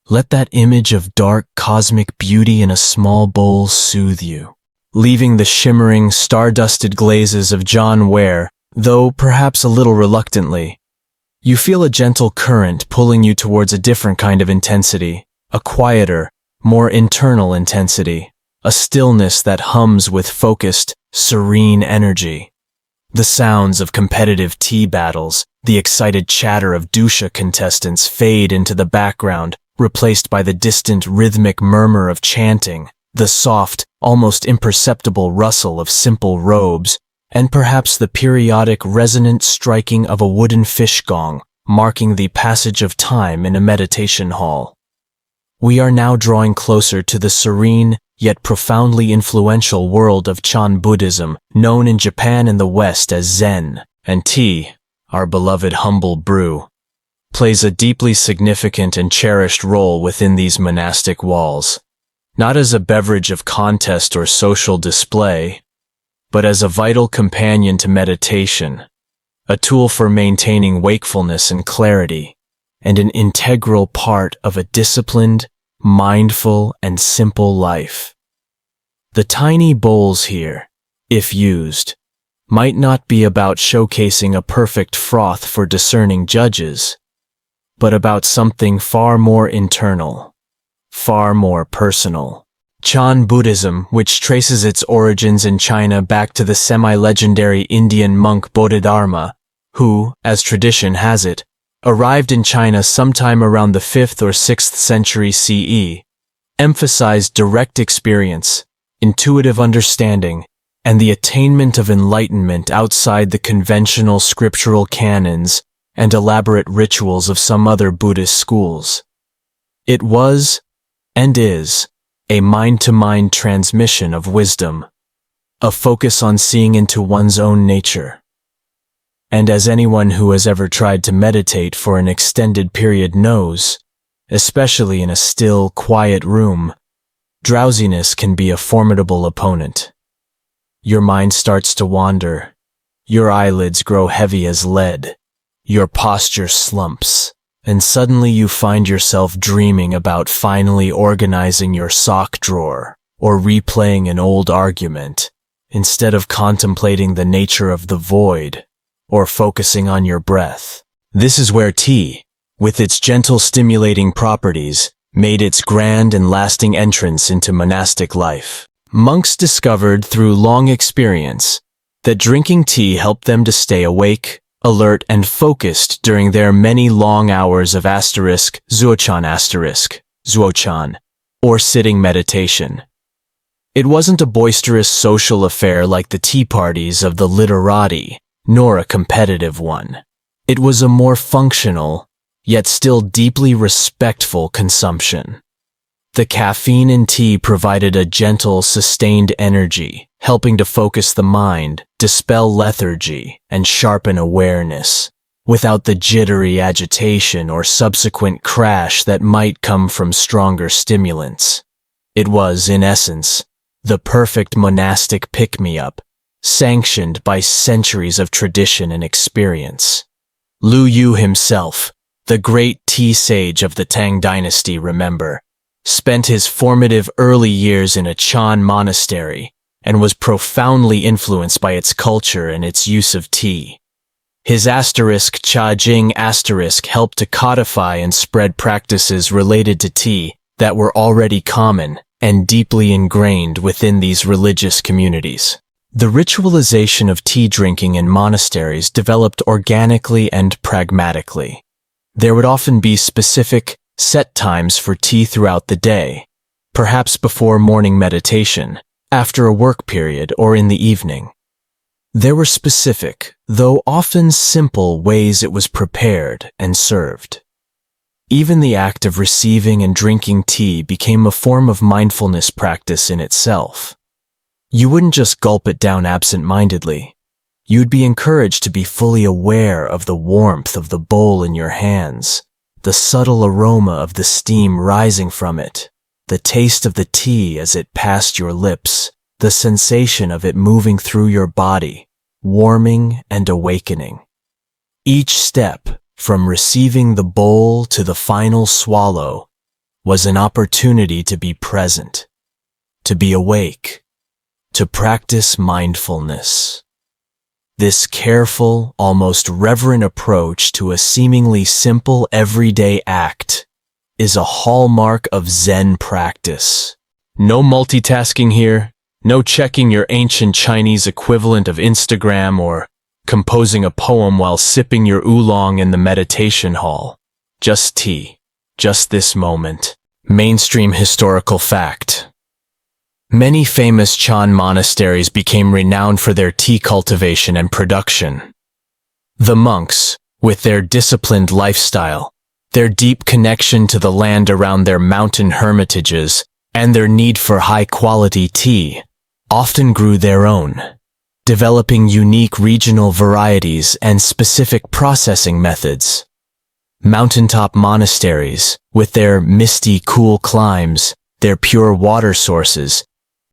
Let that image of dark, cosmic beauty in a small bowl soothe you, leaving the shimmering, star-dusted glazes of John Ware, though perhaps a little reluctantly. You feel a gentle current pulling you towards a different kind of intensity, a quieter, more internal intensity, a stillness that hums with focused, serene energy. The sounds of competitive tea battles, the excited chatter of dusha contestants fade into the background, replaced by the distant rhythmic murmur of chanting, the soft, almost imperceptible rustle of simple robes, and perhaps the periodic resonant striking of a wooden fish gong, marking the passage of time in a meditation hall. We are now drawing closer to the serene, yet profoundly influential world of Chan Buddhism, known in Japan and the West as Zen, and tea, our beloved humble brew, plays a deeply significant and cherished role within these monastic walls, not as a beverage of contest or social display, but as a vital companion to meditation, a tool for maintaining wakefulness and clarity, and an integral part of a disciplined, mindful, and simple life. The tiny bowls here, if used, might not be about showcasing a perfect froth for discerning judges, but about something far more internal, far more personal. Chan Buddhism, which traces its origins in China back to the semi-legendary Indian monk Bodhidharma, who, as tradition has it, arrived in China sometime around the 5th or 6th century CE, emphasized direct experience, intuitive understanding, and the attainment of enlightenment outside the conventional scriptural canons and elaborate rituals of some other Buddhist schools. It was, and is, a mind-to-mind transmission of wisdom, a focus on seeing into one's own nature. And as anyone who has ever tried to meditate for an extended period knows, especially in a still, quiet room, drowsiness can be a formidable opponent. Your mind starts to wander, your eyelids grow heavy as lead, your posture slumps, and suddenly you find yourself dreaming about finally organizing your sock drawer or replaying an old argument, instead of contemplating the nature of the void or focusing on your breath. This is where tea, with its gentle stimulating properties, made its grand and lasting entrance into monastic life. Monks discovered through long experience that drinking tea helped them to stay awake, alert, and focused during their many long hours of zuochan, or sitting meditation. It wasn't a boisterous social affair like the tea parties of the literati, nor a competitive one. It was a more functional, yet still deeply respectful consumption. The caffeine in tea provided a gentle, sustained energy, helping to focus the mind, dispel lethargy, and sharpen awareness, without the jittery agitation or subsequent crash that might come from stronger stimulants. It was, in essence, the perfect monastic pick-me-up, sanctioned by centuries of tradition and experience. Lu Yu himself, the great tea sage of the Tang dynasty, remember, spent his formative early years in a Chan monastery and was profoundly influenced by its culture and its use of tea. His Cha Jing helped to codify and spread practices related to tea that were already common and deeply ingrained within these religious communities. The ritualization of tea drinking in monasteries developed organically and pragmatically. There would often be specific, set times for tea throughout the day, perhaps before morning meditation, after a work period, or in the evening. There were specific, though often simple, ways it was prepared and served. Even the act of receiving and drinking tea became a form of mindfulness practice in itself. You wouldn't just gulp it down absent-mindedly. You'd be encouraged to be fully aware of the warmth of the bowl in your hands, the subtle aroma of the steam rising from it, the taste of the tea as it passed your lips, the sensation of it moving through your body, warming and awakening. Each step, from receiving the bowl to the final swallow, was an opportunity to be present, to be awake, to practice mindfulness. This careful, almost reverent approach to a seemingly simple everyday act is a hallmark of Zen practice. No multitasking here, no checking your ancient Chinese equivalent of Instagram or composing a poem while sipping your oolong in the meditation hall. Just tea. Just this moment. Mainstream historical fact. Many famous Chan monasteries became renowned for their tea cultivation and production. The monks, with their disciplined lifestyle, their deep connection to the land around their mountain hermitages, and their need for high-quality tea, often grew their own, developing unique regional varieties and specific processing methods. Mountaintop monasteries, with their misty, cool climes, their pure water sources,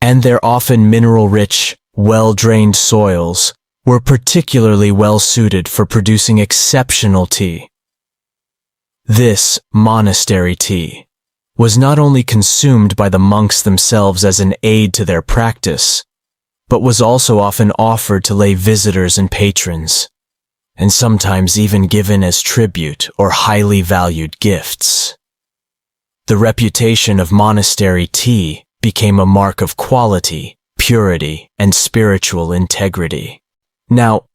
and their often mineral-rich, well-drained soils, were particularly well-suited for producing exceptional tea. This monastery tea was not only consumed by the monks themselves as an aid to their practice, but was also often offered to lay visitors and patrons, and sometimes even given as tribute or highly valued gifts. The reputation of monastery tea became a mark of quality, purity, and spiritual integrity. Now,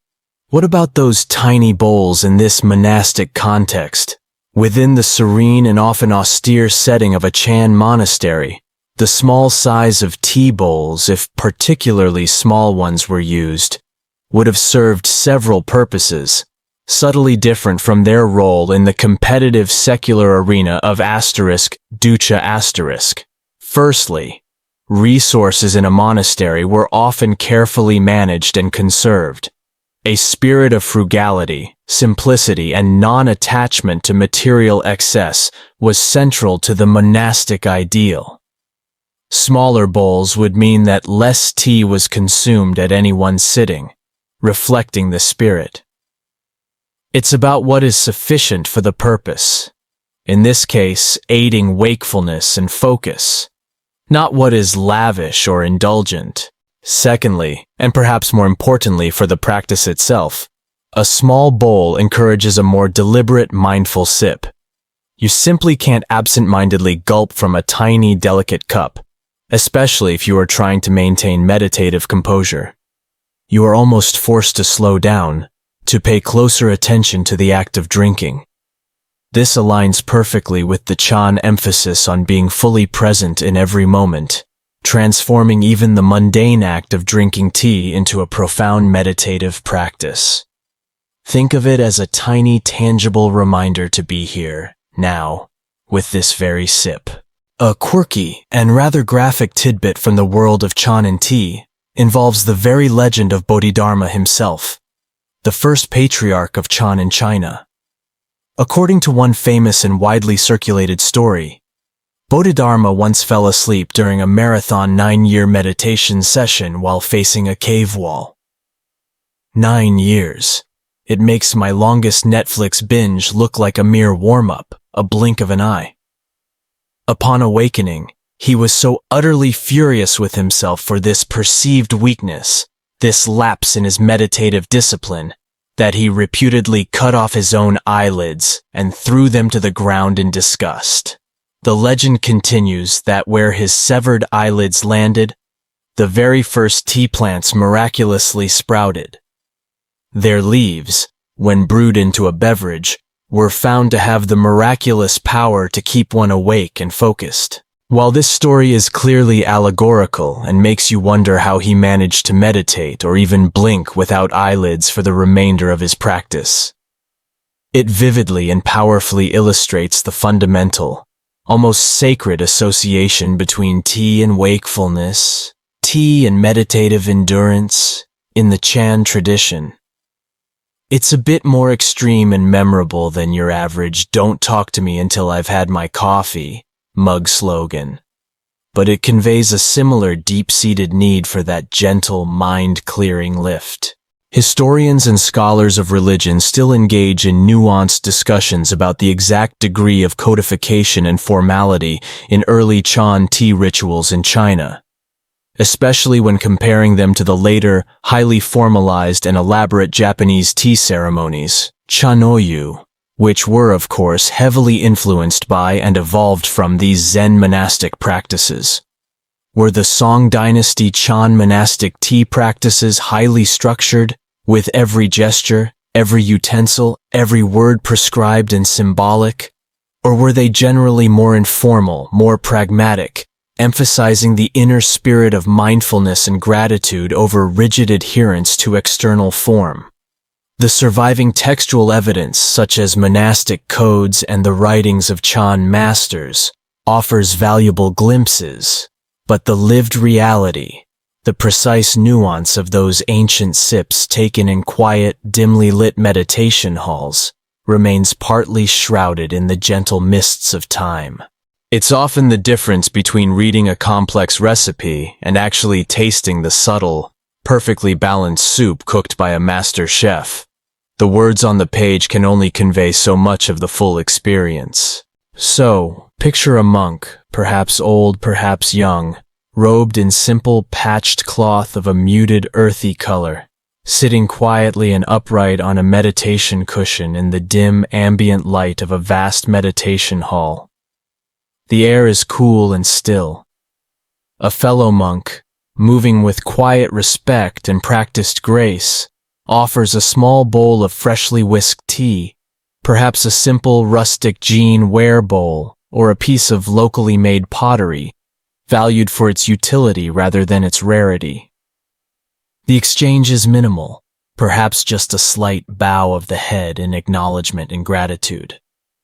what about those tiny bowls in this monastic context? Within the serene and often austere setting of a Chan monastery, the small size of tea bowls, if particularly small ones were used, would have served several purposes, subtly different from their role in the competitive secular arena of *ducha*. Firstly, resources in a monastery were often carefully managed and conserved. A spirit of frugality, simplicity, and non-attachment to material excess was central to the monastic ideal. Smaller bowls would mean that less tea was consumed at any one sitting, reflecting the spirit. It's about what is sufficient for the purpose, in this case, aiding wakefulness and focus, not what is lavish or indulgent. Secondly, and perhaps more importantly for the practice itself, a small bowl encourages a more deliberate, mindful sip. You simply can't absent-mindedly gulp from a tiny, delicate cup, especially if you are trying to maintain meditative composure. You are almost forced to slow down, to pay closer attention to the act of drinking. This aligns perfectly with the Chan emphasis on being fully present in every moment, transforming even the mundane act of drinking tea into a profound meditative practice. Think of it as a tiny, tangible reminder to be here, now, with this very sip. A quirky and rather graphic tidbit from the world of Chan and tea involves the very legend of Bodhidharma himself, the first patriarch of Chan in China. According to one famous and widely circulated story, Bodhidharma once fell asleep during a marathon 9-year meditation session while facing a cave wall. 9 years. It makes my longest Netflix binge look like a mere warm-up, a blink of an eye. Upon awakening, he was so utterly furious with himself for this perceived weakness, this lapse in his meditative discipline, that he reputedly cut off his own eyelids and threw them to the ground in disgust. The legend continues that where his severed eyelids landed, the very first tea plants miraculously sprouted. Their leaves, when brewed into a beverage, were found to have the miraculous power to keep one awake and focused. While this story is clearly allegorical and makes you wonder how he managed to meditate or even blink without eyelids for the remainder of his practice, it vividly and powerfully illustrates the fundamental, almost sacred association between tea and wakefulness, tea and meditative endurance in the Chan tradition. It's a bit more extreme and memorable than your average "don't talk to me until I've had my coffee" mug slogan, but it conveys a similar deep-seated need for that gentle, mind-clearing lift. Historians and scholars of religion still engage in nuanced discussions about the exact degree of codification and formality in early Chan tea rituals in China, especially when comparing them to the later, highly formalized and elaborate Japanese tea ceremonies, chanoyu, which were, of course, heavily influenced by and evolved from these Zen monastic practices. Were the Song Dynasty Chan monastic tea practices highly structured, with every gesture, every utensil, every word prescribed and symbolic? Or were they generally more informal, more pragmatic, emphasizing the inner spirit of mindfulness and gratitude over rigid adherence to external form? The surviving textual evidence, such as monastic codes and the writings of Chan masters, offers valuable glimpses, but the lived reality, the precise nuance of those ancient sips taken in quiet, dimly lit meditation halls, remains partly shrouded in the gentle mists of time. It's often the difference between reading a complex recipe and actually tasting the subtle, perfectly balanced soup cooked by a master chef. The words on the page can only convey so much of the full experience. So, picture a monk, perhaps old, perhaps young, robed in simple patched cloth of a muted, earthy color, sitting quietly and upright on a meditation cushion in the dim, ambient light of a vast meditation hall. The air is cool and still. A fellow monk, moving with quiet respect and practiced grace, offers a small bowl of freshly whisked tea, perhaps a simple rustic Jean ware bowl or a piece of locally made pottery, valued for its utility rather than its rarity. The exchange is minimal, perhaps just a slight bow of the head in acknowledgement and gratitude.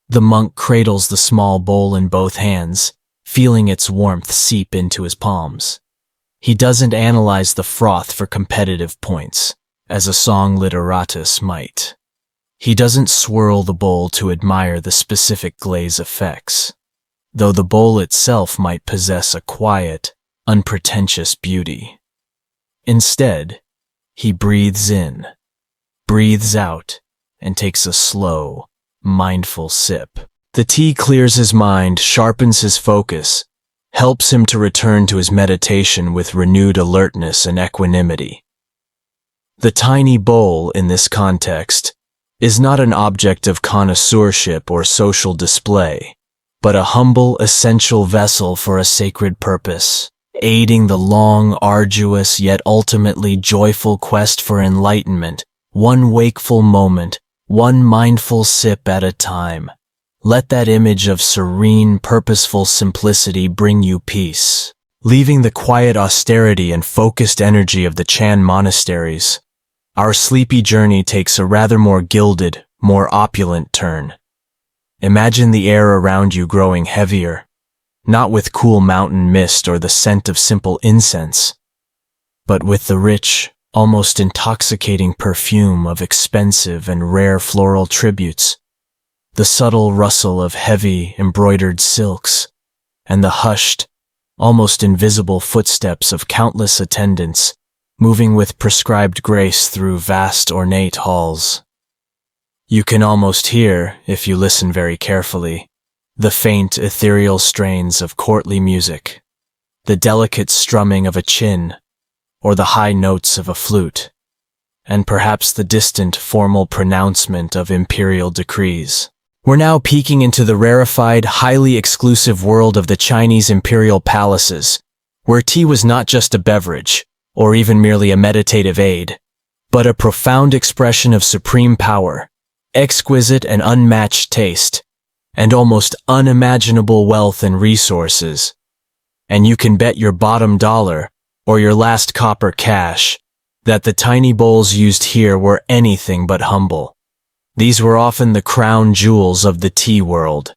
The monk cradles the small bowl in both hands, feeling its warmth seep into his palms. He doesn't analyze the froth for competitive points, as a song literatus might. He doesn't swirl the bowl to admire the specific glaze effects, though the bowl itself might possess a quiet, unpretentious beauty. Instead, he breathes in, breathes out, and takes a slow, mindful sip. The tea clears his mind, sharpens his focus, helps him to return to his meditation with renewed alertness and equanimity. The tiny bowl, in this context, is not an object of connoisseurship or social display, but a humble, essential vessel for a sacred purpose, aiding the long, arduous, yet ultimately joyful quest for enlightenment, one wakeful moment, one mindful sip at a time. Let that image of serene, purposeful simplicity bring you peace. Leaving the quiet austerity and focused energy of the Chan monasteries, our sleepy journey takes a rather more gilded, more opulent turn. Imagine the air around you growing heavier, not with cool mountain mist or the scent of simple incense, but with the rich, almost intoxicating perfume of expensive and rare floral tributes, the subtle rustle of heavy, embroidered silks, and the hushed, almost invisible footsteps of countless attendants moving with prescribed grace through vast, ornate halls. You can almost hear, if you listen very carefully, the faint, ethereal strains of courtly music, the delicate strumming of a chin, or the high notes of a flute, and perhaps the distant, formal pronouncement of imperial decrees. We're now peeking into the rarefied, highly exclusive world of the Chinese imperial palaces, where tea was not just a beverage, or even merely a meditative aid, but a profound expression of supreme power, exquisite and unmatched taste, and almost unimaginable wealth and resources. And you can bet your bottom dollar, or your last copper cash, that the tiny bowls used here were anything but humble. These were often the crown jewels of the tea world,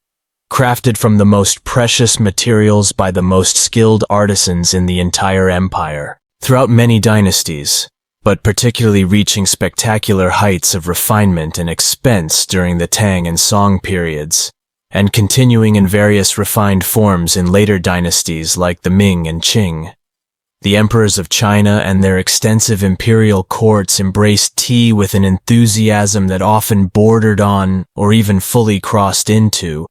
crafted from the most precious materials by the most skilled artisans in the entire empire. Throughout many dynasties, but particularly reaching spectacular heights of refinement and expense during the Tang and Song periods, and continuing in various refined forms in later dynasties like the Ming and Qing. The emperors of China and their extensive imperial courts embraced tea with an enthusiasm that often bordered on, or even fully crossed into,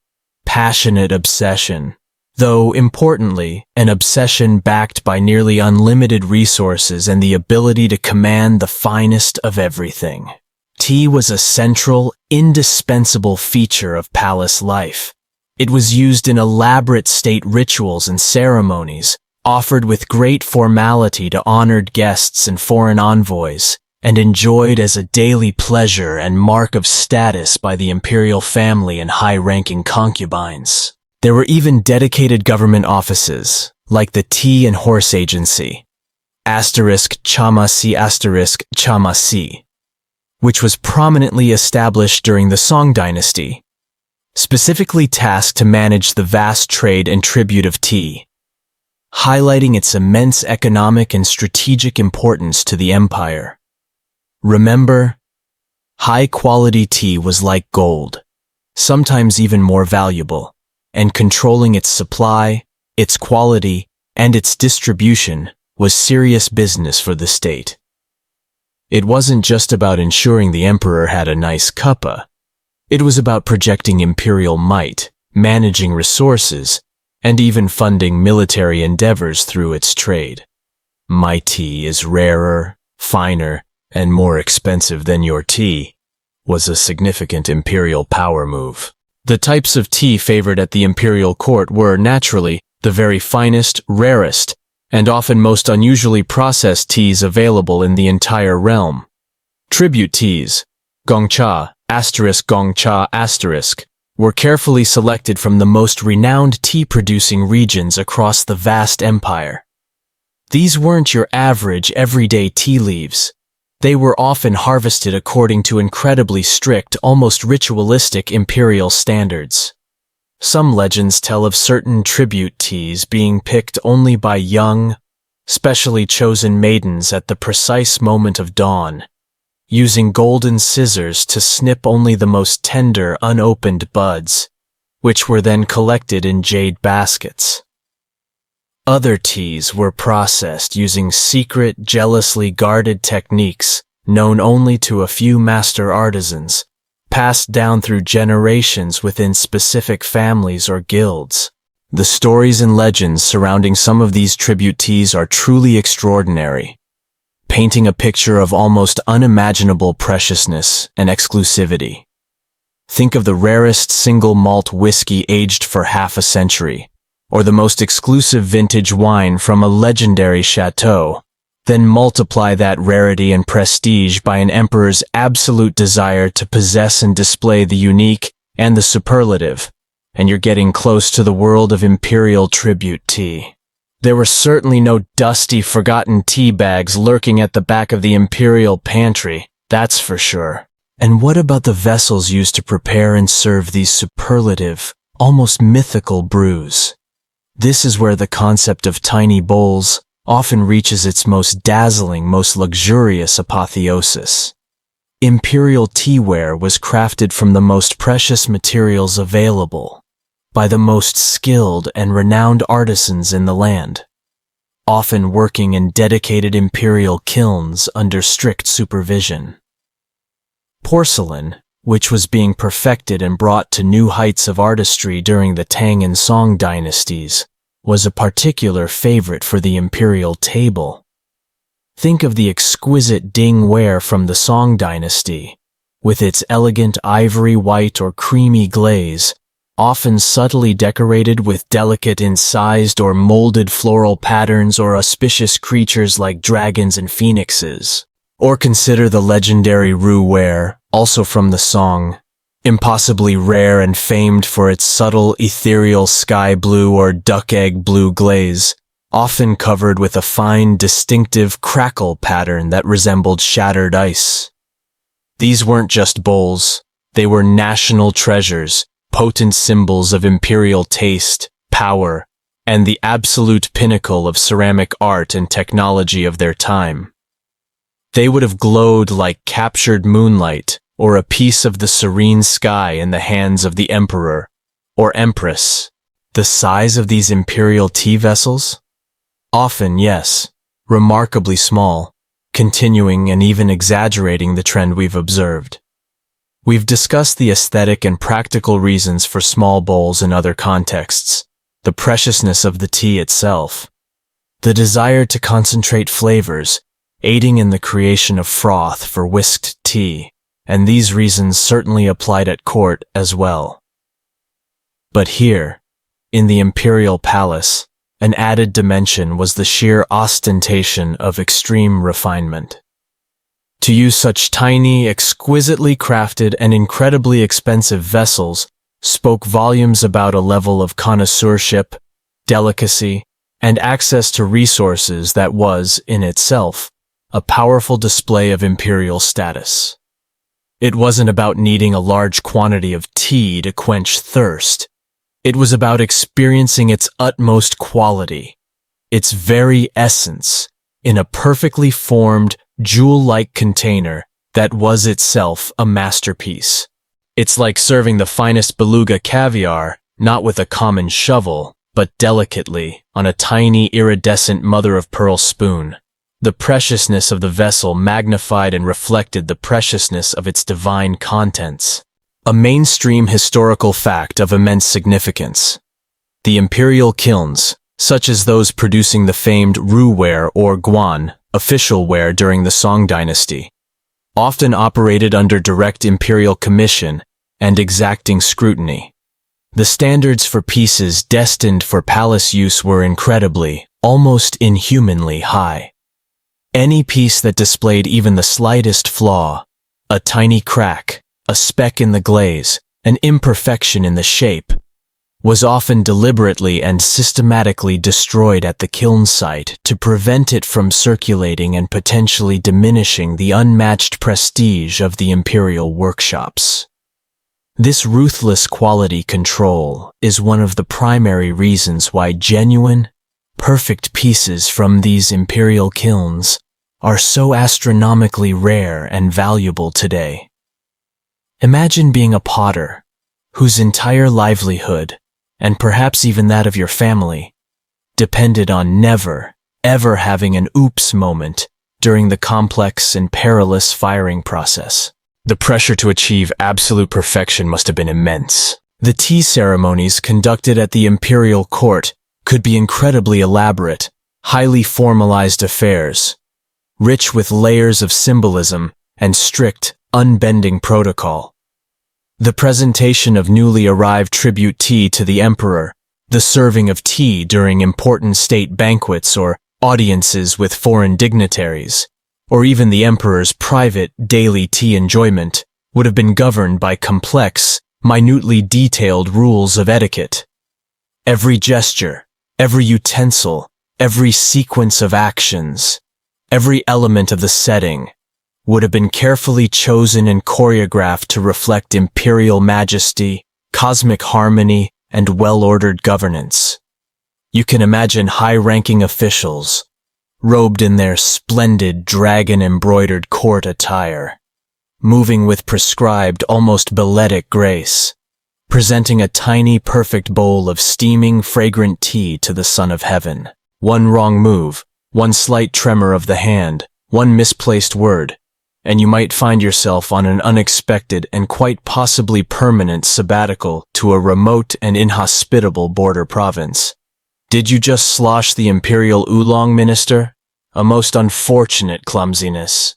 passionate obsession. Though, importantly, an obsession backed by nearly unlimited resources and the ability to command the finest of everything. Tea was a central, indispensable feature of palace life. It was used in elaborate state rituals and ceremonies, offered with great formality to honored guests and foreign envoys, and enjoyed as a daily pleasure and mark of status by the imperial family and high-ranking concubines. There were even dedicated government offices, like the Tea and Horse Agency, *Chamasi*, which was prominently established during the Song dynasty, specifically tasked to manage the vast trade and tribute of tea, highlighting its immense economic and strategic importance to the empire. Remember, high-quality tea was like gold, sometimes even more valuable, and controlling its supply, its quality, and its distribution was serious business for the state. It wasn't just about ensuring the emperor had a nice cuppa. It was about projecting imperial might, managing resources, and even funding military endeavors through its trade. My tea is rarer, finer, and more expensive than your tea, was a significant imperial power move. The types of tea favored at the imperial court were, naturally, the very finest, rarest, and often most unusually processed teas available in the entire realm. Tribute teas, gongcha, ****, were carefully selected from the most renowned tea-producing regions across the vast empire. These weren't your average, everyday tea leaves. They were often harvested according to incredibly strict, almost ritualistic imperial standards. Some legends tell of certain tribute teas being picked only by young, specially chosen maidens at the precise moment of dawn, using golden scissors to snip only the most tender, unopened buds, which were then collected in jade baskets. Other teas were processed using secret, jealously guarded techniques known only to a few master artisans, passed down through generations within specific families or guilds. The stories and legends surrounding some of these tribute teas are truly extraordinary, painting a picture of almost unimaginable preciousness and exclusivity. Think of the rarest single malt whiskey aged for half a century, or the most exclusive vintage wine from a legendary chateau. Then multiply that rarity and prestige by an emperor's absolute desire to possess and display the unique and the superlative, and you're getting close to the world of imperial tribute tea. There were certainly no dusty, forgotten tea bags lurking at the back of the imperial pantry, that's for sure. And what about the vessels used to prepare and serve these superlative, almost mythical brews? This is where the concept of tiny bowls often reaches its most dazzling, most luxurious apotheosis. Imperial teaware was crafted from the most precious materials available, by the most skilled and renowned artisans in the land, often working in dedicated imperial kilns under strict supervision. Porcelain, which was being perfected and brought to new heights of artistry during the Tang and Song dynasties, was a particular favorite for the imperial table. Think of the exquisite Ding ware from the Song dynasty, with its elegant ivory white or creamy glaze, often subtly decorated with delicate incised or molded floral patterns or auspicious creatures like dragons and phoenixes. Or consider the legendary Ru ware, also from the song, impossibly rare and famed for its subtle ethereal sky blue or duck egg blue glaze, often covered with a fine, distinctive crackle pattern that resembled shattered ice. These weren't just bowls, they were national treasures, potent symbols of imperial taste, power, and the absolute pinnacle of ceramic art and technology of their time. They would have glowed like captured moonlight or a piece of the serene sky in the hands of the emperor or empress. The size of these imperial tea vessels? Often, yes, remarkably small, continuing and even exaggerating the trend we've observed. We've discussed the aesthetic and practical reasons for small bowls in other contexts, the preciousness of the tea itself, the desire to concentrate flavors, aiding in the creation of froth for whisked tea, and these reasons certainly applied at court as well. But here, in the imperial palace, an added dimension was the sheer ostentation of extreme refinement. To use such tiny, exquisitely crafted, and incredibly expensive vessels spoke volumes about a level of connoisseurship, delicacy, and access to resources that was, in itself, a powerful display of imperial status. It wasn't about needing a large quantity of tea to quench thirst. It was about experiencing its utmost quality, its very essence, in a perfectly formed, jewel-like container that was itself a masterpiece. It's like serving the finest beluga caviar, not with a common shovel, but delicately, on a tiny iridescent mother-of-pearl spoon. The preciousness of the vessel magnified and reflected the preciousness of its divine contents. A mainstream historical fact of immense significance. The imperial kilns, such as those producing the famed Ru-ware or Guan, official ware during the Song dynasty, often operated under direct imperial commission and exacting scrutiny. The standards for pieces destined for palace use were incredibly, almost inhumanly high. Any piece that displayed even the slightest flaw, a tiny crack, a speck in the glaze, an imperfection in the shape, was often deliberately and systematically destroyed at the kiln site to prevent it from circulating and potentially diminishing the unmatched prestige of the imperial workshops. This ruthless quality control is one of the primary reasons why genuine, perfect pieces from these imperial kilns are so astronomically rare and valuable today. Imagine being a potter whose entire livelihood, and perhaps even that of your family, depended on never, ever having an oops moment during the complex and perilous firing process. The pressure to achieve absolute perfection must have been immense. The tea ceremonies conducted at the imperial court could be incredibly elaborate, highly formalized affairs, rich with layers of symbolism and strict, unbending protocol. The presentation of newly arrived tribute tea to the emperor, the serving of tea during important state banquets or audiences with foreign dignitaries, or even the emperor's private daily tea enjoyment would have been governed by complex, minutely detailed rules of etiquette. Every gesture, every utensil, every sequence of actions, every element of the setting would have been carefully chosen and choreographed to reflect imperial majesty, cosmic harmony, and well-ordered governance. You can imagine high-ranking officials, robed in their splendid dragon-embroidered court attire, moving with prescribed, almost balletic grace, presenting a tiny, perfect bowl of steaming, fragrant tea to the Son of Heaven. One wrong move, one slight tremor of the hand, one misplaced word, and you might find yourself on an unexpected and quite possibly permanent sabbatical to a remote and inhospitable border province. Did you just slosh the imperial oolong, minister? A most unfortunate clumsiness.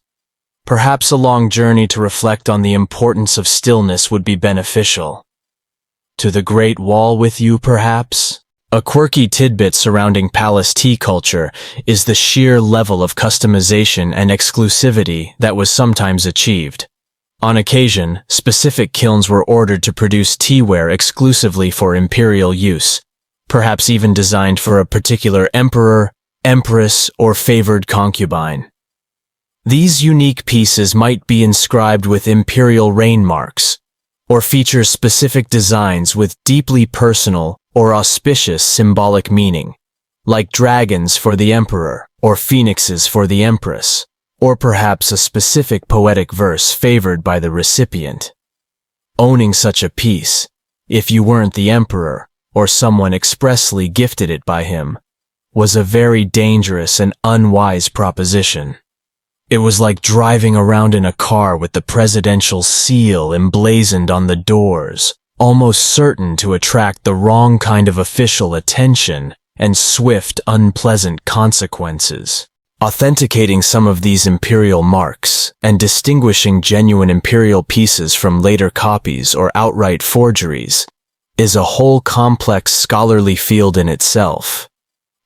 Perhaps a long journey to reflect on the importance of stillness would be beneficial. To the Great Wall with you, perhaps? A quirky tidbit surrounding palace tea culture is the sheer level of customization and exclusivity that was sometimes achieved. On occasion, specific kilns were ordered to produce teaware exclusively for imperial use, perhaps even designed for a particular emperor, empress, or favored concubine. These unique pieces might be inscribed with imperial reign marks, or feature specific designs with deeply personal or auspicious symbolic meaning, like dragons for the emperor or phoenixes for the empress, or perhaps a specific poetic verse favored by the recipient. Owning such a piece, if you weren't the emperor or someone expressly gifted it by him, was a very dangerous and unwise proposition. It was like driving around in a car with the presidential seal emblazoned on the doors, almost certain to attract the wrong kind of official attention and swift, unpleasant consequences. Authenticating some of these imperial marks and distinguishing genuine imperial pieces from later copies or outright forgeries is a whole complex scholarly field in itself,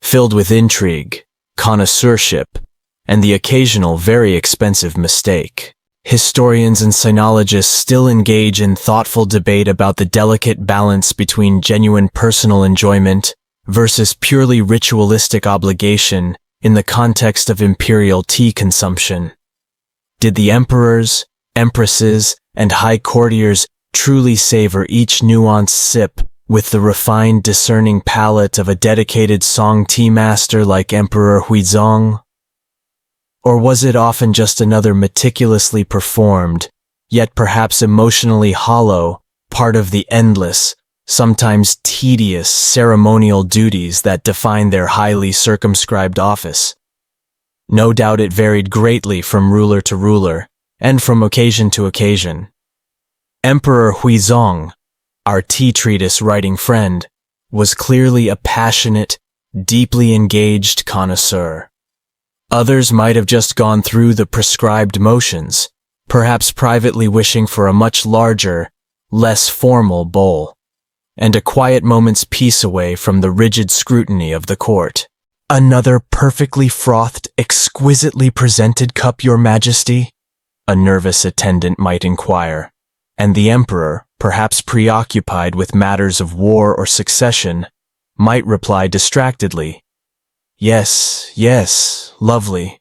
filled with intrigue, connoisseurship, and the occasional very expensive mistake. Historians and sinologists still engage in thoughtful debate about the delicate balance between genuine personal enjoyment versus purely ritualistic obligation in the context of imperial tea consumption. Did the emperors, empresses, and high courtiers truly savor each nuanced sip with the refined, discerning palate of a dedicated Song tea master like Emperor Huizong? Or was it often just another meticulously performed, yet perhaps emotionally hollow, part of the endless, sometimes tedious ceremonial duties that define their highly circumscribed office? No doubt it varied greatly from ruler to ruler, and from occasion to occasion. Emperor Huizong, our tea treatise writing friend, was clearly a passionate, deeply engaged connoisseur. Others might have just gone through the prescribed motions, perhaps privately wishing for a much larger, less formal bowl, and a quiet moment's peace away from the rigid scrutiny of the court. "Another perfectly frothed, exquisitely presented cup, Your Majesty?" a nervous attendant might inquire, and the emperor, perhaps preoccupied with matters of war or succession, might reply distractedly, "Yes, yes, lovely.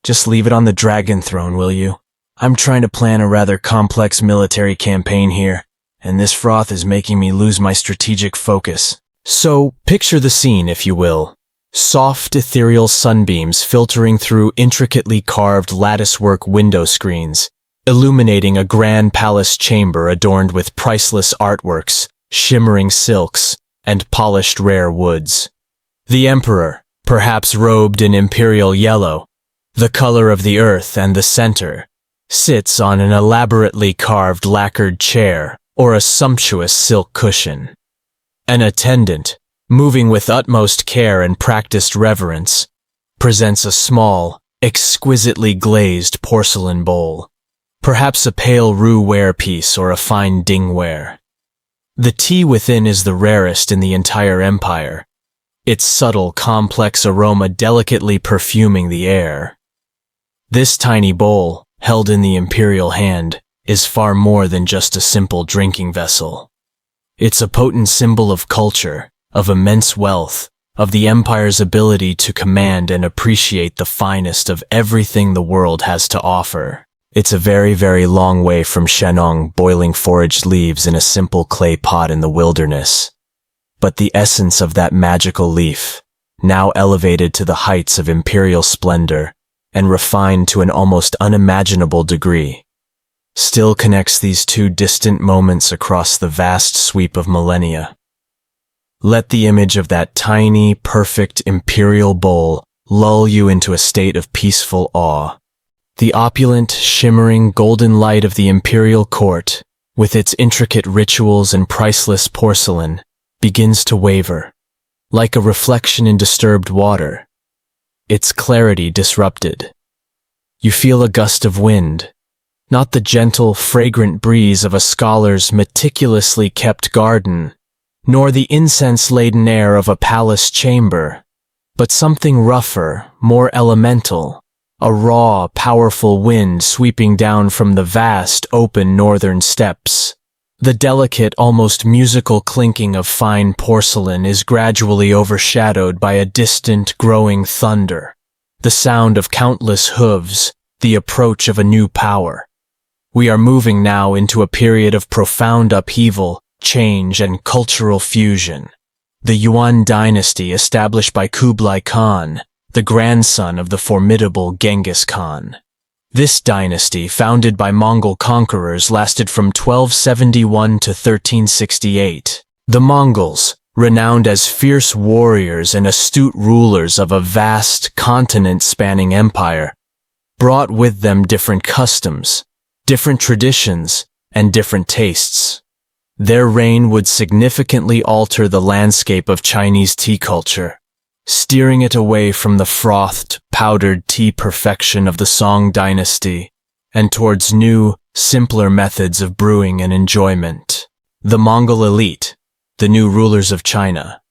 Just leave it on the dragon throne, will you? I'm trying to plan a rather complex military campaign here, and this froth is making me lose my strategic focus." So, picture the scene, if you will. Soft, ethereal sunbeams filtering through intricately carved latticework window screens, illuminating a grand palace chamber adorned with priceless artworks, shimmering silks, and polished rare woods. The emperor, perhaps robed in imperial yellow, the color of the earth and the center, sits on an elaborately carved lacquered chair or a sumptuous silk cushion. An attendant, moving with utmost care and practiced reverence, presents a small, exquisitely glazed porcelain bowl, perhaps a pale roux ware piece or a fine dingware. The tea within is the rarest in the entire empire, its subtle, complex aroma delicately perfuming the air. This tiny bowl, held in the imperial hand, is far more than just a simple drinking vessel. It's a potent symbol of culture, of immense wealth, of the empire's ability to command and appreciate the finest of everything the world has to offer. It's a very, very long way from Shenong boiling foraged leaves in a simple clay pot in the wilderness. But the essence of that magical leaf, now elevated to the heights of imperial splendor and refined to an almost unimaginable degree, still connects these two distant moments across the vast sweep of millennia. Let the image of that tiny, perfect imperial bowl lull you into a state of peaceful awe. The opulent, shimmering golden light of the imperial court, with its intricate rituals and priceless porcelain, begins to waver, like a reflection in disturbed water, its clarity disrupted. You feel a gust of wind, not the gentle, fragrant breeze of a scholar's meticulously kept garden, nor the incense-laden air of a palace chamber, but something rougher, more elemental, a raw, powerful wind sweeping down from the vast, open northern steppes. The delicate, almost musical clinking of fine porcelain is gradually overshadowed by a distant, growing thunder, the sound of countless hooves, the approach of a new power. We are moving now into a period of profound upheaval, change, and cultural fusion. The Yuan dynasty, established by Kublai Khan, the grandson of the formidable Genghis Khan. This dynasty, founded by Mongol conquerors, lasted from 1271 to 1368. The Mongols, renowned as fierce warriors and astute rulers of a vast, continent-spanning empire, brought with them different customs, different traditions, and different tastes. Their reign would significantly alter the landscape of Chinese tea culture, steering it away from the frothed, powdered tea perfection of the Song dynasty and towards new, simpler methods of brewing and enjoyment. The Mongol elite, the new rulers of China,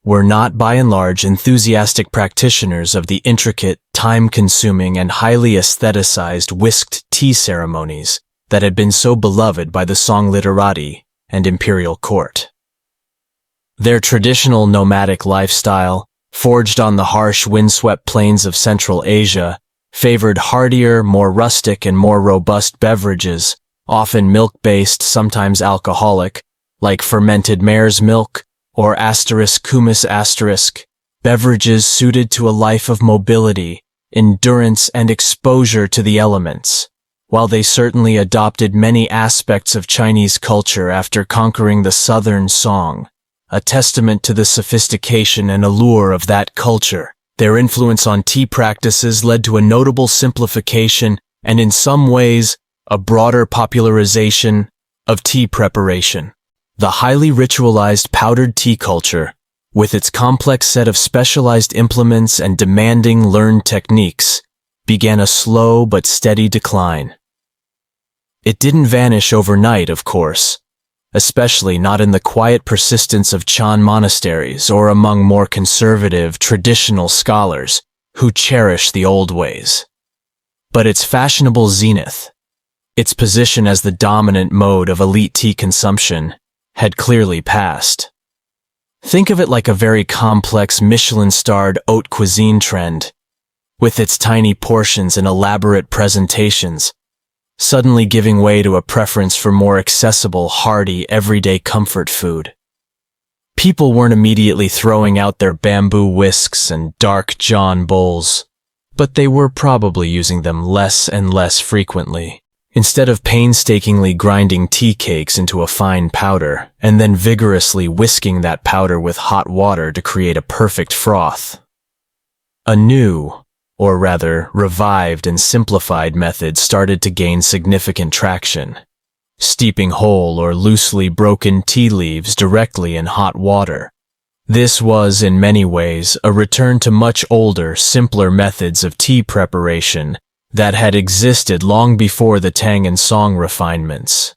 were not by and large enthusiastic practitioners of the intricate, time-consuming, and highly aestheticized whisked tea ceremonies that had been so beloved by the Song literati and imperial court. Their traditional nomadic lifestyle, forged on the harsh, windswept plains of Central Asia, favored hardier, more rustic, and more robust beverages, often milk-based, sometimes alcoholic, like fermented mare's milk or *kumis*, beverages suited to a life of mobility, endurance, and exposure to the elements. While they certainly adopted many aspects of Chinese culture after conquering the southern Song, a testament to the sophistication and allure of that culture, their influence on tea practices led to a notable simplification and, in some ways, a broader popularization of tea preparation. The highly ritualized powdered tea culture, with its complex set of specialized implements and demanding learned techniques, began a slow but steady decline. It didn't vanish overnight, of course, especially not in the quiet persistence of Chan monasteries or among more conservative, traditional scholars who cherish the old ways. But its fashionable zenith, its position as the dominant mode of elite tea consumption, had clearly passed. Think of it like a very complex Michelin-starred haute cuisine trend, with its tiny portions and elaborate presentations, suddenly giving way to a preference for more accessible, hearty, everyday comfort food. People weren't immediately throwing out their bamboo whisks and dark John bowls, but they were probably using them less and less frequently. Instead of painstakingly grinding tea cakes into a fine powder and then vigorously whisking that powder with hot water to create a perfect froth, a new, or rather revived and simplified method started to gain significant traction, steeping whole or loosely broken tea leaves directly in hot water. This was, in many ways, a return to much older, simpler methods of tea preparation that had existed long before the Tang and Song refinements.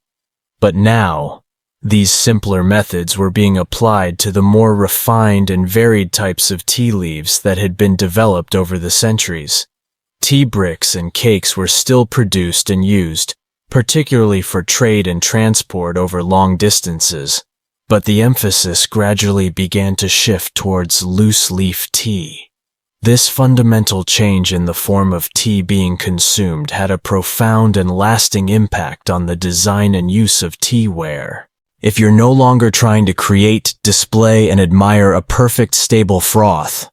But now, these simpler methods were being applied to the more refined and varied types of tea leaves that had been developed over the centuries. Tea bricks and cakes were still produced and used, particularly for trade and transport over long distances, but the emphasis gradually began to shift towards loose-leaf tea. This fundamental change in the form of tea being consumed had a profound and lasting impact on the design and use of teaware. If you're no longer trying to create, display, and admire a perfect stable froth,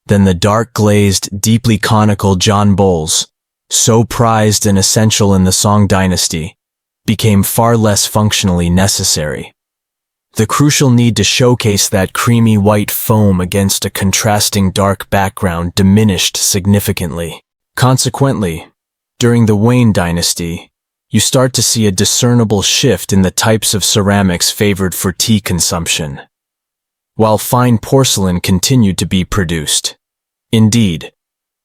then the dark glazed, deeply conical John bowls, so prized and essential in the Song dynasty, became far less functionally necessary. The crucial need to showcase that creamy white foam against a contrasting dark background diminished significantly. Consequently, during the Wayne dynasty, you start to see a discernible shift in the types of ceramics favored for tea consumption, while fine porcelain continued to be produced. Indeed,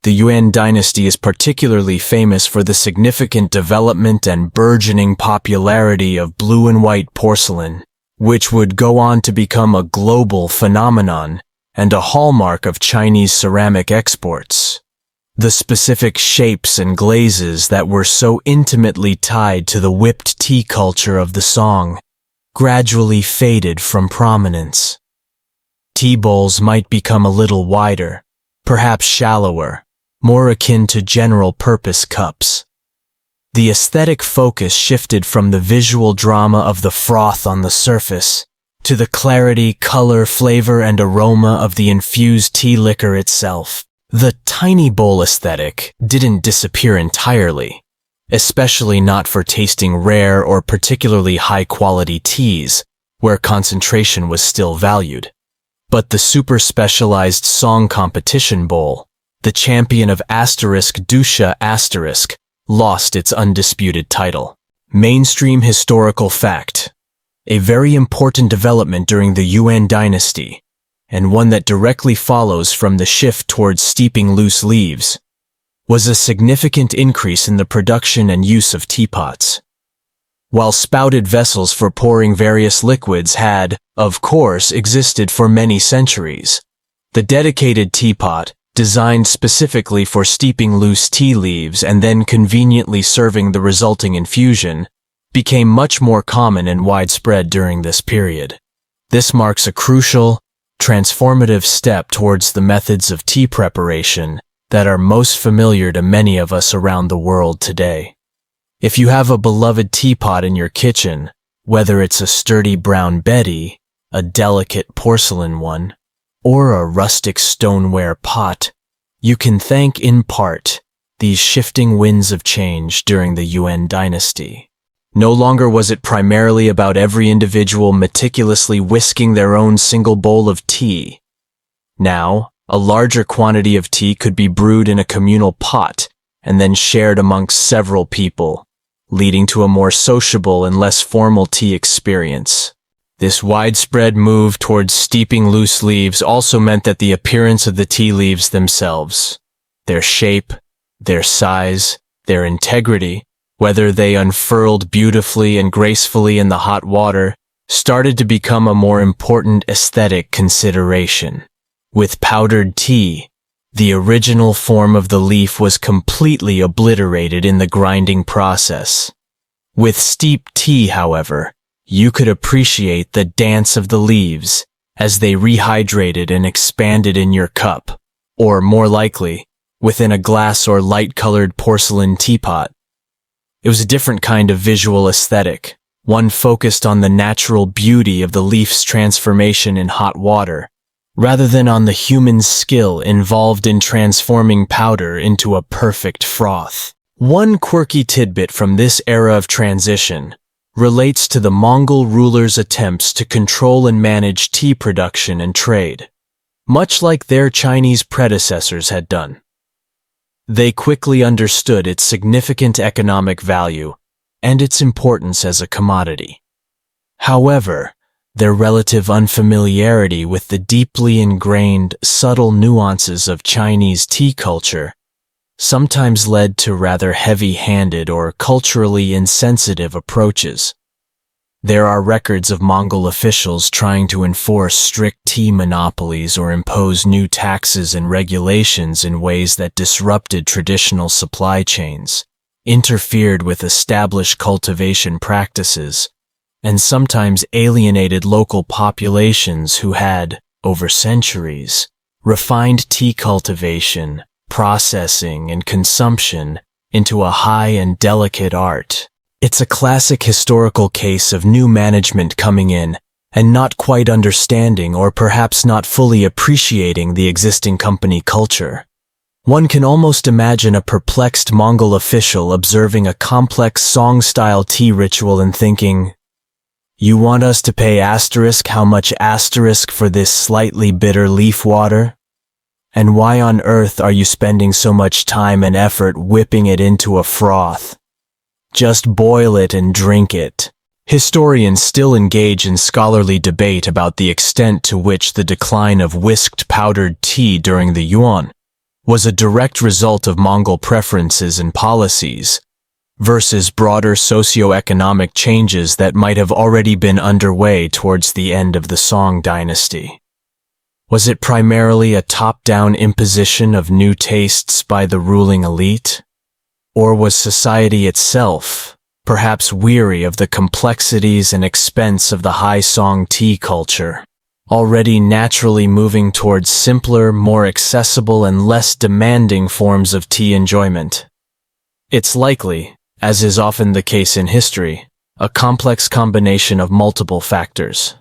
the Yuan dynasty is particularly famous for the significant development and burgeoning popularity of blue and white porcelain, which would go on to become a global phenomenon and a hallmark of Chinese ceramic exports. The specific shapes and glazes that were so intimately tied to the whipped tea culture of the song gradually faded from prominence. Tea bowls might become a little wider, perhaps shallower, more akin to general-purpose cups. The aesthetic focus shifted from the visual drama of the froth on the surface to the clarity, color, flavor, and aroma of the infused tea liquor itself. The tiny bowl aesthetic didn't disappear entirely, especially not for tasting rare or particularly high-quality teas, where concentration was still valued. But the super-specialized song competition bowl, the champion of *dusha**, lost its undisputed title. Mainstream historical fact. A very important development during the Yuan dynasty, and one that directly follows from the shift towards steeping loose leaves, was a significant increase in the production and use of teapots. While spouted vessels for pouring various liquids had, of course, existed for many centuries, the dedicated teapot, designed specifically for steeping loose tea leaves and then conveniently serving the resulting infusion, became much more common and widespread during this period. This marks a crucial, transformative step towards the methods of tea preparation that are most familiar to many of us around the world today. If you have a beloved teapot in your kitchen, whether it's a sturdy brown Betty, a delicate porcelain one, or a rustic stoneware pot, you can thank in part these shifting winds of change during the Yuan dynasty. No longer was it primarily about every individual meticulously whisking their own single bowl of tea. Now, a larger quantity of tea could be brewed in a communal pot and then shared amongst several people, leading to a more sociable and less formal tea experience. This widespread move towards steeping loose leaves also meant that the appearance of the tea leaves themselves, their shape, their size, their integrity, whether they unfurled beautifully and gracefully in the hot water, started to become a more important aesthetic consideration. With powdered tea, the original form of the leaf was completely obliterated in the grinding process. With steep tea, however, you could appreciate the dance of the leaves as they rehydrated and expanded in your cup, or more likely, within a glass or light-colored porcelain teapot. It was a different kind of visual aesthetic, one focused on the natural beauty of the leaf's transformation in hot water, rather than on the human skill involved in transforming powder into a perfect froth. One quirky tidbit from this era of transition relates to the Mongol rulers' attempts to control and manage tea production and trade, much like their Chinese predecessors had done. They quickly understood its significant economic value and its importance as a commodity. However, their relative unfamiliarity with the deeply ingrained, subtle nuances of Chinese tea culture sometimes led to rather heavy-handed or culturally insensitive approaches. There are records of Mongol officials trying to enforce strict tea monopolies or impose new taxes and regulations in ways that disrupted traditional supply chains, interfered with established cultivation practices, and sometimes alienated local populations who had, over centuries, refined tea cultivation, processing, and consumption into a high and delicate art. It's a classic historical case of new management coming in and not quite understanding or perhaps not fully appreciating the existing company culture. One can almost imagine a perplexed Mongol official observing a complex song-style tea ritual and thinking, "You want us to pay how much for this slightly bitter leaf water? And why on earth are you spending so much time and effort whipping it into a froth? Just boil it and drink it." Historians still engage in scholarly debate about the extent to which the decline of whisked powdered tea during the Yuan was a direct result of Mongol preferences and policies versus broader socio-economic changes that might have already been underway towards the end of the Song dynasty. Was it primarily a top-down imposition of new tastes by the ruling elite? Or was society itself, perhaps weary of the complexities and expense of the high song tea culture, already naturally moving towards simpler, more accessible, and less demanding forms of tea enjoyment? It's likely, as is often the case in history, a complex combination of multiple factors.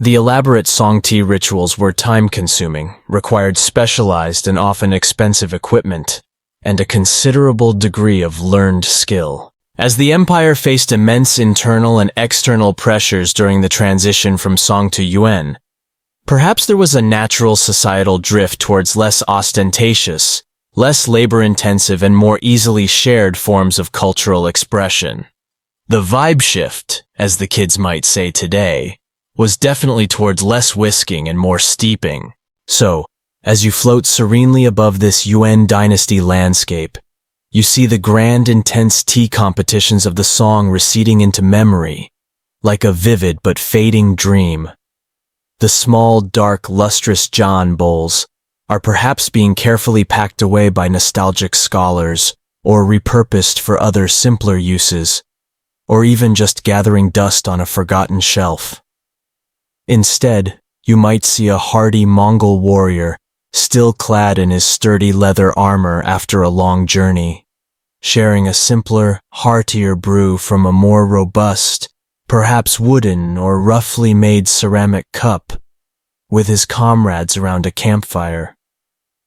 The elaborate song tea rituals were time-consuming, required specialized and often expensive equipment, and a considerable degree of learned skill. As the empire faced immense internal and external pressures during the transition from Song to Yuan, perhaps there was a natural societal drift towards less ostentatious, less labor-intensive, and more easily shared forms of cultural expression. The vibe shift, as the kids might say today, was definitely towards less whisking and more steeping. So, as you float serenely above this Yuan dynasty landscape, you see the grand, intense tea competitions of the song receding into memory, like a vivid but fading dream. The small, dark, lustrous John bowls are perhaps being carefully packed away by nostalgic scholars, or repurposed for other simpler uses, or even just gathering dust on a forgotten shelf. Instead, you might see a hardy Mongol warrior, still clad in his sturdy leather armor after a long journey, sharing a simpler, heartier brew from a more robust, perhaps wooden or roughly made ceramic cup, with his comrades around a campfire.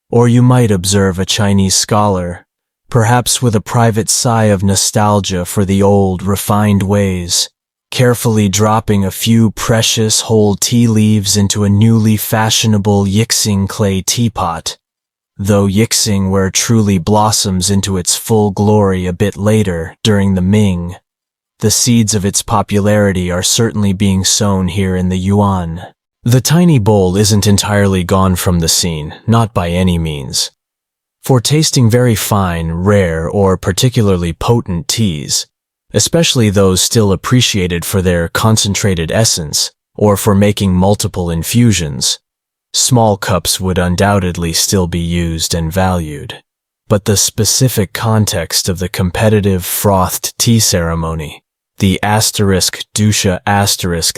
Or you might observe a Chinese scholar, perhaps with a private sigh of nostalgia for the old, refined ways, carefully dropping a few precious whole tea leaves into a newly fashionable Yixing clay teapot, though Yixing where truly blossoms into its full glory a bit later, during the Ming. The seeds of its popularity are certainly being sown here in the Yuan. The tiny bowl isn't entirely gone from the scene, not by any means. For tasting very fine, rare, or particularly potent teas, especially those still appreciated for their concentrated essence, or for making multiple infusions, small cups would undoubtedly still be used and valued. But the specific context of the competitive frothed tea ceremony, the *dusha*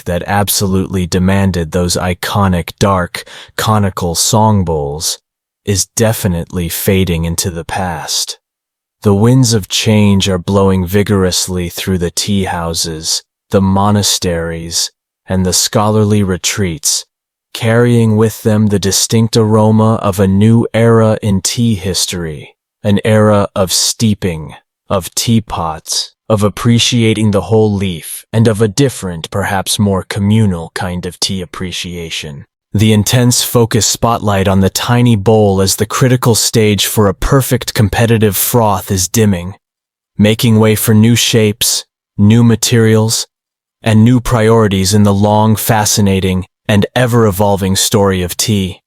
that absolutely demanded those iconic dark, conical song bowls, is definitely fading into the past. The winds of change are blowing vigorously through the tea houses, the monasteries, and the scholarly retreats, carrying with them the distinct aroma of a new era in tea history, an era of steeping, of teapots, of appreciating the whole leaf, and of a different, perhaps more communal kind of tea appreciation. The intense focus spotlight on the tiny bowl as the critical stage for a perfect competitive froth is dimming, making way for new shapes, new materials, and new priorities in the long, fascinating, and ever-evolving story of tea.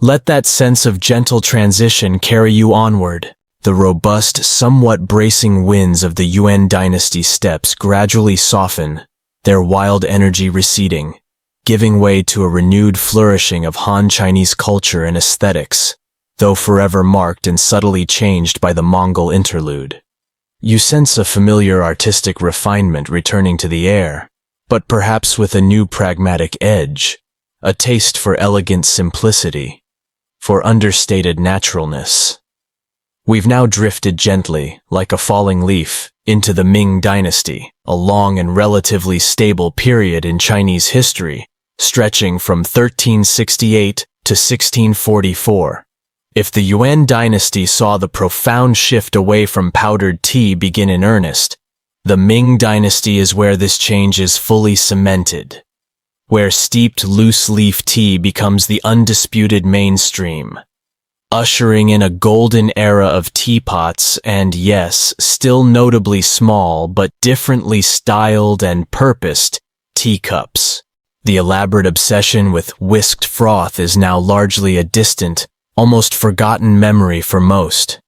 Let that sense of gentle transition carry you onward. The robust, somewhat bracing winds of the Yuan dynasty steppes gradually soften, their wild energy receding, giving way to a renewed flourishing of Han Chinese culture and aesthetics, though forever marked and subtly changed by the Mongol interlude. You sense a familiar artistic refinement returning to the air, but perhaps with a new pragmatic edge, a taste for elegant simplicity, for understated naturalness. We've now drifted gently, like a falling leaf, into the Ming dynasty, a long and relatively stable period in Chinese history, stretching from 1368 to 1644. If the Yuan dynasty saw the profound shift away from powdered tea begin in earnest, the Ming dynasty is where this change is fully cemented, where steeped loose-leaf tea becomes the undisputed mainstream, ushering in a golden era of teapots and, yes, still notably small but differently styled and purposed teacups. The elaborate obsession with whisked froth is now largely a distant, almost forgotten memory for most.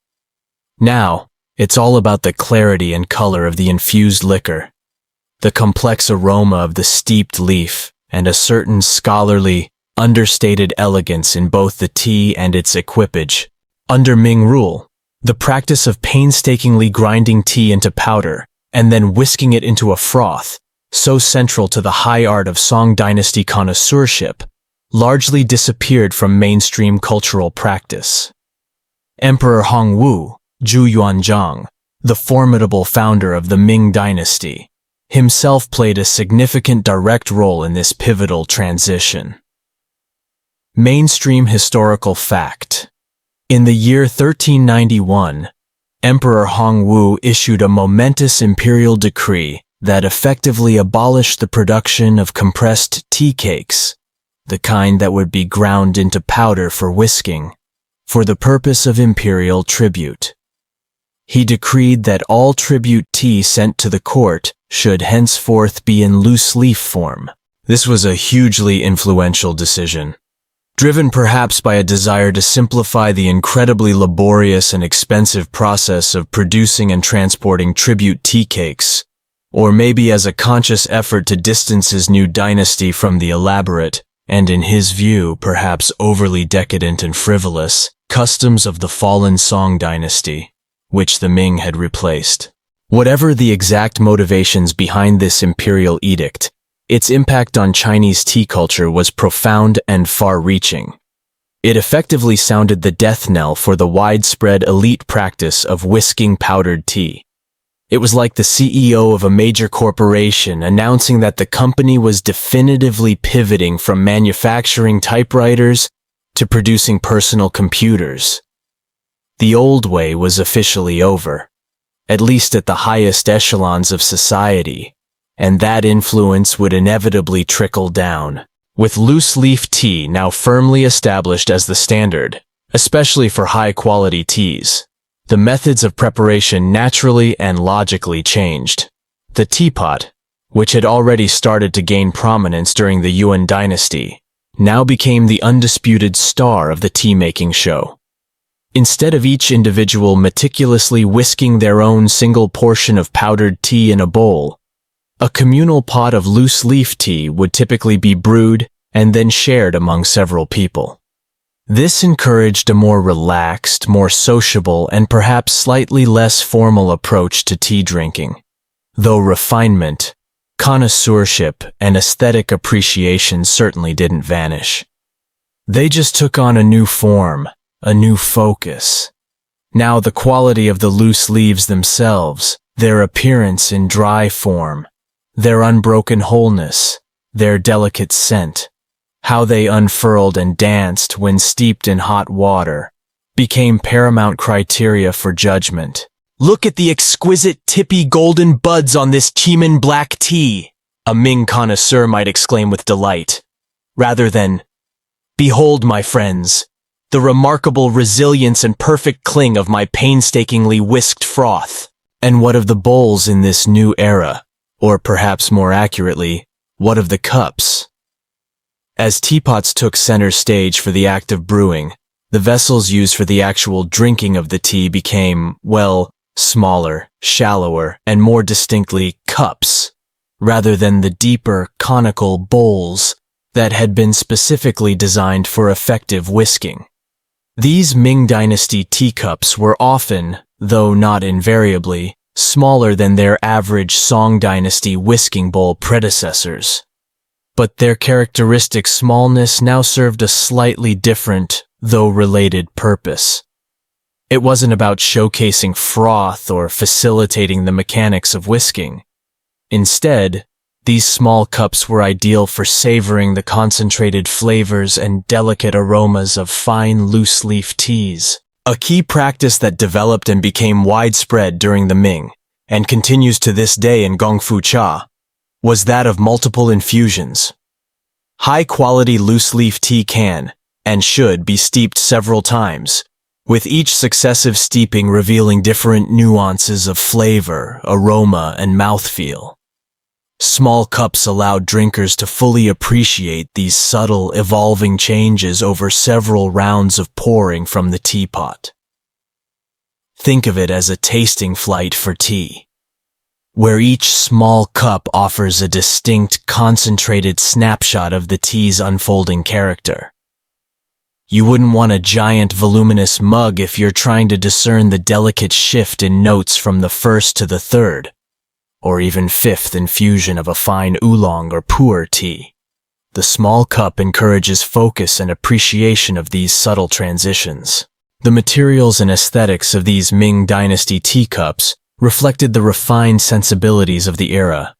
Now, it's all about the clarity and color of the infused liquor, the complex aroma of the steeped leaf, and a certain scholarly, understated elegance in both the tea and its equipage. Under Ming rule, the practice of painstakingly grinding tea into powder and then whisking it into a froth, so central to the high art of Song dynasty connoisseurship, largely disappeared from mainstream cultural practice. Emperor Hongwu, Zhu Yuanzhang, the formidable founder of the Ming dynasty, himself played a significant direct role in this pivotal transition. Mainstream historical fact. In the year 1391, Emperor Hongwu issued a momentous imperial decree that effectively abolished the production of compressed tea cakes, the kind that would be ground into powder for whisking, for the purpose of imperial tribute. He decreed that all tribute tea sent to the court should henceforth be in loose-leaf form. This was a hugely influential decision, driven perhaps by a desire to simplify the incredibly laborious and expensive process of producing and transporting tribute tea cakes, or maybe as a conscious effort to distance his new dynasty from the elaborate, and in his view, perhaps overly decadent and frivolous, customs of the fallen Song dynasty, which the Ming had replaced. Whatever the exact motivations behind this imperial edict, its impact on Chinese tea culture was profound and far-reaching. It effectively sounded the death knell for the widespread elite practice of whisking powdered tea. It was like the CEO of a major corporation announcing that the company was definitively pivoting from manufacturing typewriters to producing personal computers. The old way was officially over, at least at the highest echelons of society, and that influence would inevitably trickle down, with loose-leaf tea now firmly established as the standard, especially for high-quality teas. The methods of preparation naturally and logically changed. The teapot, which had already started to gain prominence during the Yuan dynasty, now became the undisputed star of the tea-making show. Instead of each individual meticulously whisking their own single portion of powdered tea in a bowl, a communal pot of loose-leaf tea would typically be brewed and then shared among several people. This encouraged a more relaxed, more sociable, and perhaps slightly less formal approach to tea drinking, though refinement, connoisseurship, and aesthetic appreciation certainly didn't vanish. They just took on a new form, a new focus. Now the quality of the loose leaves themselves, their appearance in dry form, their unbroken wholeness, their delicate scent, how they unfurled and danced when steeped in hot water, became paramount criteria for judgment. "Look at the exquisite tippy golden buds on this Chemin black tea," a Ming connoisseur might exclaim with delight, rather than, "Behold, my friends, the remarkable resilience and perfect cling of my painstakingly whisked froth." And what of the bowls in this new era? Or perhaps more accurately, what of the cups? As teapots took center stage for the act of brewing, the vessels used for the actual drinking of the tea became, well, smaller, shallower, and more distinctly cups, rather than the deeper, conical bowls that had been specifically designed for effective whisking. These Ming Dynasty teacups were often, though not invariably, smaller than their average Song Dynasty whisking bowl predecessors. But their characteristic smallness now served a slightly different, though related purpose. It wasn't about showcasing froth or facilitating the mechanics of whisking. Instead, these small cups were ideal for savoring the concentrated flavors and delicate aromas of fine loose-leaf teas. A key practice that developed and became widespread during the Ming, and continues to this day in Gongfu cha, was that of multiple infusions. High-quality loose-leaf tea can, and should, be steeped several times, with each successive steeping revealing different nuances of flavor, aroma, and mouthfeel. Small cups allowed drinkers to fully appreciate these subtle, evolving changes over several rounds of pouring from the teapot. Think of it as a tasting flight for tea. where each small cup offers a distinct, concentrated snapshot of the tea's unfolding character. You wouldn't want a giant, voluminous mug if you're trying to discern the delicate shift in notes from the first to the third, or even fifth infusion of a fine oolong or pu'er tea. The small cup encourages focus and appreciation of these subtle transitions. The materials and aesthetics of these Ming Dynasty teacups reflected the refined sensibilities of the era.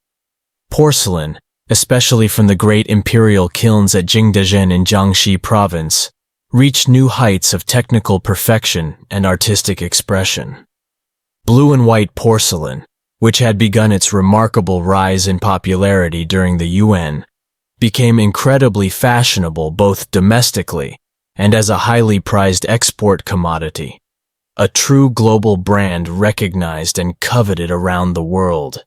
Porcelain, especially from the great imperial kilns at Jingdezhen in Jiangxi province, reached new heights of technical perfection and artistic expression. Blue and white porcelain, which had begun its remarkable rise in popularity during the Yuan, became incredibly fashionable both domestically and as a highly prized export commodity, a true global brand recognized and coveted around the world.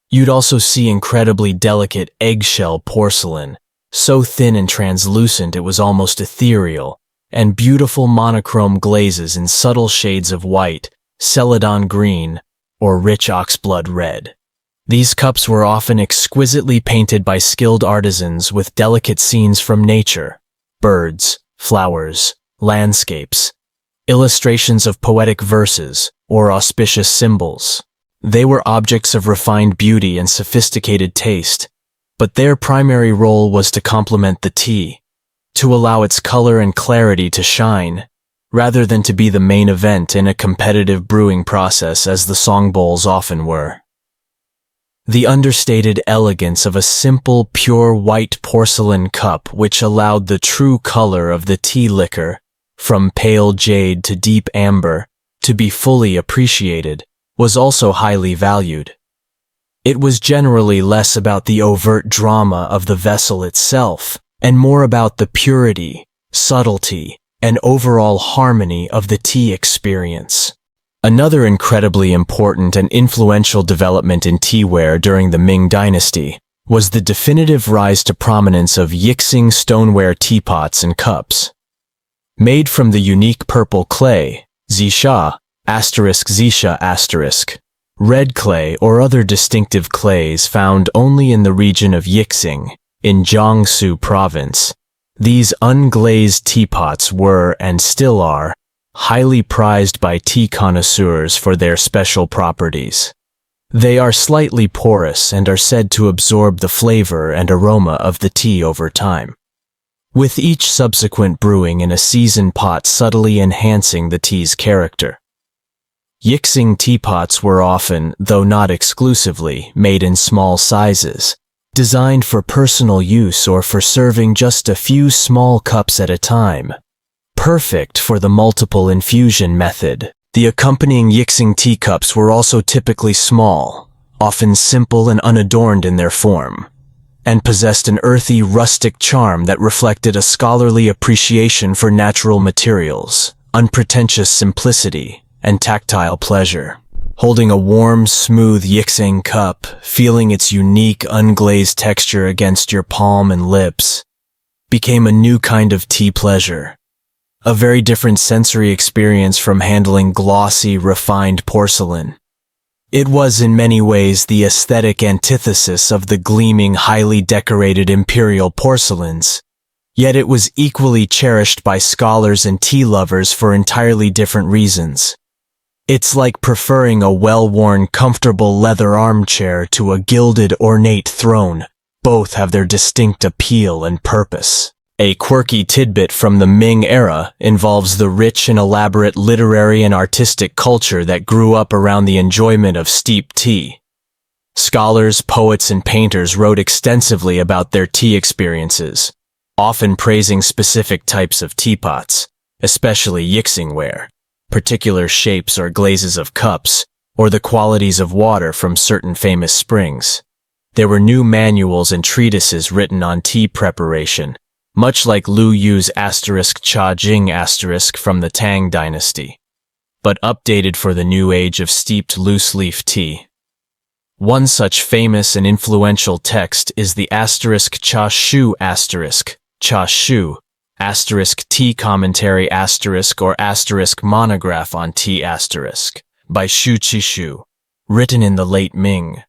You'd also see incredibly delicate eggshell porcelain, so thin and translucent it was almost ethereal, and beautiful monochrome glazes in subtle shades of white, celadon green, or rich oxblood red. These cups were often exquisitely painted by skilled artisans with delicate scenes from nature, birds, flowers, landscapes, illustrations of poetic verses, or auspicious symbols. They were objects of refined beauty and sophisticated taste, but their primary role was to complement the tea, to allow its color and clarity to shine, rather than to be the main event in a competitive brewing process as the song bowls often were. The understated elegance of a simple, pure white porcelain cup which allowed the true color of the tea liquor, from pale jade to deep amber, to be fully appreciated, was also highly valued. It was generally less about the overt drama of the vessel itself, and more about the purity, subtlety, and overall harmony of the tea experience. Another incredibly important and influential development in teaware during the Ming Dynasty was the definitive rise to prominence of Yixing stoneware teapots and cups. Made from the unique purple clay, zisha, zisha, red clay or other distinctive clays found only in the region of Yixing, in Jiangsu province, these unglazed teapots were, and still are, highly prized by tea connoisseurs for their special properties. They are slightly porous and are said to absorb the flavor and aroma of the tea over time, with each subsequent brewing in a seasoned pot subtly enhancing the tea's character. Yixing teapots were often, though not exclusively, made in small sizes, designed for personal use or for serving just a few small cups at a time. Perfect for the multiple infusion method. The accompanying Yixing teacups were also typically small, often simple and unadorned in their form, and possessed an earthy, rustic charm that reflected a scholarly appreciation for natural materials, unpretentious simplicity, and tactile pleasure. Holding a warm, smooth Yixing cup, feeling its unique, unglazed texture against your palm and lips, became a new kind of tea pleasure. A very different sensory experience from handling glossy, refined porcelain. It was in many ways the aesthetic antithesis of the gleaming, highly decorated imperial porcelains, yet it was equally cherished by scholars and tea lovers for entirely different reasons. It's like preferring a well-worn, comfortable leather armchair to a gilded, ornate throne. Both have their distinct appeal and purpose. A quirky tidbit from the Ming era involves the rich and elaborate literary and artistic culture that grew up around the enjoyment of steeped tea. Scholars, poets, and painters wrote extensively about their tea experiences, often praising specific types of teapots, especially Yixingware, particular shapes or glazes of cups, or the qualities of water from certain famous springs. There were new manuals and treatises written on tea preparation, much like Lu Yu's *Cha Jing* from the Tang dynasty, but updated for the new age of steeped loose-leaf tea. One such famous and influential text is the *Cha Shu*, Cha Shu, *Tea Commentary* or *Monograph on Tea* by Shu Qishu, written in the late Ming.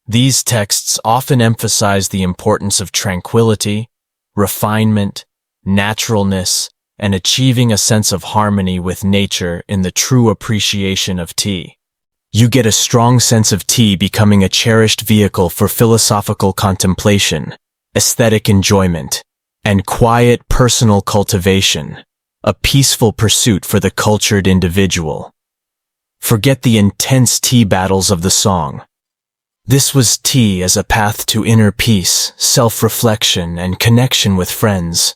These texts often emphasize the importance of tranquility, refinement, naturalness, and achieving a sense of harmony with nature in the true appreciation of tea. You get a strong sense of tea becoming a cherished vehicle for philosophical contemplation, aesthetic enjoyment, and quiet personal cultivation, a peaceful pursuit for the cultured individual. Forget the intense tea battles of the song. This was tea as a path to inner peace, self-reflection, and connection with friends,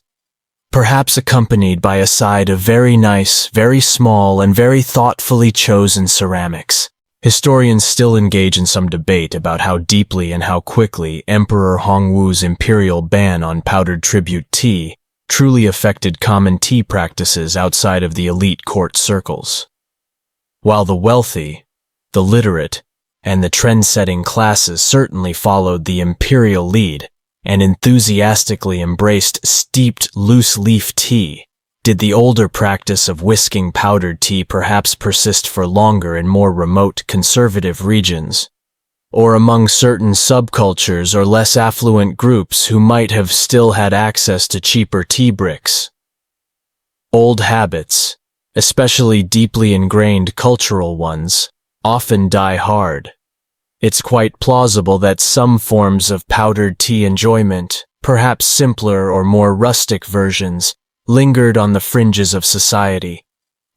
perhaps accompanied by a side of very nice, very small, and very thoughtfully chosen ceramics. Historians still engage in some debate about how deeply and how quickly Emperor Hongwu's imperial ban on powdered tribute tea truly affected common tea practices outside of the elite court circles. While the wealthy, the literate, and the trend-setting classes certainly followed the imperial lead and enthusiastically embraced steeped loose-leaf tea, did the older practice of whisking powdered tea perhaps persist for longer in more remote conservative regions, or among certain subcultures or less affluent groups who might have still had access to cheaper tea bricks? Old habits, especially deeply ingrained cultural ones, often die hard. It's quite plausible that some forms of powdered tea enjoyment, perhaps simpler or more rustic versions, lingered on the fringes of society,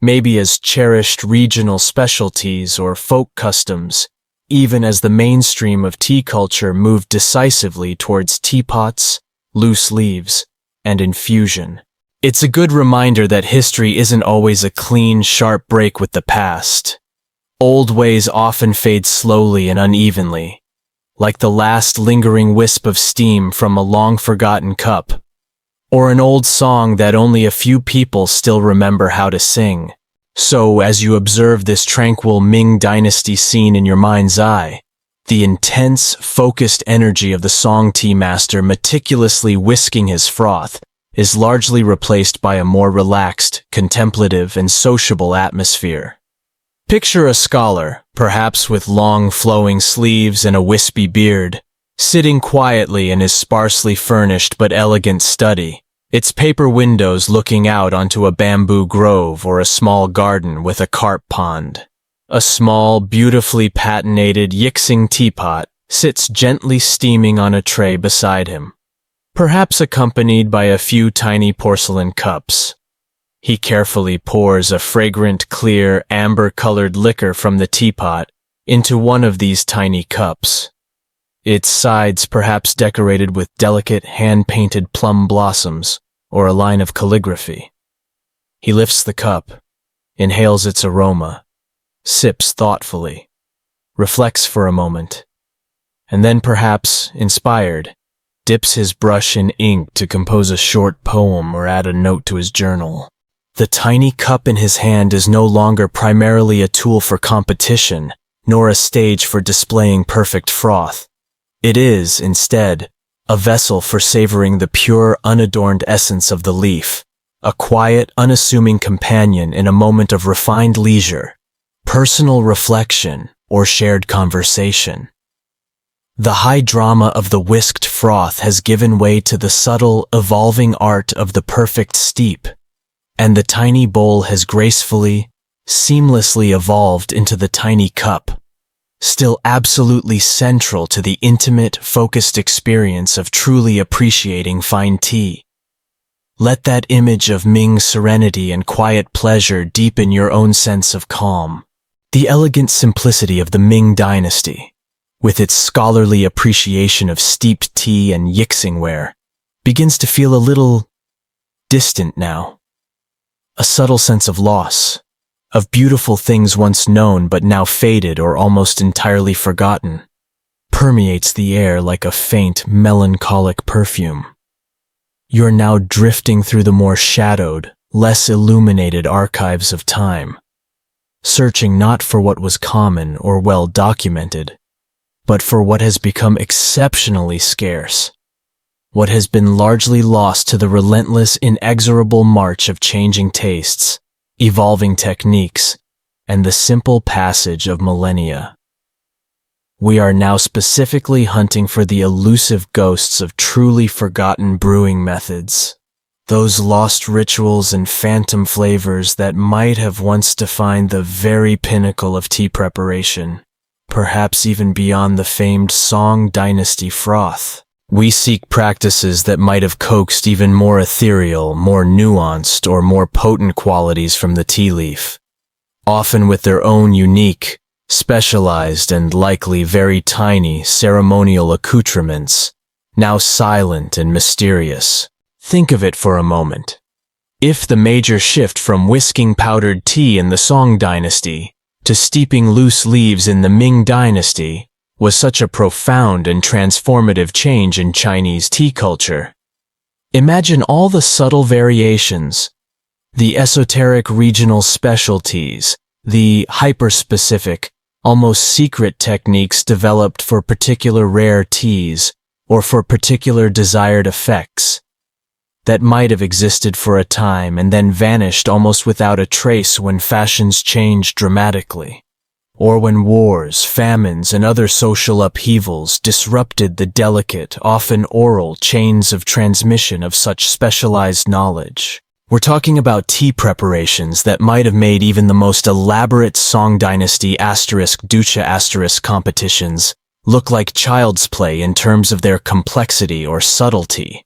maybe as cherished regional specialties or folk customs, even as the mainstream of tea culture moved decisively towards teapots, loose leaves, and infusion. It's a good reminder that history isn't always a clean, sharp break with the past. Old ways often fade slowly and unevenly, like the last lingering wisp of steam from a long-forgotten cup, or an old song that only a few people still remember how to sing. So, as you observe this tranquil Ming Dynasty scene in your mind's eye, the intense, focused energy of the song tea master meticulously whisking his froth is largely replaced by a more relaxed, contemplative, and sociable atmosphere. Picture a scholar, perhaps with long flowing sleeves and a wispy beard, sitting quietly in his sparsely furnished but elegant study, its paper windows looking out onto a bamboo grove or a small garden with a carp pond. A small, beautifully patinated Yixing teapot sits gently steaming on a tray beside him, perhaps accompanied by a few tiny porcelain cups. He carefully pours a fragrant, clear, amber-colored liquor from the teapot into one of these tiny cups, its sides perhaps decorated with delicate, hand-painted plum blossoms or a line of calligraphy. He lifts the cup, inhales its aroma, sips thoughtfully, reflects for a moment, and then perhaps, inspired, dips his brush in ink to compose a short poem or add a note to his journal. The tiny cup in his hand is no longer primarily a tool for competition, nor a stage for displaying perfect froth. It is, instead, a vessel for savoring the pure, unadorned essence of the leaf, a quiet, unassuming companion in a moment of refined leisure, personal reflection, or shared conversation. The high drama of the whisked froth has given way to the subtle, evolving art of the perfect steep, and the tiny bowl has gracefully, seamlessly evolved into the tiny cup, still absolutely central to the intimate, focused experience of truly appreciating fine tea. Let that image of Ming serenity and quiet pleasure deepen your own sense of calm. The elegant simplicity of the Ming Dynasty, with its scholarly appreciation of steeped tea and Yixing ware, begins to feel a little distant now. A subtle sense of loss, of beautiful things once known but now faded or almost entirely forgotten, permeates the air like a faint, melancholic perfume. You're now drifting through the more shadowed, less illuminated archives of time, searching not for what was common or well documented, but for what has become exceptionally scarce, what has been largely lost to the relentless, inexorable march of changing tastes, evolving techniques, and the simple passage of millennia. We are now specifically hunting for the elusive ghosts of truly forgotten brewing methods. Those lost rituals and phantom flavors that might have once defined the very pinnacle of tea preparation, perhaps even beyond the famed Song Dynasty froth. We seek practices that might have coaxed even more ethereal, more nuanced, or more potent qualities from the tea leaf, often with their own unique, specialized, and likely very tiny ceremonial accoutrements, now silent and mysterious. Think of it for a moment. If the major shift from whisking powdered tea in the Song Dynasty to steeping loose leaves in the Ming Dynasty was such a profound and transformative change in Chinese tea culture, imagine all the subtle variations, the esoteric regional specialties, the hyper-specific, almost secret techniques developed for particular rare teas or for particular desired effects that might have existed for a time and then vanished almost without a trace when fashions changed dramatically, or when wars, famines, and other social upheavals disrupted the delicate, often oral chains of transmission of such specialized knowledge. We're talking about tea preparations that might have made even the most elaborate Song Dynasty *ducha* competitions look like child's play in terms of their complexity or subtlety,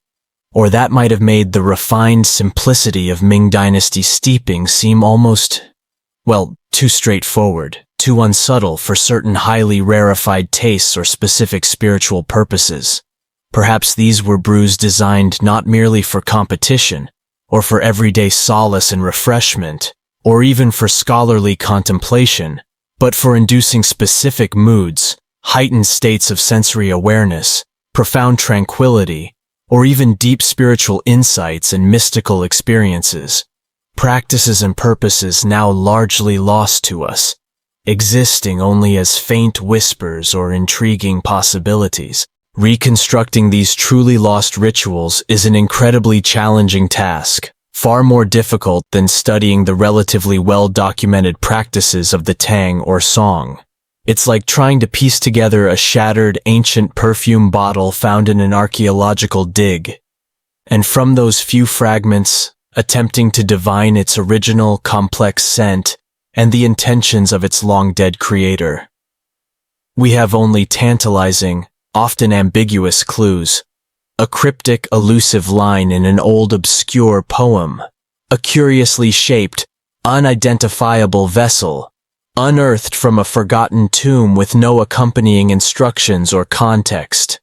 or that might have made the refined simplicity of Ming Dynasty steeping seem almost, well, too straightforward, too unsubtle for certain highly rarefied tastes or specific spiritual purposes. Perhaps these were brews designed not merely for competition, or for everyday solace and refreshment, or even for scholarly contemplation, but for inducing specific moods, heightened states of sensory awareness, profound tranquility, or even deep spiritual insights and mystical experiences. Practices and purposes now largely lost to us, existing only as faint whispers or intriguing possibilities. Reconstructing these truly lost rituals is an incredibly challenging task, far more difficult than studying the relatively well-documented practices of the Tang or Song. It's like trying to piece together a shattered ancient perfume bottle found in an archaeological dig, and from those few fragments, attempting to divine its original complex scent and the intentions of its long-dead creator. We have only tantalizing, often ambiguous clues, a cryptic, elusive line in an old obscure poem, a curiously shaped, unidentifiable vessel, unearthed from a forgotten tomb with no accompanying instructions or context,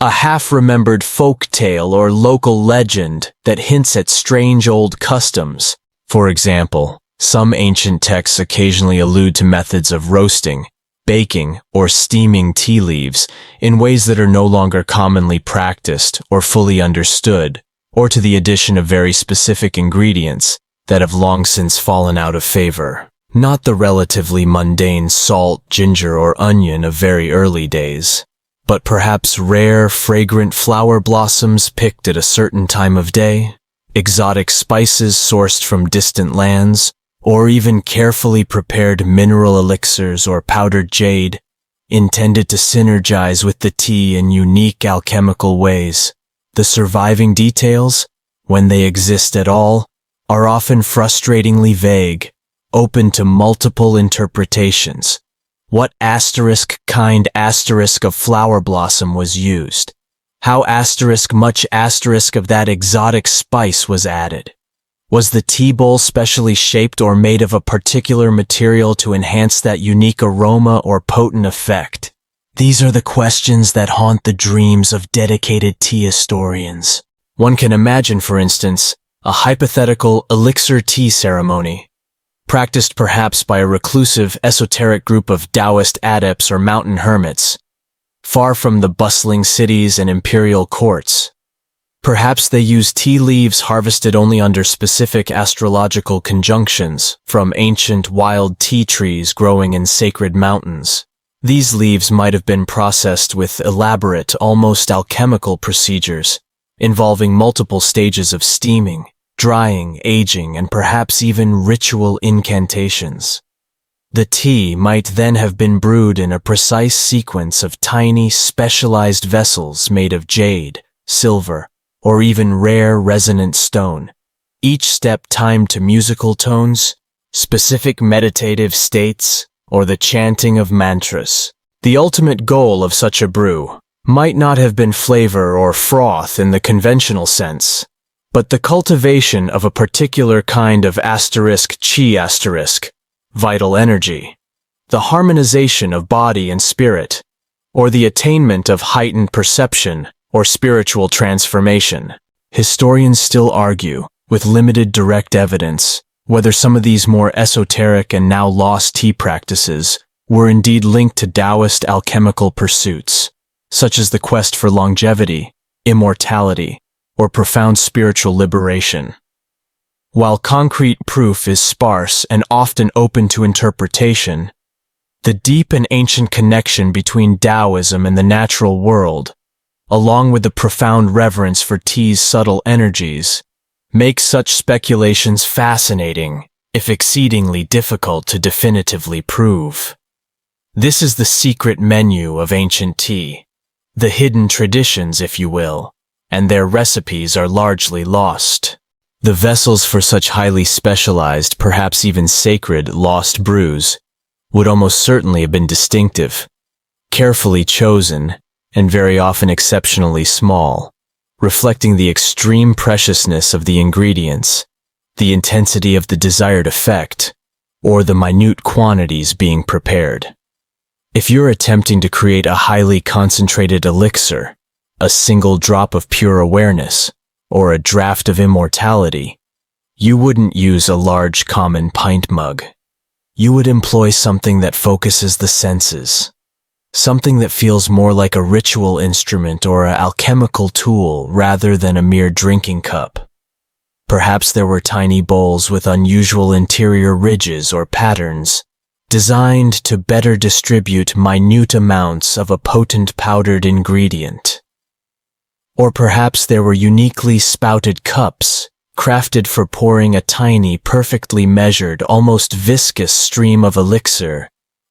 a half-remembered folk tale or local legend that hints at strange old customs. For example, some ancient texts occasionally allude to methods of roasting, baking, or steaming tea leaves in ways that are no longer commonly practiced or fully understood, or to the addition of very specific ingredients that have long since fallen out of favor. Not the relatively mundane salt, ginger, or onion of very early days, but perhaps rare, fragrant flower blossoms picked at a certain time of day, exotic spices sourced from distant lands, or even carefully prepared mineral elixirs or powdered jade, intended to synergize with the tea in unique alchemical ways. The surviving details, when they exist at all, are often frustratingly vague, open to multiple interpretations. What kind of flower blossom was used? How much of that exotic spice was added? Was the tea bowl specially shaped or made of a particular material to enhance that unique aroma or potent effect? These are the questions that haunt the dreams of dedicated tea historians. One can imagine, for instance, a hypothetical elixir tea ceremony, practiced perhaps by a reclusive, esoteric group of Taoist adepts or mountain hermits, far from the bustling cities and imperial courts. Perhaps they use tea leaves harvested only under specific astrological conjunctions from ancient wild tea trees growing in sacred mountains. These leaves might have been processed with elaborate, almost alchemical procedures, involving multiple stages of steaming, drying, aging, and perhaps even ritual incantations. The tea might then have been brewed in a precise sequence of tiny, specialized vessels made of jade, silver, or even rare resonant stone, each step timed to musical tones, specific meditative states, or the chanting of mantras. The ultimate goal of such a brew might not have been flavor or froth in the conventional sense, but the cultivation of a particular kind of *chi*, vital energy, the harmonization of body and spirit, or the attainment of heightened perception or spiritual transformation. Historians still argue, with limited direct evidence, whether some of these more esoteric and now lost tea practices were indeed linked to Taoist alchemical pursuits, such as the quest for longevity, immortality, or profound spiritual liberation. While concrete proof is sparse and often open to interpretation, the deep and ancient connection between Taoism and the natural world, along with the profound reverence for tea's subtle energies, makes such speculations fascinating, if exceedingly difficult to definitively prove. This is the secret menu of ancient tea, the hidden traditions, if you will, and their recipes are largely lost. The vessels for such highly specialized, perhaps even sacred, lost brews would almost certainly have been distinctive, carefully chosen, and very often exceptionally small, reflecting the extreme preciousness of the ingredients, the intensity of the desired effect, or the minute quantities being prepared. If you're attempting to create a highly concentrated elixir, a single drop of pure awareness, or a draught of immortality, you wouldn't use a large common pint mug. You would employ something that focuses the senses, something that feels more like a ritual instrument or an alchemical tool rather than a mere drinking cup. Perhaps there were tiny bowls with unusual interior ridges or patterns, designed to better distribute minute amounts of a potent powdered ingredient. Or perhaps there were uniquely spouted cups, crafted for pouring a tiny, perfectly measured, almost viscous stream of elixir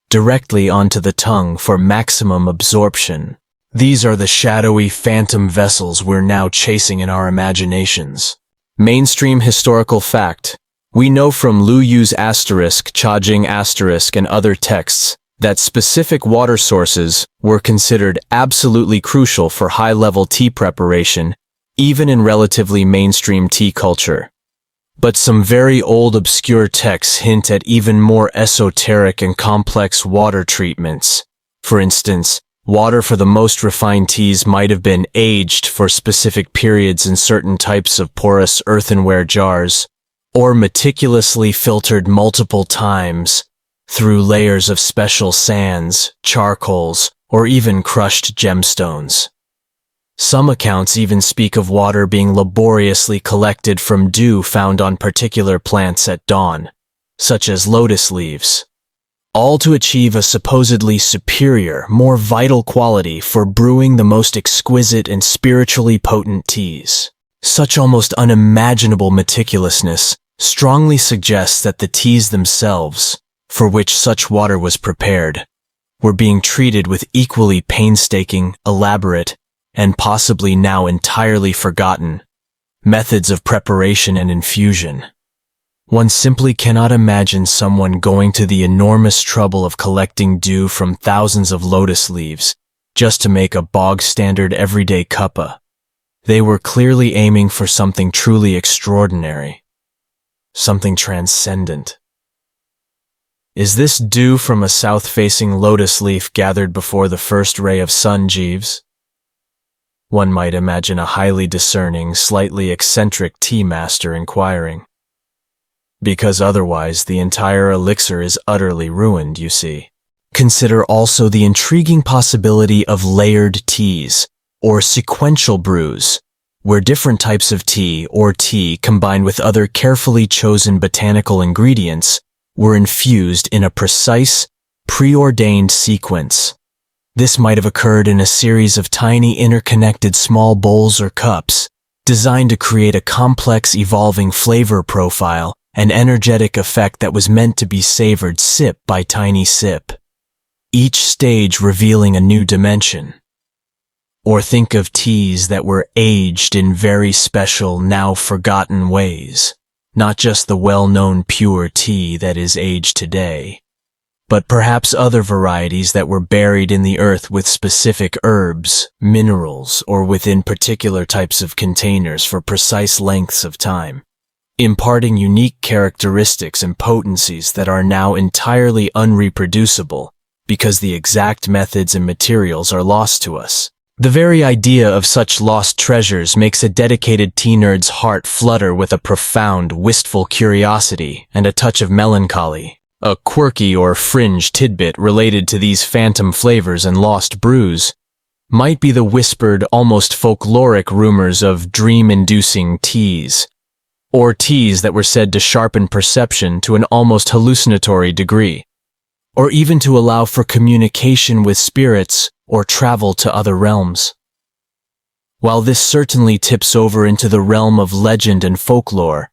directly onto the tongue for maximum absorption. These are the shadowy phantom vessels we're now chasing in our imaginations. Mainstream historical fact. We know from Lu Yu's asterisk, Chajing asterisk, and other texts that specific water sources were considered absolutely crucial for high-level tea preparation, even in relatively mainstream tea culture. But some very old obscure texts hint at even more esoteric and complex water treatments. For instance, water for the most refined teas might have been aged for specific periods in certain types of porous earthenware jars, or meticulously filtered multiple times through layers of special sands, charcoals, or even crushed gemstones. Some accounts even speak of water being laboriously collected from dew found on particular plants at dawn, such as lotus leaves, all to achieve a supposedly superior, more vital quality for brewing the most exquisite and spiritually potent teas. Such almost unimaginable meticulousness strongly suggests that the teas themselves, for which such water was prepared, were being treated with equally painstaking, elaborate, and possibly now entirely forgotten methods of preparation and infusion. One simply cannot imagine someone going to the enormous trouble of collecting dew from thousands of lotus leaves just to make a bog-standard everyday cuppa. They were clearly aiming for something truly extraordinary, something transcendent. Is this dew from a south-facing lotus leaf gathered before the first ray of sun, Jeeves? One might imagine a highly discerning, slightly eccentric tea master inquiring. Because otherwise the entire elixir is utterly ruined, you see. Consider also the intriguing possibility of layered teas, or sequential brews, where different types of tea or tea combined with other carefully chosen botanical ingredients were infused in a precise, preordained sequence. This might have occurred in a series of tiny interconnected small bowls or cups, designed to create a complex evolving flavor profile an energetic effect that was meant to be savored sip by tiny sip, each stage revealing a new dimension. Or think of teas that were aged in very special, now forgotten ways, not just the well-known pure tea that is aged today, but perhaps other varieties that were buried in the earth with specific herbs, minerals, or within particular types of containers for precise lengths of time, imparting unique characteristics and potencies that are now entirely unreproducible because the exact methods and materials are lost to us. The very idea of such lost treasures makes a dedicated tea nerd's heart flutter with a profound, wistful curiosity and a touch of melancholy. A quirky or fringe tidbit related to these phantom flavors and lost brews might be the whispered, almost folkloric rumors of dream-inducing teas, or teas that were said to sharpen perception to an almost hallucinatory degree, or even to allow for communication with spirits or travel to other realms. While this certainly tips over into the realm of legend and folklore,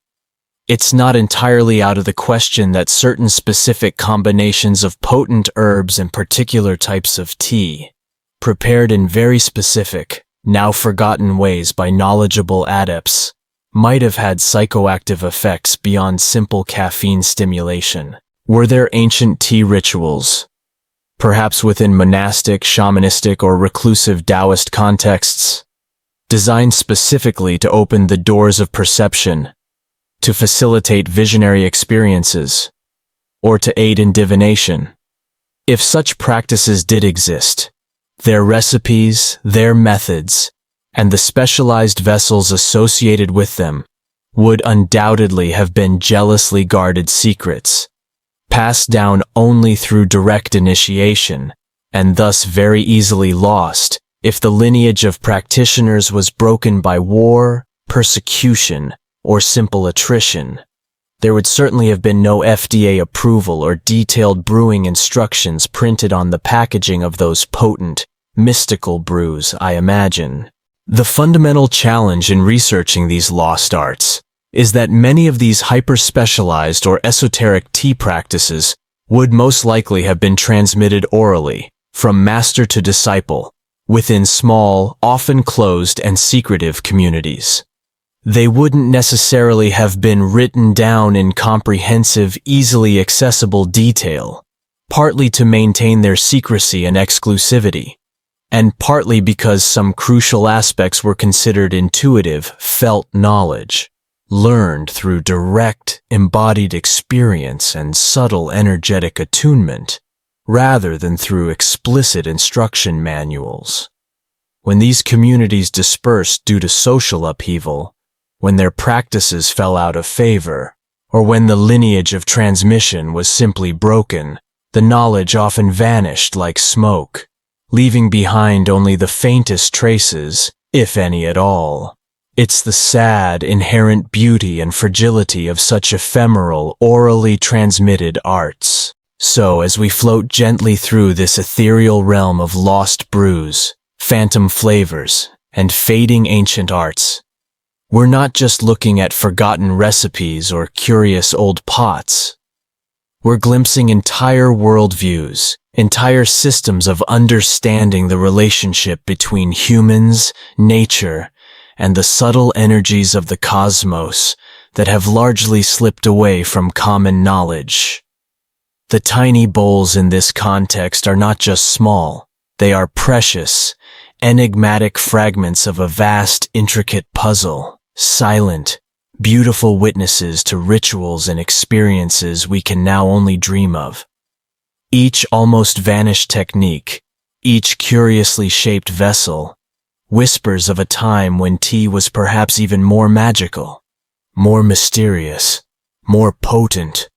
it's not entirely out of the question that certain specific combinations of potent herbs and particular types of tea, prepared in very specific, now forgotten ways by knowledgeable adepts, might have had psychoactive effects beyond simple caffeine stimulation. Were there ancient tea rituals, perhaps within monastic, shamanistic, or reclusive Taoist contexts, designed specifically to open the doors of perception, to facilitate visionary experiences, or to aid in divination? If such practices did exist, their recipes, their methods, and the specialized vessels associated with them would undoubtedly have been jealously guarded secrets, passed down only through direct initiation, and thus very easily lost if the lineage of practitioners was broken by war, persecution, or simple attrition. There would certainly have been no FDA approval or detailed brewing instructions printed on the packaging of those potent, mystical brews, I imagine. The fundamental challenge in researching these lost arts is that many of these hyper-specialized or esoteric tea practices would most likely have been transmitted orally, from master to disciple, within small, often closed and secretive communities. They wouldn't necessarily have been written down in comprehensive, easily accessible detail, partly to maintain their secrecy and exclusivity, and partly because some crucial aspects were considered intuitive, felt knowledge, learned through direct, embodied experience and subtle energetic attunement, rather than through explicit instruction manuals. When these communities dispersed due to social upheaval, when their practices fell out of favor, or when the lineage of transmission was simply broken, the knowledge often vanished like smoke, leaving behind only the faintest traces, if any at all. It's the sad, inherent beauty and fragility of such ephemeral, orally transmitted arts. So, as we float gently through this ethereal realm of lost brews, phantom flavors, and fading ancient arts, we're not just looking at forgotten recipes or curious old pots. We're glimpsing entire worldviews, entire systems of understanding the relationship between humans, nature, and the subtle energies of the cosmos that have largely slipped away from common knowledge. The tiny bowls in this context are not just small, they are precious, enigmatic fragments of a vast, intricate puzzle. Silent, beautiful witnesses to rituals and experiences we can now only dream of. Each almost vanished technique, each curiously shaped vessel, whispers of a time when tea was perhaps even more magical, more mysterious, more potent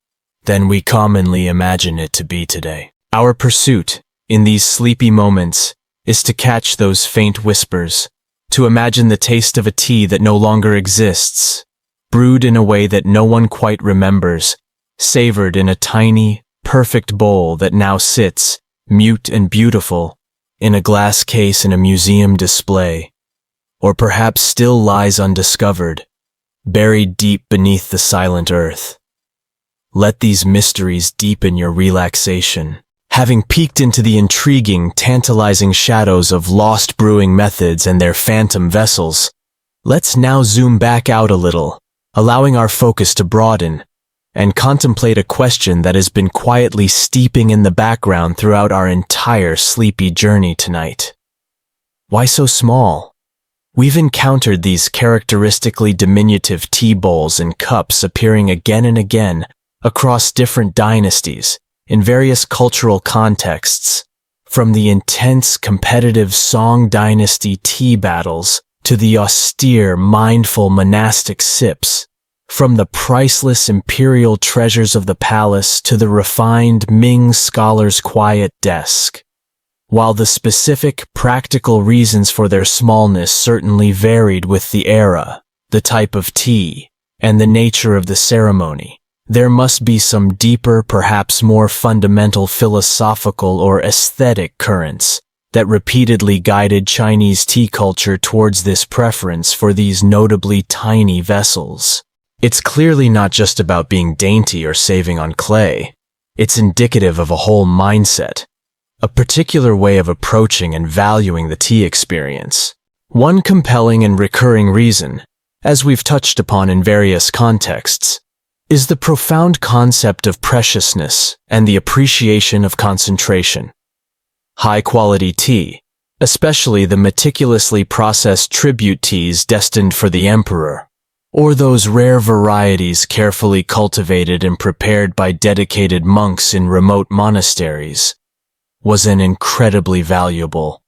than we commonly imagine it to be today. Our pursuit, in these sleepy moments, is to catch those faint whispers, to imagine the taste of a tea that no longer exists, brewed in a way that no one quite remembers, savored in a tiny, perfect bowl that now sits, mute and beautiful, in a glass case in a museum display, or perhaps still lies undiscovered, buried deep beneath the silent earth. Let these mysteries deepen your relaxation. Having peeked into the intriguing, tantalizing shadows of lost brewing methods and their phantom vessels, let's now zoom back out a little, allowing our focus to broaden, and contemplate a question that has been quietly steeping in the background throughout our entire sleepy journey tonight. Why so small? We've encountered these characteristically diminutive tea bowls and cups appearing again and again across different dynasties, in various cultural contexts, from the intense competitive Song dynasty tea battles to the austere, mindful monastic sips, from the priceless imperial treasures of the palace to the refined Ming scholar's quiet desk. While the specific, practical reasons for their smallness certainly varied with the era, the type of tea, and the nature of the ceremony, there must be some deeper, perhaps more fundamental philosophical or aesthetic currents that repeatedly guided Chinese tea culture towards this preference for these notably tiny vessels. It's clearly not just about being dainty or saving on clay. It's indicative of a whole mindset, a particular way of approaching and valuing the tea experience. One compelling and recurring reason, as we've touched upon in various contexts, is the profound concept of preciousness and the appreciation of concentration. High-quality tea, especially the meticulously processed tribute teas destined for the emperor, or those rare varieties carefully cultivated and prepared by dedicated monks in remote monasteries, was an incredibly valuable,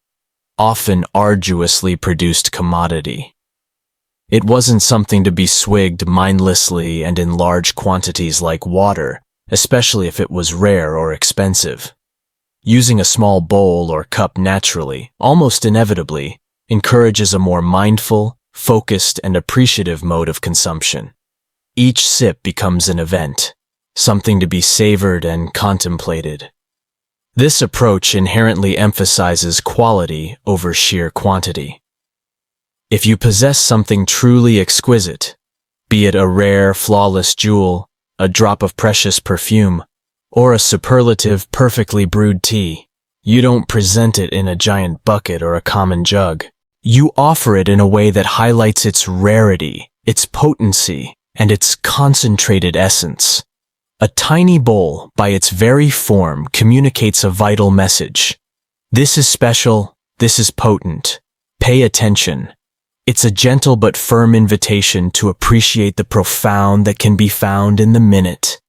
often arduously produced commodity. It wasn't something to be swigged mindlessly and in large quantities like water, especially if it was rare or expensive. Using a small bowl or cup naturally, almost inevitably, encourages a more mindful, focused, and appreciative mode of consumption. Each sip becomes an event, something to be savored and contemplated. This approach inherently emphasizes quality over sheer quantity. If you possess something truly exquisite, be it a rare, flawless jewel, a drop of precious perfume, or a superlative, perfectly brewed tea, you don't present it in a giant bucket or a common jug. You offer it in a way that highlights its rarity, its potency, and its concentrated essence. A tiny bowl, by its very form, communicates a vital message. This is special, this is potent. Pay attention. It's a gentle but firm invitation to appreciate the profound that can be found in the minute,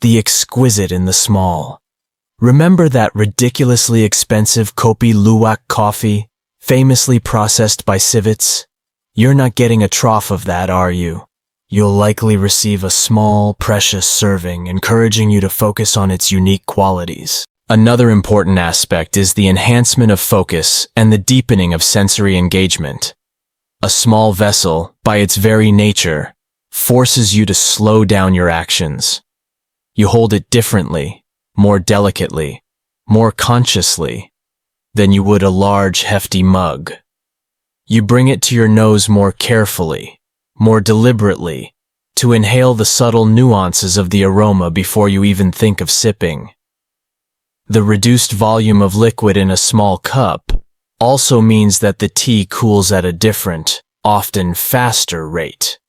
the exquisite in the small. Remember that ridiculously expensive Kopi Luwak coffee, famously processed by civets? You're not getting a trough of that, are you? You'll likely receive a small, precious serving, encouraging you to focus on its unique qualities. Another important aspect is the enhancement of focus and the deepening of sensory engagement. A small vessel, by its very nature, forces you to slow down your actions. You hold it differently, more delicately, more consciously than you would a large, hefty mug. You bring it to your nose more carefully, more deliberately, to inhale the subtle nuances of the aroma before you even think of sipping. The reduced volume of liquid in a small cup also means that the tea cools at a different, often faster rate.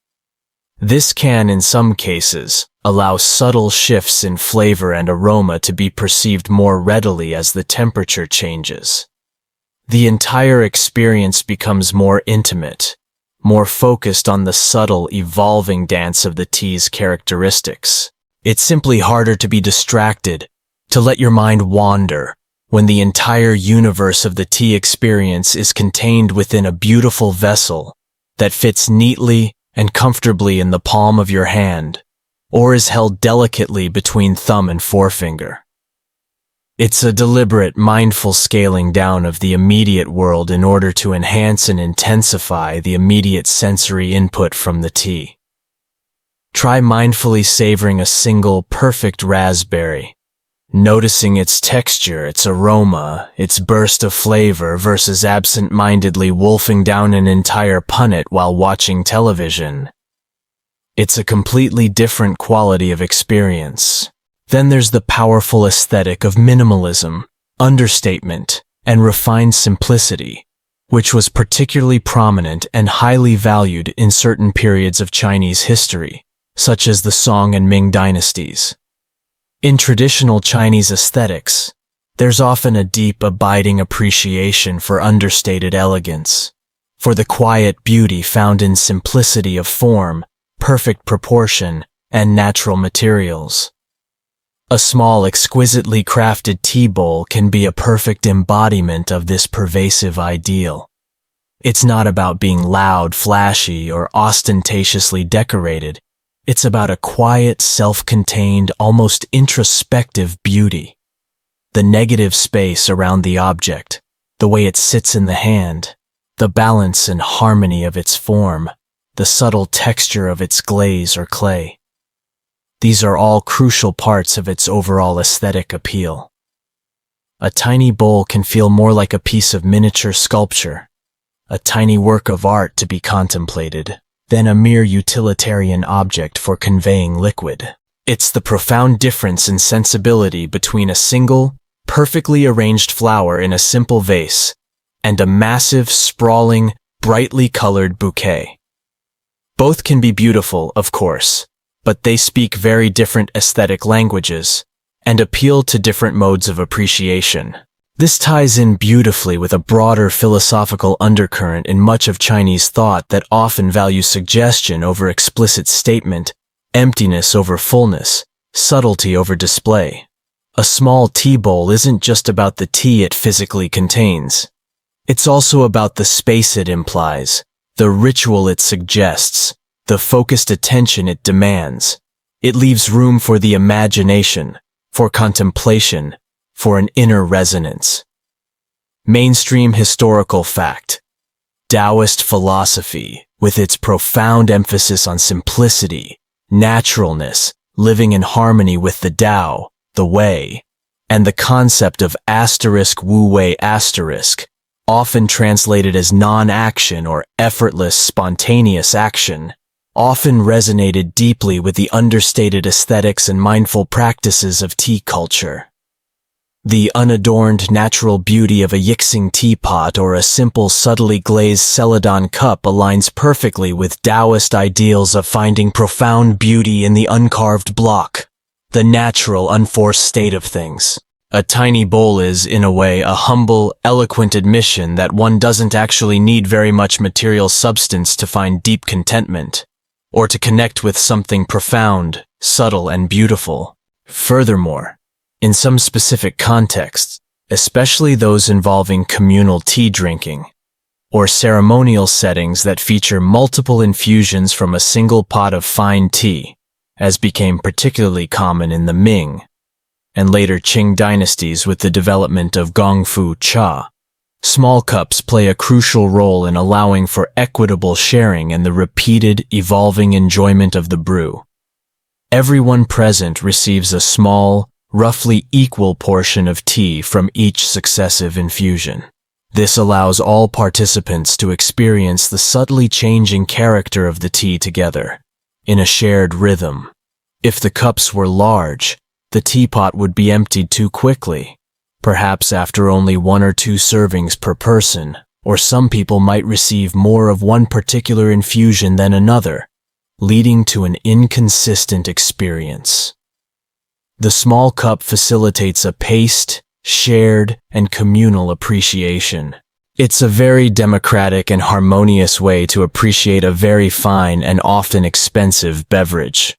This can, in some cases, allow subtle shifts in flavor and aroma to be perceived more readily as the temperature changes. The entire experience becomes more intimate, more focused on the subtle, evolving dance of the tea's characteristics. It's simply harder to be distracted, to let your mind wander, when the entire universe of the tea experience is contained within a beautiful vessel that fits neatly and comfortably in the palm of your hand, or is held delicately between thumb and forefinger. It's a deliberate, mindful scaling down of the immediate world in order to enhance and intensify the immediate sensory input from the tea. Try mindfully savoring a single, perfect raspberry, noticing its texture, its aroma, its burst of flavor versus absent-mindedly wolfing down an entire punnet while watching television. It's a completely different quality of experience. Then there's the powerful aesthetic of minimalism, understatement, and refined simplicity, which was particularly prominent and highly valued in certain periods of Chinese history, such as the Song and Ming dynasties. In traditional Chinese aesthetics, there's often a deep, abiding appreciation for understated elegance, for the quiet beauty found in simplicity of form, perfect proportion, and natural materials. A small, exquisitely crafted tea bowl can be a perfect embodiment of this pervasive ideal. It's not about being loud, flashy, or ostentatiously decorated. It's about a quiet, self-contained, almost introspective beauty. The negative space around the object, the way it sits in the hand, the balance and harmony of its form, the subtle texture of its glaze or clay. These are all crucial parts of its overall aesthetic appeal. A tiny bowl can feel more like a piece of miniature sculpture, a tiny work of art to be contemplated, than a mere utilitarian object for conveying liquid. It's the profound difference in sensibility between a single, perfectly arranged flower in a simple vase and a massive, sprawling, brightly colored bouquet. Both can be beautiful, of course, but they speak very different aesthetic languages and appeal to different modes of appreciation. This ties in beautifully with a broader philosophical undercurrent in much of Chinese thought that often values suggestion over explicit statement, emptiness over fullness, subtlety over display. A small tea bowl isn't just about the tea it physically contains. It's also about the space it implies, the ritual it suggests, the focused attention it demands. It leaves room for the imagination, for contemplation, for an inner resonance. Mainstream historical fact. Taoist philosophy, with its profound emphasis on simplicity, naturalness, living in harmony with the Tao, the way, and the concept of *wu wei*, often translated as non-action or effortless, spontaneous action, often resonated deeply with the understated aesthetics and mindful practices of tea culture. The unadorned natural beauty of a Yixing teapot or a simple subtly glazed celadon cup aligns perfectly with Taoist ideals of finding profound beauty in the uncarved block, the natural, unforced state of things. A tiny bowl is, in a way, a humble, eloquent admission that one doesn't actually need very much material substance to find deep contentment, or to connect with something profound, subtle, and beautiful. Furthermore, in some specific contexts, especially those involving communal tea drinking, or ceremonial settings that feature multiple infusions from a single pot of fine tea, as became particularly common in the Ming and later Qing dynasties with the development of Gongfu cha, small cups play a crucial role in allowing for equitable sharing and the repeated, evolving enjoyment of the brew. Everyone present receives a small, roughly equal portion of tea from each successive infusion. This allows all participants to experience the subtly changing character of the tea together, in a shared rhythm. If the cups were large, the teapot would be emptied too quickly, perhaps after only 1 or 2 servings per person, or some people might receive more of one particular infusion than another, leading to an inconsistent experience. The small cup facilitates a paced, shared, and communal appreciation. It's a very democratic and harmonious way to appreciate a very fine and often expensive beverage.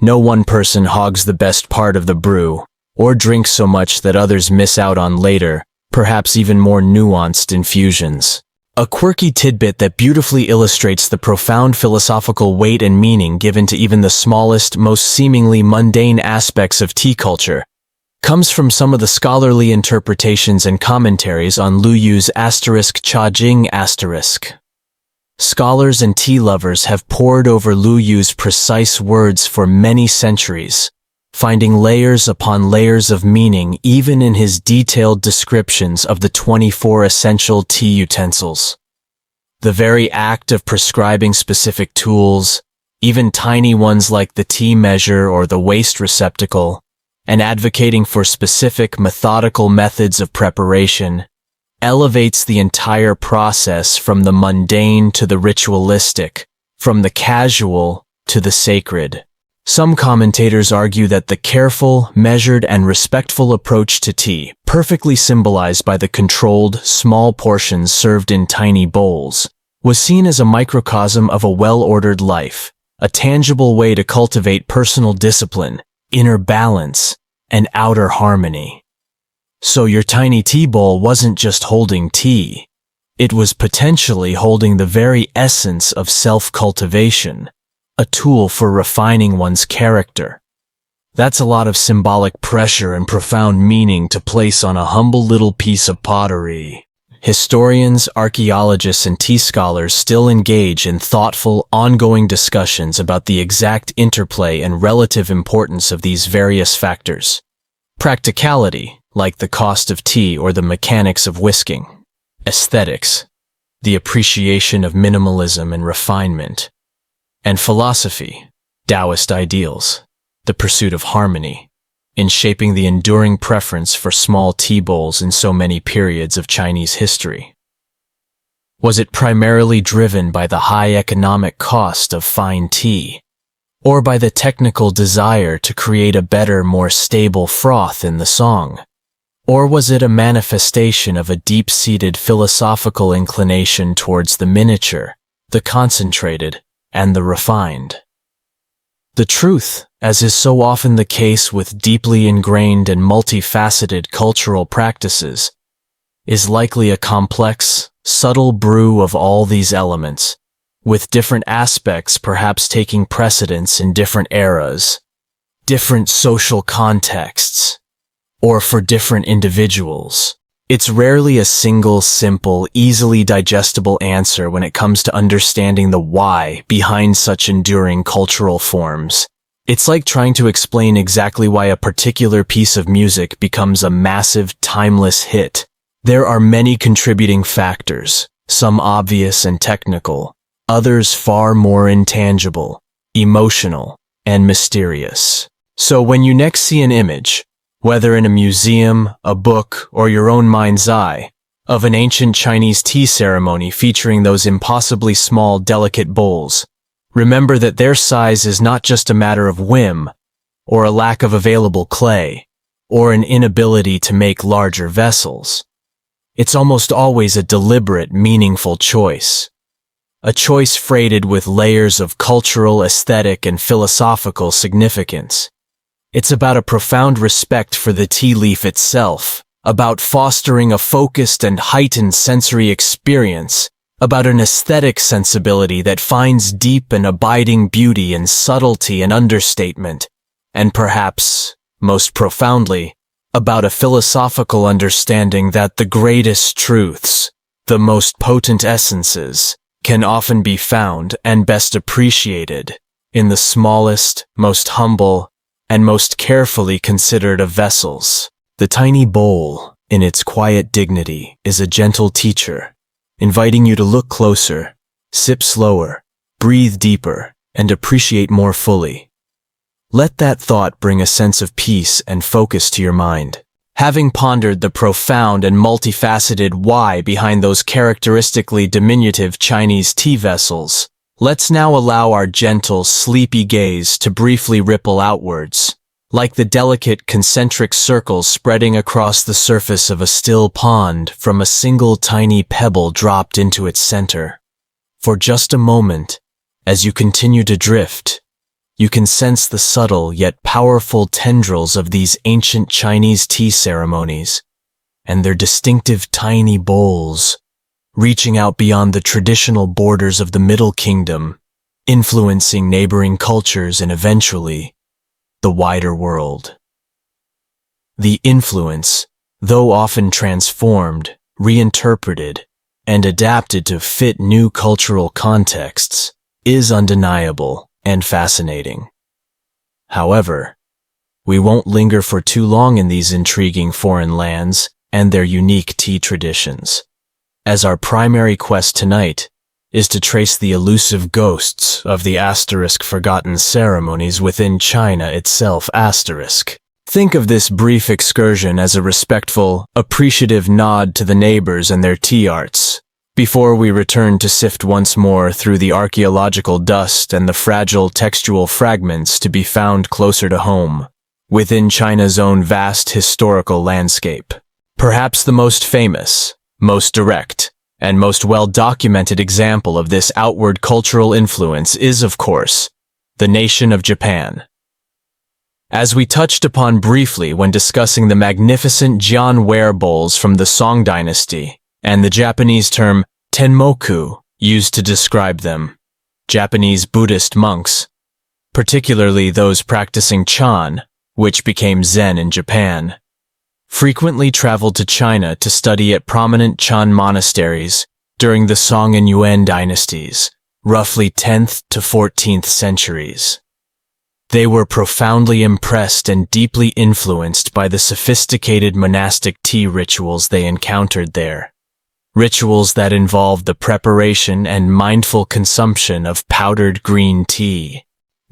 No one person hogs the best part of the brew, or drinks so much that others miss out on later, perhaps even more nuanced infusions. A quirky tidbit that beautifully illustrates the profound philosophical weight and meaning given to even the smallest, most seemingly mundane aspects of tea culture comes from some of the scholarly interpretations and commentaries on Lu Yu's *Cha-Jing*. Scholars and tea lovers have pored over Lu Yu's precise words for many centuries, finding layers upon layers of meaning even in his detailed descriptions of the 24 essential tea utensils. The very act of prescribing specific tools, even tiny ones like the tea measure or the waste receptacle, and advocating for specific methodical methods of preparation, elevates the entire process from the mundane to the ritualistic, from the casual to the sacred. Some commentators argue that the careful, measured, and respectful approach to tea, perfectly symbolized by the controlled, small portions served in tiny bowls, was seen as a microcosm of a well-ordered life, a tangible way to cultivate personal discipline, inner balance, and outer harmony. So your tiny tea bowl wasn't just holding tea. It was potentially holding the very essence of self-cultivation, a tool for refining one's character. That's a lot of symbolic pressure and profound meaning to place on a humble little piece of pottery. Historians, archaeologists, and tea scholars still engage in thoughtful, ongoing discussions about the exact interplay and relative importance of these various factors. Practicality, like the cost of tea or the mechanics of whisking. Aesthetics, the appreciation of minimalism and refinement. And philosophy, Taoist ideals, the pursuit of harmony, in shaping the enduring preference for small tea bowls in so many periods of Chinese history. Was it primarily driven by the high economic cost of fine tea, or by the technical desire to create a better, more stable froth in the song? Or was it a manifestation of a deep-seated philosophical inclination towards the miniature, the concentrated, and the refined? The truth, as is so often the case with deeply ingrained and multifaceted cultural practices, is likely a complex, subtle brew of all these elements, with different aspects perhaps taking precedence in different eras, different social contexts, or for different individuals. It's rarely a single, simple, easily digestible answer when it comes to understanding the why behind such enduring cultural forms. It's like trying to explain exactly why a particular piece of music becomes a massive, timeless hit. There are many contributing factors, some obvious and technical, others far more intangible, emotional, and mysterious. So when you next see an image, whether in a museum, a book, or your own mind's eye, of an ancient Chinese tea ceremony featuring those impossibly small, delicate bowls, remember that their size is not just a matter of whim, or a lack of available clay, or an inability to make larger vessels. It's almost always a deliberate, meaningful choice. A choice freighted with layers of cultural, aesthetic, and philosophical significance. It's about a profound respect for the tea leaf itself, about fostering a focused and heightened sensory experience, about an aesthetic sensibility that finds deep and abiding beauty in subtlety and understatement, and perhaps, most profoundly, about a philosophical understanding that the greatest truths, the most potent essences, can often be found and best appreciated in the smallest, most humble, and most carefully considered of vessels. The tiny bowl, in its quiet dignity, is a gentle teacher, inviting you to look closer, sip slower, breathe deeper, and appreciate more fully. Let that thought bring a sense of peace and focus to your mind. Having pondered the profound and multifaceted why behind those characteristically diminutive Chinese tea vessels, let's now allow our gentle, sleepy gaze to briefly ripple outwards, like the delicate concentric circles spreading across the surface of a still pond from a single tiny pebble dropped into its center. For just a moment, as you continue to drift, you can sense the subtle yet powerful tendrils of these ancient Chinese tea ceremonies and their distinctive tiny bowls, reaching out beyond the traditional borders of the Middle Kingdom, influencing neighboring cultures and eventually, the wider world. The influence, though often transformed, reinterpreted, and adapted to fit new cultural contexts, is undeniable and fascinating. However, we won't linger for too long in these intriguing foreign lands and their unique tea traditions, as our primary quest tonight is to trace the elusive ghosts of the forgotten ceremonies within China itself. Think of this brief excursion as a respectful, appreciative nod to the neighbors and their tea arts, before we return to sift once more through the archaeological dust and the fragile textual fragments to be found closer to home, within China's own vast historical landscape. Perhaps the most famous, most direct, and most well-documented example of this outward cultural influence is, of course, the nation of Japan. As we touched upon briefly when discussing the magnificent Jian ware bowls from the Song dynasty, and the Japanese term tenmoku used to describe them, Japanese Buddhist monks, particularly those practicing Chan, which became Zen in Japan, frequently traveled to China to study at prominent Chan monasteries during the Song and Yuan dynasties, roughly 10th to 14th centuries. They were profoundly impressed and deeply influenced by the sophisticated monastic tea rituals they encountered there, rituals that involved the preparation and mindful consumption of powdered green tea.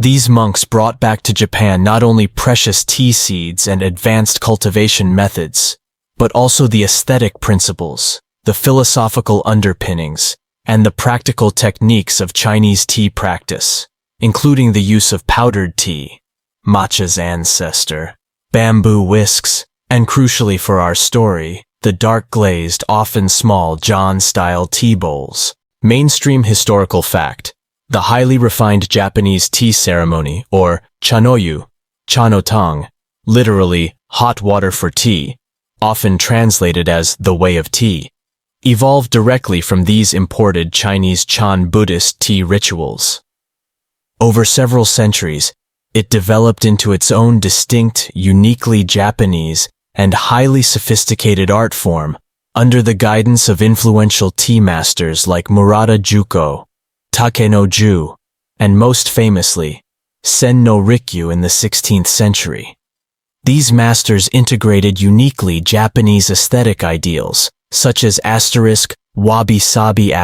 These monks brought back to Japan not only precious tea seeds and advanced cultivation methods, but also the aesthetic principles, the philosophical underpinnings, and the practical techniques of Chinese tea practice, including the use of powdered tea, matcha's ancestor, bamboo whisks, and crucially for our story, the dark-glazed, often small Jian-style tea bowls. Mainstream historical fact: the highly refined Japanese tea ceremony, or chanoyu, chanotang, literally hot water for tea, often translated as the way of tea, evolved directly from these imported Chinese Chan Buddhist tea rituals. Over several centuries, it developed into its own distinct, uniquely Japanese, and highly sophisticated art form under the guidance of influential tea masters like Murata Juko, Take no Ju, and most famously, Sen no Rikyu in the 16th century. These masters integrated uniquely Japanese aesthetic ideals, such as wabi-sabi *,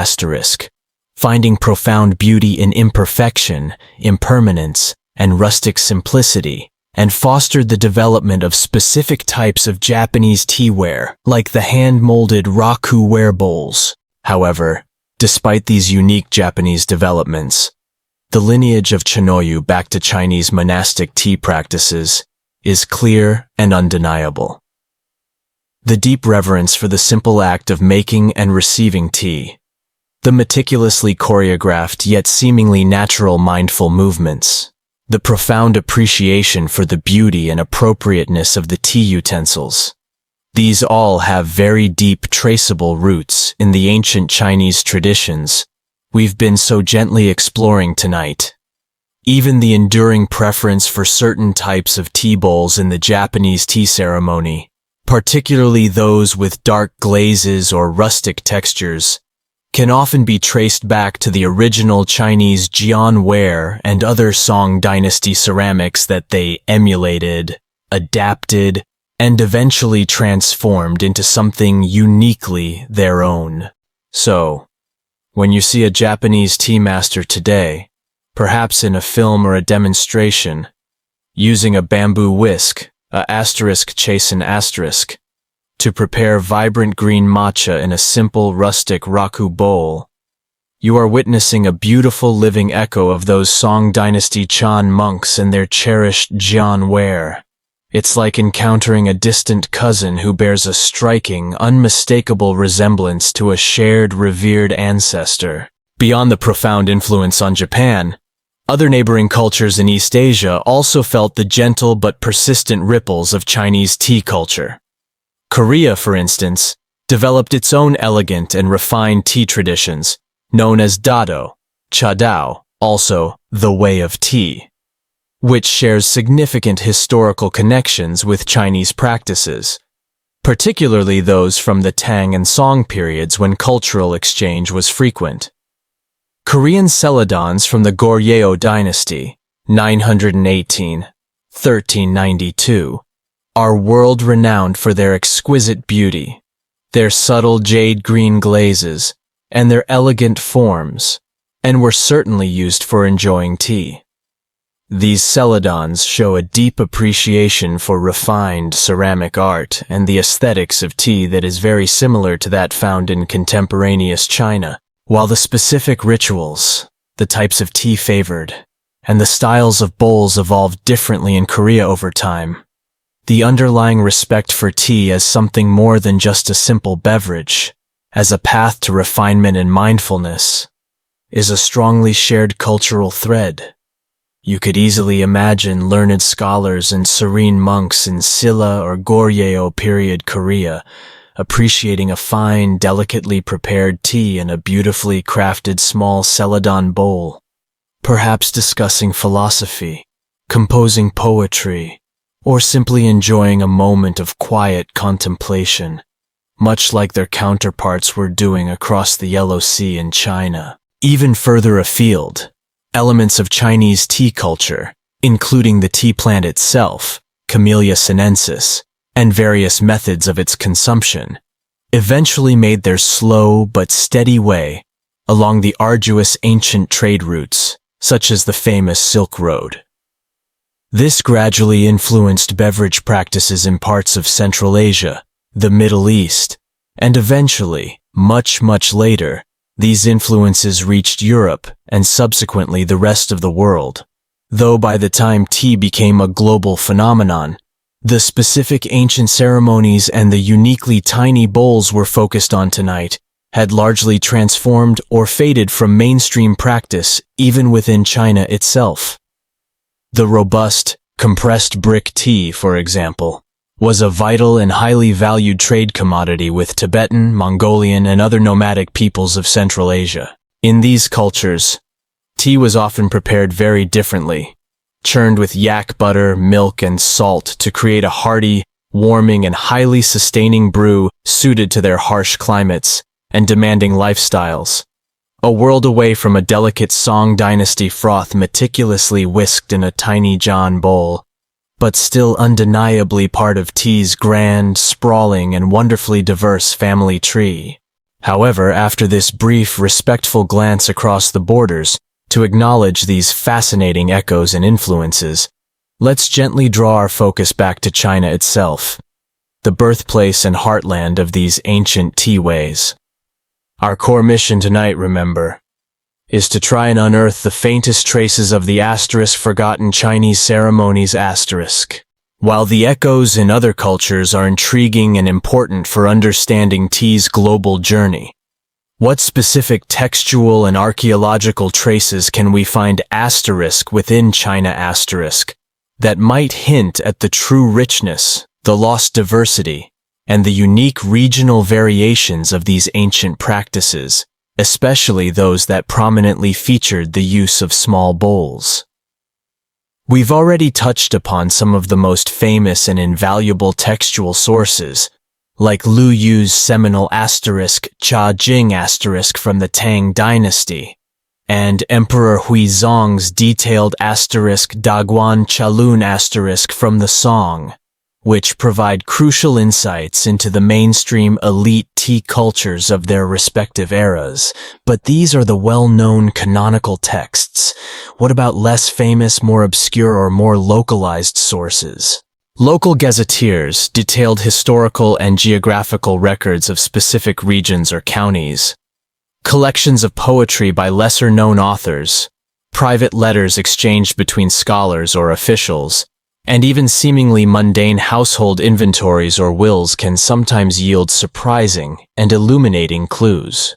finding profound beauty in imperfection, impermanence, and rustic simplicity, and fostered the development of specific types of Japanese teaware, like the hand-molded raku ware bowls. However, despite these unique Japanese developments, the lineage of chanoyu back to Chinese monastic tea practices is clear and undeniable. The deep reverence for the simple act of making and receiving tea, the meticulously choreographed yet seemingly natural mindful movements, the profound appreciation for the beauty and appropriateness of the tea utensils. These all have very deep traceable roots in the ancient Chinese traditions we've been so gently exploring tonight. Even the enduring preference for certain types of tea bowls in the Japanese tea ceremony, particularly those with dark glazes or rustic textures, can often be traced back to the original Chinese Jian ware and other Song dynasty ceramics that they emulated, adapted, and eventually transformed into something uniquely their own. So, when you see a Japanese tea master today, perhaps in a film or a demonstration, using a bamboo whisk, to prepare vibrant green matcha in a simple rustic raku bowl, you are witnessing a beautiful living echo of those Song dynasty Chan monks and their cherished Jian ware. It's like encountering a distant cousin who bears a striking, unmistakable resemblance to a shared, revered ancestor. Beyond the profound influence on Japan, other neighboring cultures in East Asia also felt the gentle but persistent ripples of Chinese tea culture. Korea, for instance, developed its own elegant and refined tea traditions, known as dado, chadao, also the way of tea, which shares significant historical connections with Chinese practices, particularly those from the Tang and Song periods when cultural exchange was frequent. Korean celadons from the Goryeo dynasty, 918–1392, are world-renowned for their exquisite beauty, their subtle jade green glazes, and their elegant forms, and were certainly used for enjoying tea. These celadons show a deep appreciation for refined ceramic art and the aesthetics of tea that is very similar to that found in contemporaneous China, while the specific rituals, the types of tea favored, and the styles of bowls evolved differently in Korea over time. The underlying respect for tea as something more than just a simple beverage, as a path to refinement and mindfulness, is a strongly shared cultural thread. You could easily imagine learned scholars and serene monks in Silla or Goryeo period Korea appreciating a fine, delicately prepared tea in a beautifully crafted small celadon bowl, perhaps discussing philosophy, composing poetry, or simply enjoying a moment of quiet contemplation, much like their counterparts were doing across the Yellow Sea in China. Even further afield, elements of Chinese tea culture, including the tea plant itself, Camellia sinensis, and various methods of its consumption, eventually made their slow but steady way along the arduous ancient trade routes, such as the famous Silk Road. This gradually influenced beverage practices in parts of Central Asia, the Middle East, and eventually, much later, these influences reached Europe and subsequently the rest of the world. Though by the time tea became a global phenomenon, the specific ancient ceremonies and the uniquely tiny bowls we're focused on tonight had largely transformed or faded from mainstream practice even within China itself. The robust, compressed brick tea, for example, was a vital and highly valued trade commodity with Tibetan, Mongolian, and other nomadic peoples of Central Asia. In these cultures, tea was often prepared very differently, churned with yak butter, milk, and salt to create a hearty, warming, and highly sustaining brew suited to their harsh climates and demanding lifestyles. A world away from a delicate Song dynasty froth meticulously whisked in a tiny John bowl, but still undeniably part of tea's grand, sprawling, and wonderfully diverse family tree. However, after this brief, respectful glance across the borders to acknowledge these fascinating echoes and influences, let's gently draw our focus back to China itself, the birthplace and heartland of these ancient tea ways. Our core mission tonight, remember, is to try and unearth the faintest traces of the forgotten Chinese ceremonies . While the echoes in other cultures are intriguing and important for understanding tea's global journey, what specific textual and archaeological traces can we find within China that might hint at the true richness, the lost diversity, and the unique regional variations of these ancient practices, especially those that prominently featured the use of small bowls? We've already touched upon some of the most famous and invaluable textual sources, like Lu Yu's seminal Cha Jing from the Tang dynasty, and Emperor Huizong's detailed Daguan Chalun from the Song, which provide crucial insights into the mainstream elite tea cultures of their respective eras. But these are the well-known canonical texts. What about less famous, more obscure, or more localized sources? Local gazetteers, detailed historical and geographical records of specific regions or counties, collections of poetry by lesser-known authors, private letters exchanged between scholars or officials, and even seemingly mundane household inventories or wills can sometimes yield surprising and illuminating clues.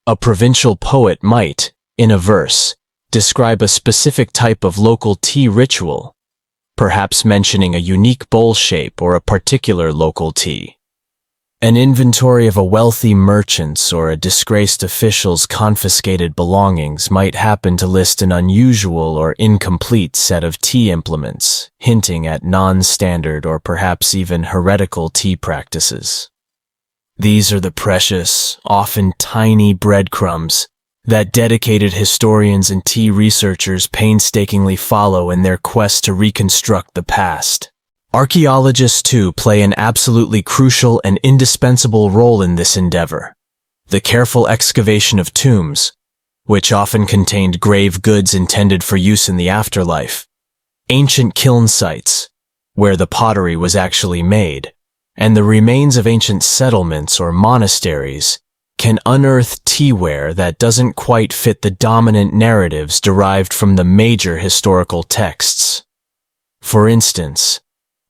A provincial poet might, in a verse, describe a specific type of local tea ritual, perhaps mentioning a unique bowl shape or a particular local tea. An inventory of a wealthy merchant's or a disgraced official's confiscated belongings might happen to list an unusual or incomplete set of tea implements, hinting at non-standard or perhaps even heretical tea practices. These are the precious, often tiny breadcrumbs that dedicated historians and tea researchers painstakingly follow in their quest to reconstruct the past. Archaeologists, too, play an absolutely crucial and indispensable role in this endeavor. the careful excavation of tombs, which often contained grave goods intended for use in the afterlife, ancient kiln sites, where the pottery was actually made, and the remains of ancient settlements or monasteries can unearth teaware that doesn't quite fit the dominant narratives derived from the major historical texts. For instance,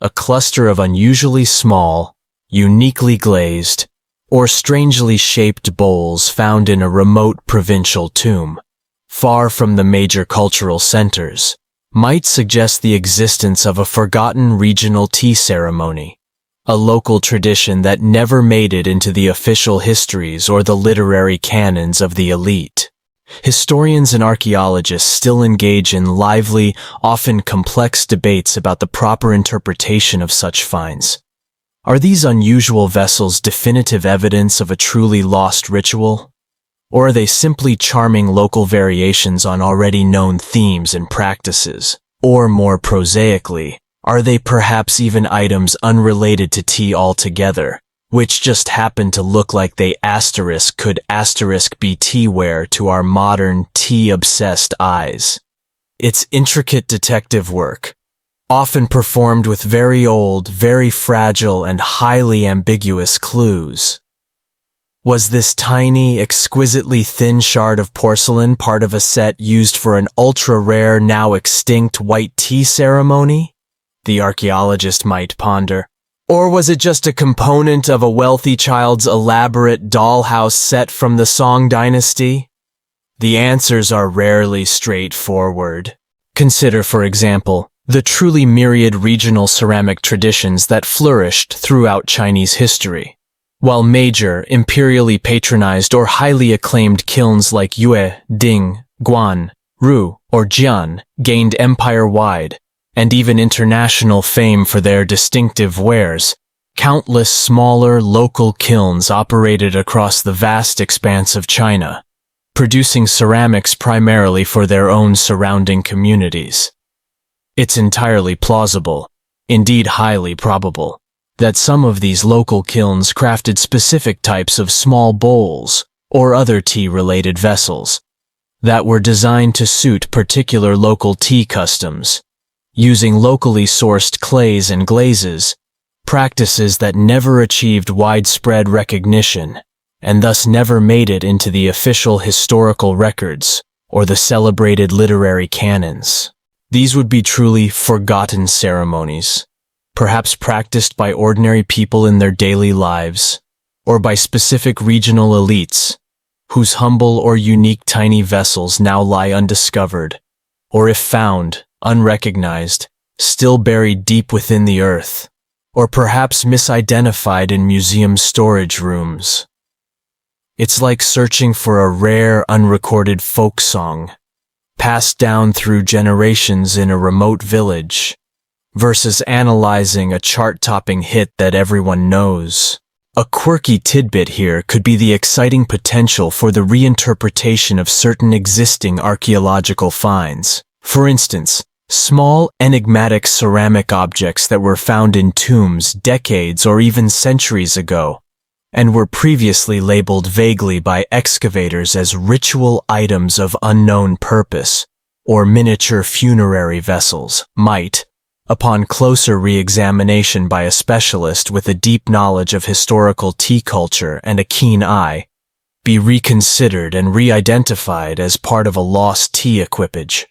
a cluster of unusually small, uniquely glazed, or strangely shaped bowls found in a remote provincial tomb, far from the major cultural centers, might suggest the existence of a forgotten regional tea ceremony, a local tradition that never made it into the official histories or the literary canons of the elite. Historians and archaeologists still engage in lively, often complex debates about the proper interpretation of such finds. Are these unusual vessels definitive evidence of a truly lost ritual? Or are they simply charming local variations on already known themes and practices? Or more prosaically, are they perhaps even items unrelated to tea altogether, which just happen to look like they could be teaware to our modern tea-obsessed eyes? It's intricate detective work, often performed with very old, very fragile, and highly ambiguous clues. Was this tiny, exquisitely thin shard of porcelain part of a set used for an ultra-rare, now extinct white tea ceremony? The archaeologist might ponder. Or was it just a component of a wealthy child's elaborate dollhouse set from the Song dynasty? The answers are rarely straightforward. Consider, for example, the truly myriad regional ceramic traditions that flourished throughout Chinese history. While major, imperially patronized or highly acclaimed kilns like Yue, Ding, Guan, Ru, or Jian gained empire-wide and even international fame for their distinctive wares, countless smaller local kilns operated across the vast expanse of China, producing ceramics primarily for their own surrounding communities. It's entirely plausible, indeed highly probable, that some of these local kilns crafted specific types of small bowls or other tea-related vessels that were designed to suit particular local tea customs, using locally sourced clays and glazes, practices that never achieved widespread recognition and thus never made it into the official historical records or the celebrated literary canons. These would be truly forgotten ceremonies, perhaps practiced by ordinary people in their daily lives, or by specific regional elites, whose humble or unique tiny vessels now lie undiscovered, or if found, unrecognized, still buried deep within the earth, or perhaps misidentified in museum storage rooms. It's like searching for a rare, unrecorded folk song, passed down through generations in a remote village, versus analyzing a chart-topping hit that everyone knows. A quirky tidbit here could be the exciting potential for the reinterpretation of certain existing archaeological finds. For instance, small, enigmatic ceramic objects that were found in tombs decades or even centuries ago, and were previously labeled vaguely by excavators as ritual items of unknown purpose, or miniature funerary vessels, might, upon closer re-examination by a specialist with a deep knowledge of historical tea culture and a keen eye, be reconsidered and re-identified as part of a lost tea equipage.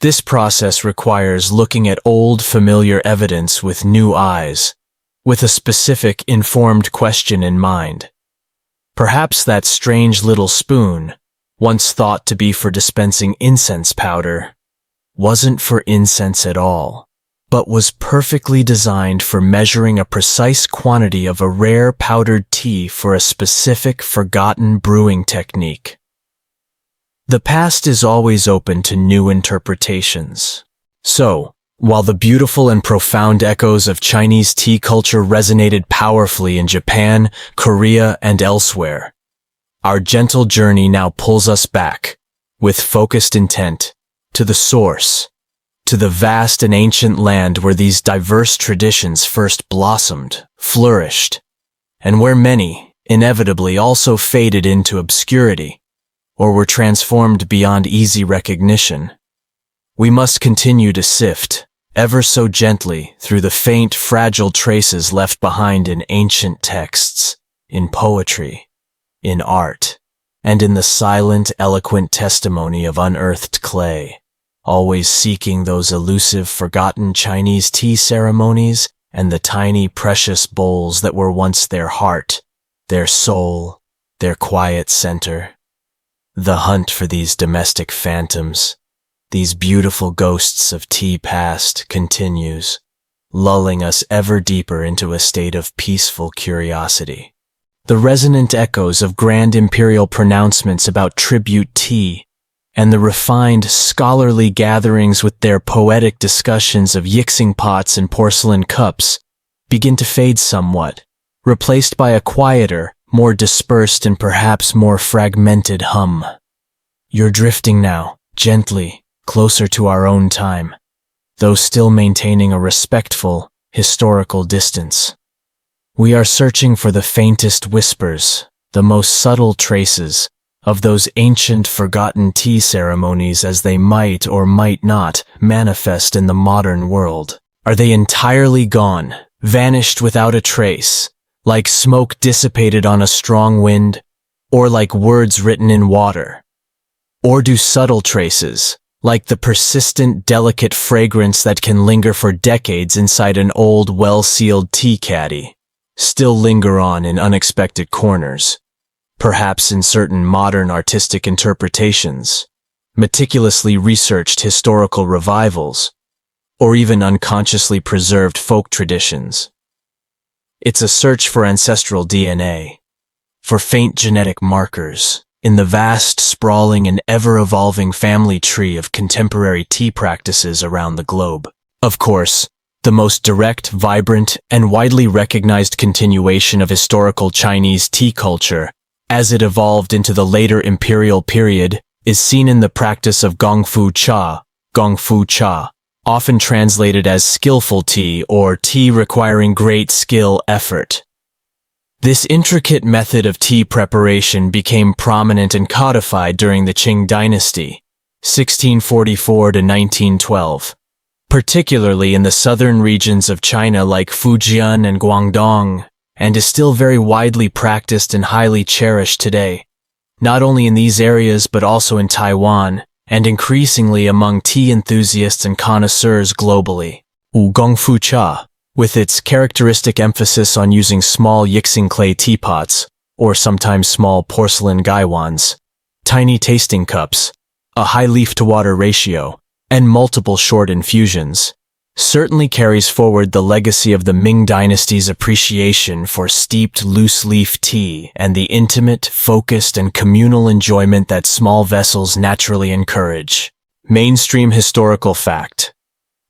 This process requires looking at old, familiar evidence with new eyes, with a specific, informed question in mind. Perhaps that strange little spoon, once thought to be for dispensing incense powder, wasn't for incense at all, but was perfectly designed for measuring a precise quantity of a rare powdered tea for a specific, forgotten brewing technique. The past is always open to new interpretations. So, while the beautiful and profound echoes of Chinese tea culture resonated powerfully in Japan, Korea, and elsewhere, our gentle journey now pulls us back, with focused intent, to the source, to the vast and ancient land where these diverse traditions first blossomed, flourished, and where many, inevitably also faded into obscurity, or were transformed beyond easy recognition. We must continue to sift, ever so gently, through the faint, fragile traces left behind in ancient texts, in poetry, in art, and in the silent, eloquent testimony of unearthed clay, always seeking those elusive, forgotten Chinese tea ceremonies and the tiny, precious bowls that were once their heart, their soul, their quiet center. The hunt for these domestic phantoms, these beautiful ghosts of tea past, continues, lulling us ever deeper into a state of peaceful curiosity. The resonant echoes of grand imperial pronouncements about tribute tea, and the refined, scholarly gatherings with their poetic discussions of yixing pots and porcelain cups, begin to fade somewhat, replaced by a quieter, more dispersed and perhaps more fragmented hum. You're drifting now, gently, closer to our own time, though still maintaining a respectful, historical distance. We are searching for the faintest whispers, the most subtle traces, of those ancient, forgotten tea ceremonies as they might or might not manifest in the modern world. Are they entirely gone, vanished without a trace, like smoke dissipated on a strong wind, or like words written in water? Or do subtle traces, like the persistent, delicate fragrance that can linger for decades inside an old, well-sealed tea caddy, still linger on in unexpected corners, perhaps in certain modern artistic interpretations, meticulously researched historical revivals, or even unconsciously preserved folk traditions? It's a search for ancestral DNA, for faint genetic markers, in the vast, sprawling, and ever-evolving family tree of contemporary tea practices around the globe. Of course, the most direct, vibrant, and widely recognized continuation of historical Chinese tea culture, as it evolved into the later imperial period, is seen in the practice of gongfu cha, often translated as skillful tea or tea requiring great skill effort. This intricate method of tea preparation became prominent and codified during the Qing dynasty, 1644 to 1912, particularly in the southern regions of China like Fujian and Guangdong, and is still very widely practiced and highly cherished today, not only in these areas but also in Taiwan, and increasingly among tea enthusiasts and connoisseurs globally. Gongfu cha, with its characteristic emphasis on using small yixing clay teapots, or sometimes small porcelain gaiwans, tiny tasting cups, a high leaf-to-water ratio, and multiple short infusions, certainly carries forward the legacy of the Ming Dynasty's appreciation for steeped loose-leaf tea and the intimate, focused, and communal enjoyment that small vessels naturally encourage. Mainstream historical fact: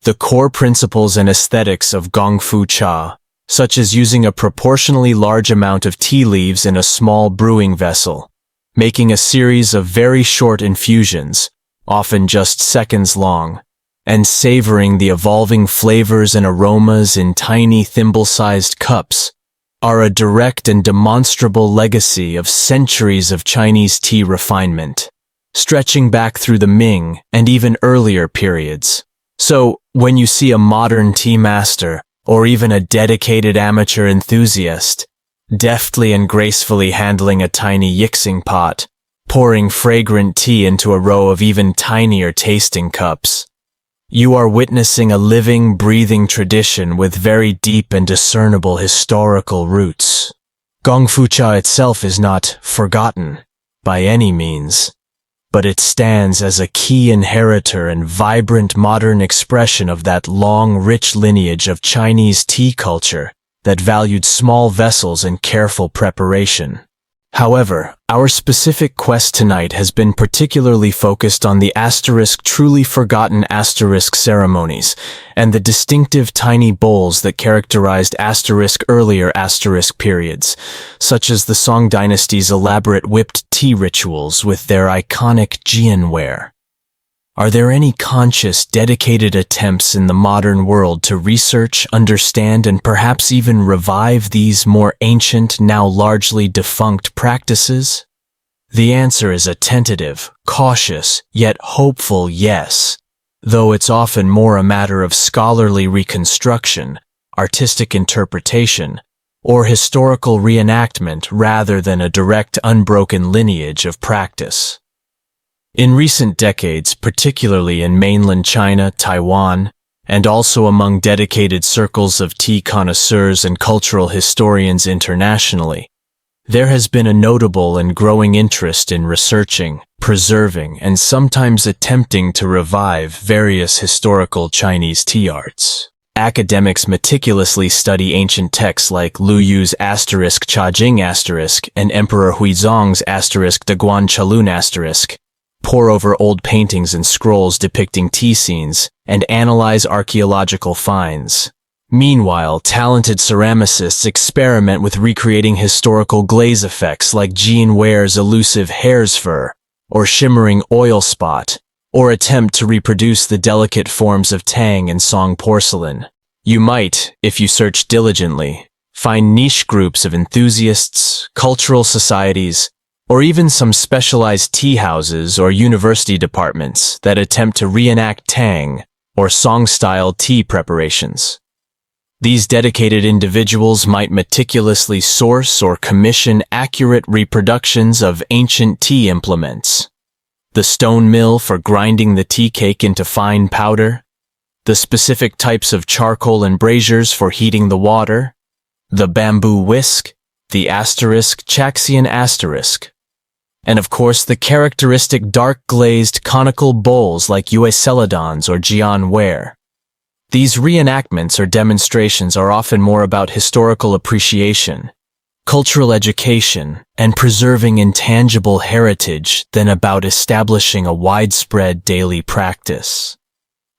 the core principles and aesthetics of gongfu cha, such as using a proportionally large amount of tea leaves in a small brewing vessel, making a series of very short infusions, often just seconds long, and savoring the evolving flavors and aromas in tiny thimble-sized cups, are a direct and demonstrable legacy of centuries of Chinese tea refinement, stretching back through the Ming and even earlier periods. So, when you see a modern tea master, or even a dedicated amateur enthusiast, deftly and gracefully handling a tiny yixing pot, pouring fragrant tea into a row of even tinier tasting cups, you are witnessing a living, breathing tradition with very deep and discernible historical roots. Gongfu cha itself is not forgotten, by any means, but it stands as a key inheritor and vibrant modern expression of that long, rich lineage of Chinese tea culture that valued small vessels and careful preparation. However, our specific quest tonight has been particularly focused on the truly forgotten ceremonies and the distinctive tiny bowls that characterized earlier periods, such as the Song Dynasty's elaborate whipped tea rituals with their iconic jianware. Are there any conscious, dedicated attempts in the modern world to research, understand, and perhaps even revive these more ancient, now largely defunct practices? The answer is a tentative, cautious, yet hopeful yes, though it's often more a matter of scholarly reconstruction, artistic interpretation, or historical reenactment rather than a direct, unbroken lineage of practice. In recent decades, particularly in mainland China, Taiwan, and also among dedicated circles of tea connoisseurs and cultural historians internationally, there has been a notable and growing interest in researching, preserving, and sometimes attempting to revive various historical Chinese tea arts. Academics meticulously study ancient texts like Lu Yu's *Chajing* and Emperor Huizong's *Daguan Chalun*, pore over old paintings and scrolls depicting tea scenes, and analyze archaeological finds. Meanwhile, talented ceramicists experiment with recreating historical glaze effects like Jean Ware's elusive hare's fur, or shimmering oil spot, or attempt to reproduce the delicate forms of Tang and Song porcelain. You might, if you search diligently, find niche groups of enthusiasts, cultural societies, or even some specialized tea houses or university departments that attempt to reenact Tang or Song-style tea preparations. These dedicated individuals might meticulously source or commission accurate reproductions of ancient tea implements. The stone mill for grinding the tea cake into fine powder, the specific types of charcoal and braziers for heating the water, the bamboo whisk, the Chaxian *, and of course the characteristic dark-glazed conical bowls like Yue Celadon's or Jian Ware. These reenactments or demonstrations are often more about historical appreciation, cultural education, and preserving intangible heritage than about establishing a widespread daily practice.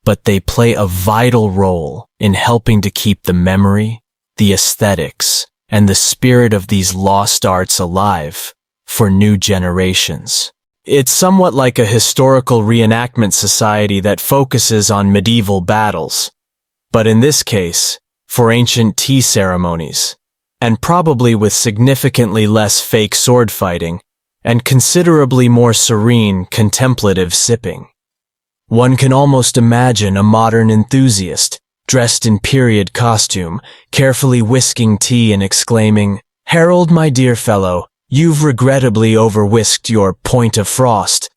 But they play a vital role in helping to keep the memory, the aesthetics, and the spirit of these lost arts alive for new generations. It's somewhat like a historical reenactment society that focuses on medieval battles, but in this case, for ancient tea ceremonies, and probably with significantly less fake sword fighting and considerably more serene, contemplative sipping. One can almost imagine a modern enthusiast, dressed in period costume, carefully whisking tea and exclaiming, "Harold, my dear fellow, you've regrettably over-whisked your point of frost."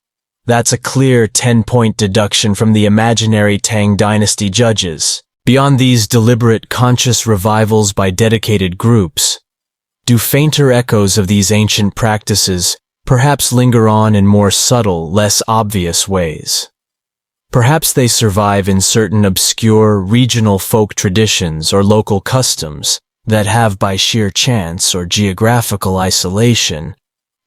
That's a clear 10-point deduction from the imaginary Tang Dynasty judges. Beyond these deliberate, conscious revivals by dedicated groups, do fainter echoes of these ancient practices perhaps linger on in more subtle, less obvious ways? Perhaps they survive in certain obscure, regional folk traditions or local customs that have, by sheer chance or geographical isolation,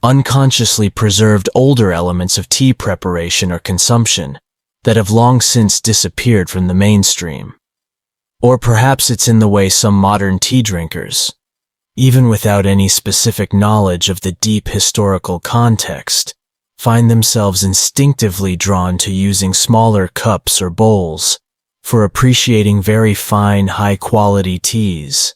unconsciously preserved older elements of tea preparation or consumption that have long since disappeared from the mainstream. Or perhaps it's in the way some modern tea drinkers, even without any specific knowledge of the deep historical context, find themselves instinctively drawn to using smaller cups or bowls for appreciating very fine, high-quality teas,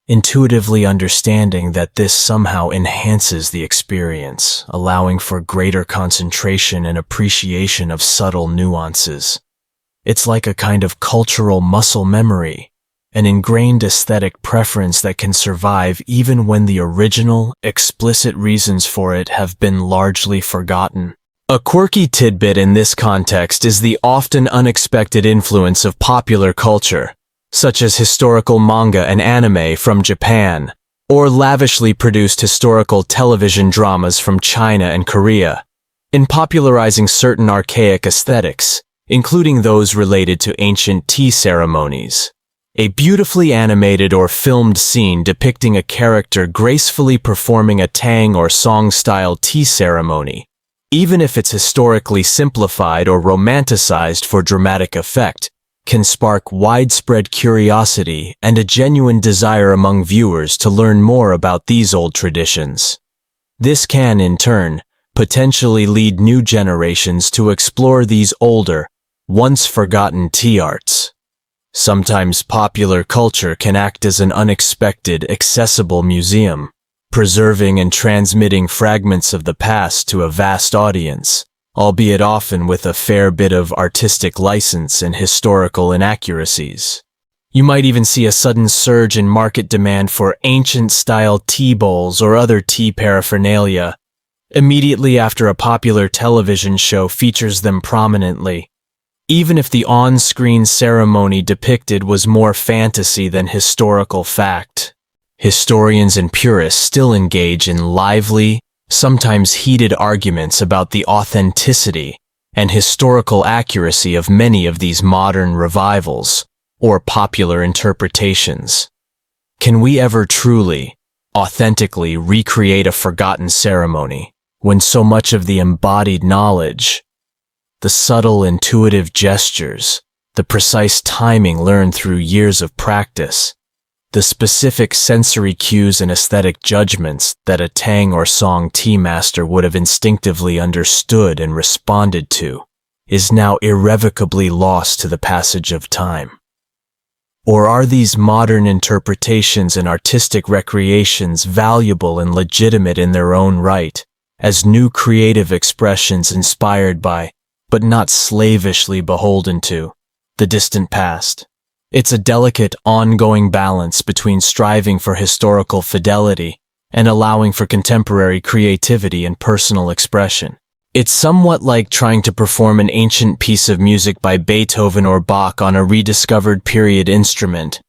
intuitively understanding that this somehow enhances the experience, allowing for greater concentration and appreciation of subtle nuances. It's like a kind of cultural muscle memory, an ingrained aesthetic preference that can survive even when the original, explicit reasons for it have been largely forgotten. A quirky tidbit in this context is the often unexpected influence of popular culture, such as historical manga and anime from Japan, or lavishly produced historical television dramas from China and Korea, in popularizing certain archaic aesthetics, including those related to ancient tea ceremonies. A beautifully animated or filmed scene depicting a character gracefully performing a Tang or Song-style tea ceremony, even if it's historically simplified or romanticized for dramatic effect, can spark widespread curiosity and a genuine desire among viewers to learn more about these old traditions. This can, in turn, potentially lead new generations to explore these older, once-forgotten tea arts. Sometimes popular culture can act as an unexpected, accessible museum, preserving and transmitting fragments of the past to a vast audience, albeit often with a fair bit of artistic license and historical inaccuracies. You might even see a sudden surge in market demand for ancient-style tea bowls or other tea paraphernalia, immediately after a popular television show features them prominently, even if the on-screen ceremony depicted was more fantasy than historical fact. Historians and purists still engage in lively, sometimes heated arguments about the authenticity and historical accuracy of many of these modern revivals or popular interpretations. Can we ever truly, authentically recreate a forgotten ceremony when so much of the embodied knowledge, the subtle intuitive gestures, the precise timing learned through years of practice, the specific sensory cues and aesthetic judgments that a Tang or Song tea master would have instinctively understood and responded to, is now irrevocably lost to the passage of time? Or are these modern interpretations and artistic recreations valuable and legitimate in their own right, as new creative expressions inspired by, but not slavishly beholden to, the distant past? It's a delicate, ongoing balance between striving for historical fidelity and allowing for contemporary creativity and personal expression. It's somewhat like trying to perform an ancient piece of music by Beethoven or Bach on a rediscovered period instrument.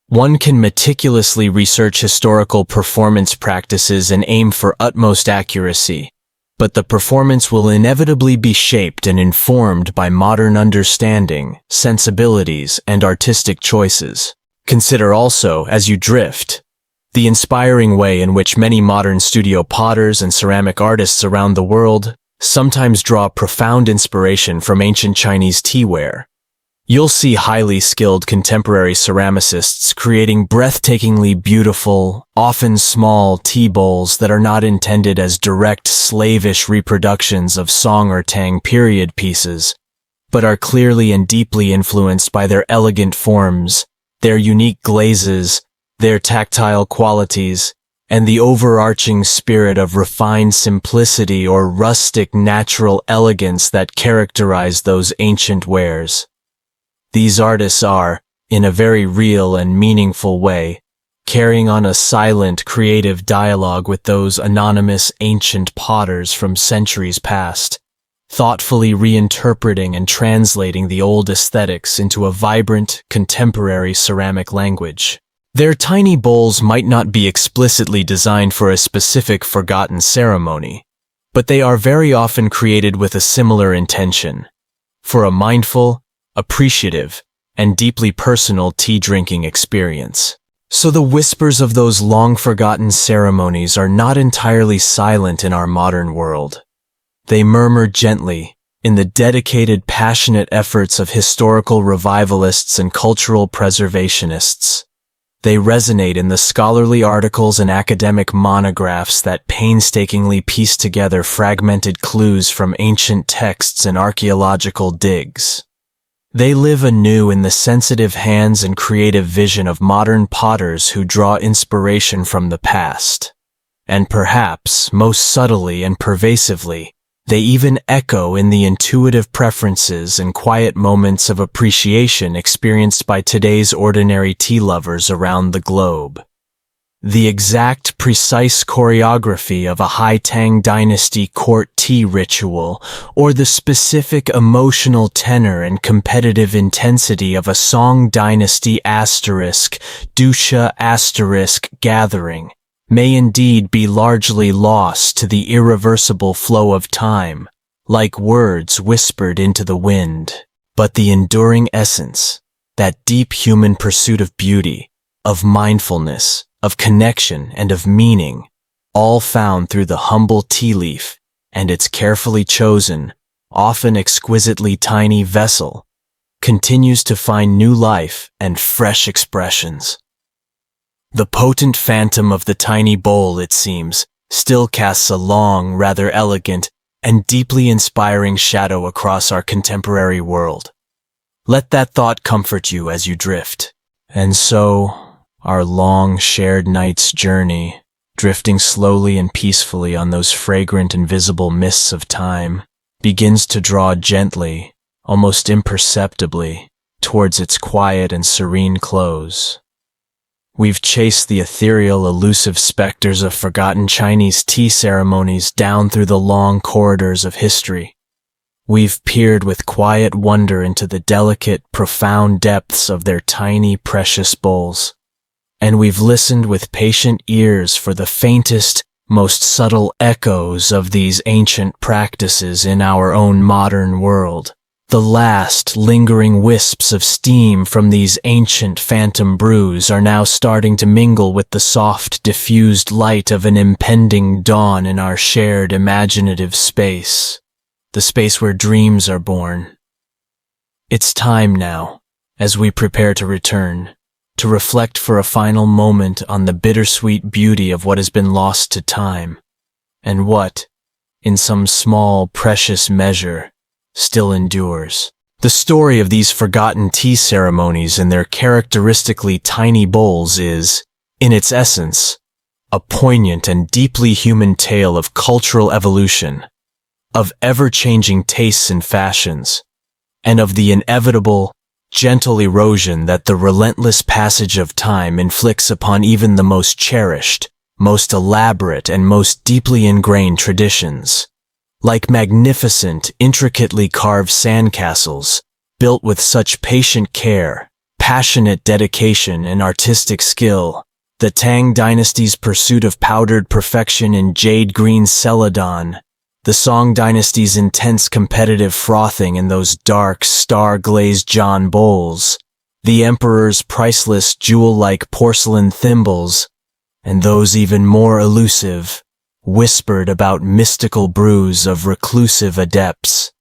One can meticulously research historical performance practices and aim for utmost accuracy, but the performance will inevitably be shaped and informed by modern understanding, sensibilities, and artistic choices. Consider also, as you drift, the inspiring way in which many modern studio potters and ceramic artists around the world sometimes draw profound inspiration from ancient Chinese teaware. You'll see highly skilled contemporary ceramicists creating breathtakingly beautiful, often small tea bowls that are not intended as direct slavish reproductions of Song or Tang period pieces, but are clearly and deeply influenced by their elegant forms, their unique glazes, their tactile qualities, and the overarching spirit of refined simplicity or rustic natural elegance that characterize those ancient wares. These artists are, in a very real and meaningful way, carrying on a silent, creative dialogue with those anonymous ancient potters from centuries past, thoughtfully reinterpreting and translating the old aesthetics into a vibrant, contemporary ceramic language. Their tiny bowls might not be explicitly designed for a specific forgotten ceremony, but they are very often created with a similar intention, for a mindful, appreciative, and deeply personal tea-drinking experience. So the whispers of those long-forgotten ceremonies are not entirely silent in our modern world. They murmur gently in the dedicated, passionate efforts of historical revivalists and cultural preservationists. They resonate in the scholarly articles and academic monographs that painstakingly piece together fragmented clues from ancient texts and archaeological digs. They live anew in the sensitive hands and creative vision of modern potters who draw inspiration from the past. And perhaps, most subtly and pervasively, they even echo in the intuitive preferences and quiet moments of appreciation experienced by today's ordinary tea lovers around the globe. The exact, precise choreography of a Hai Tang Dynasty court tea ritual, or the specific emotional tenor and competitive intensity of a Song Dynasty *Dusha* gathering, may indeed be largely lost to the irreversible flow of time, like words whispered into the wind. But the enduring essence, that deep human pursuit of beauty, of mindfulness, of connection, and of meaning, all found through the humble tea leaf and its carefully chosen, often exquisitely tiny vessel, continues to find new life and fresh expressions. The potent phantom of the tiny bowl, it seems, still casts a long, rather elegant, and deeply inspiring shadow across our contemporary world. Let that thought comfort you as you drift. And so, our long shared night's journey, drifting slowly and peacefully on those fragrant invisible mists of time, begins to draw gently, almost imperceptibly, towards its quiet and serene close. We've chased the ethereal, elusive specters of forgotten Chinese tea ceremonies down through the long corridors of history. We've peered with quiet wonder into the delicate, profound depths of their tiny, precious bowls. And we've listened with patient ears for the faintest, most subtle echoes of these ancient practices in our own modern world. The last lingering wisps of steam from these ancient phantom brews are now starting to mingle with the soft, diffused light of an impending dawn in our shared imaginative space, the space where dreams are born. It's time now, as we prepare to return, to reflect for a final moment on the bittersweet beauty of what has been lost to time, and what, in some small, precious measure, still endures. The story of these forgotten tea ceremonies and their characteristically tiny bowls is, in its essence, a poignant and deeply human tale of cultural evolution, of ever-changing tastes and fashions, and of the inevitable, gentle erosion that the relentless passage of time inflicts upon even the most cherished, most elaborate, and most deeply ingrained traditions. Like magnificent, intricately carved sandcastles, built with such patient care, passionate dedication, and artistic skill, the Tang dynasty's pursuit of powdered perfection in jade-green celadon, the Song dynasty's intense competitive frothing in those dark, star-glazed John bowls, the emperor's priceless jewel-like porcelain thimbles, and those even more elusive, whispered about mystical brews of reclusive adepts.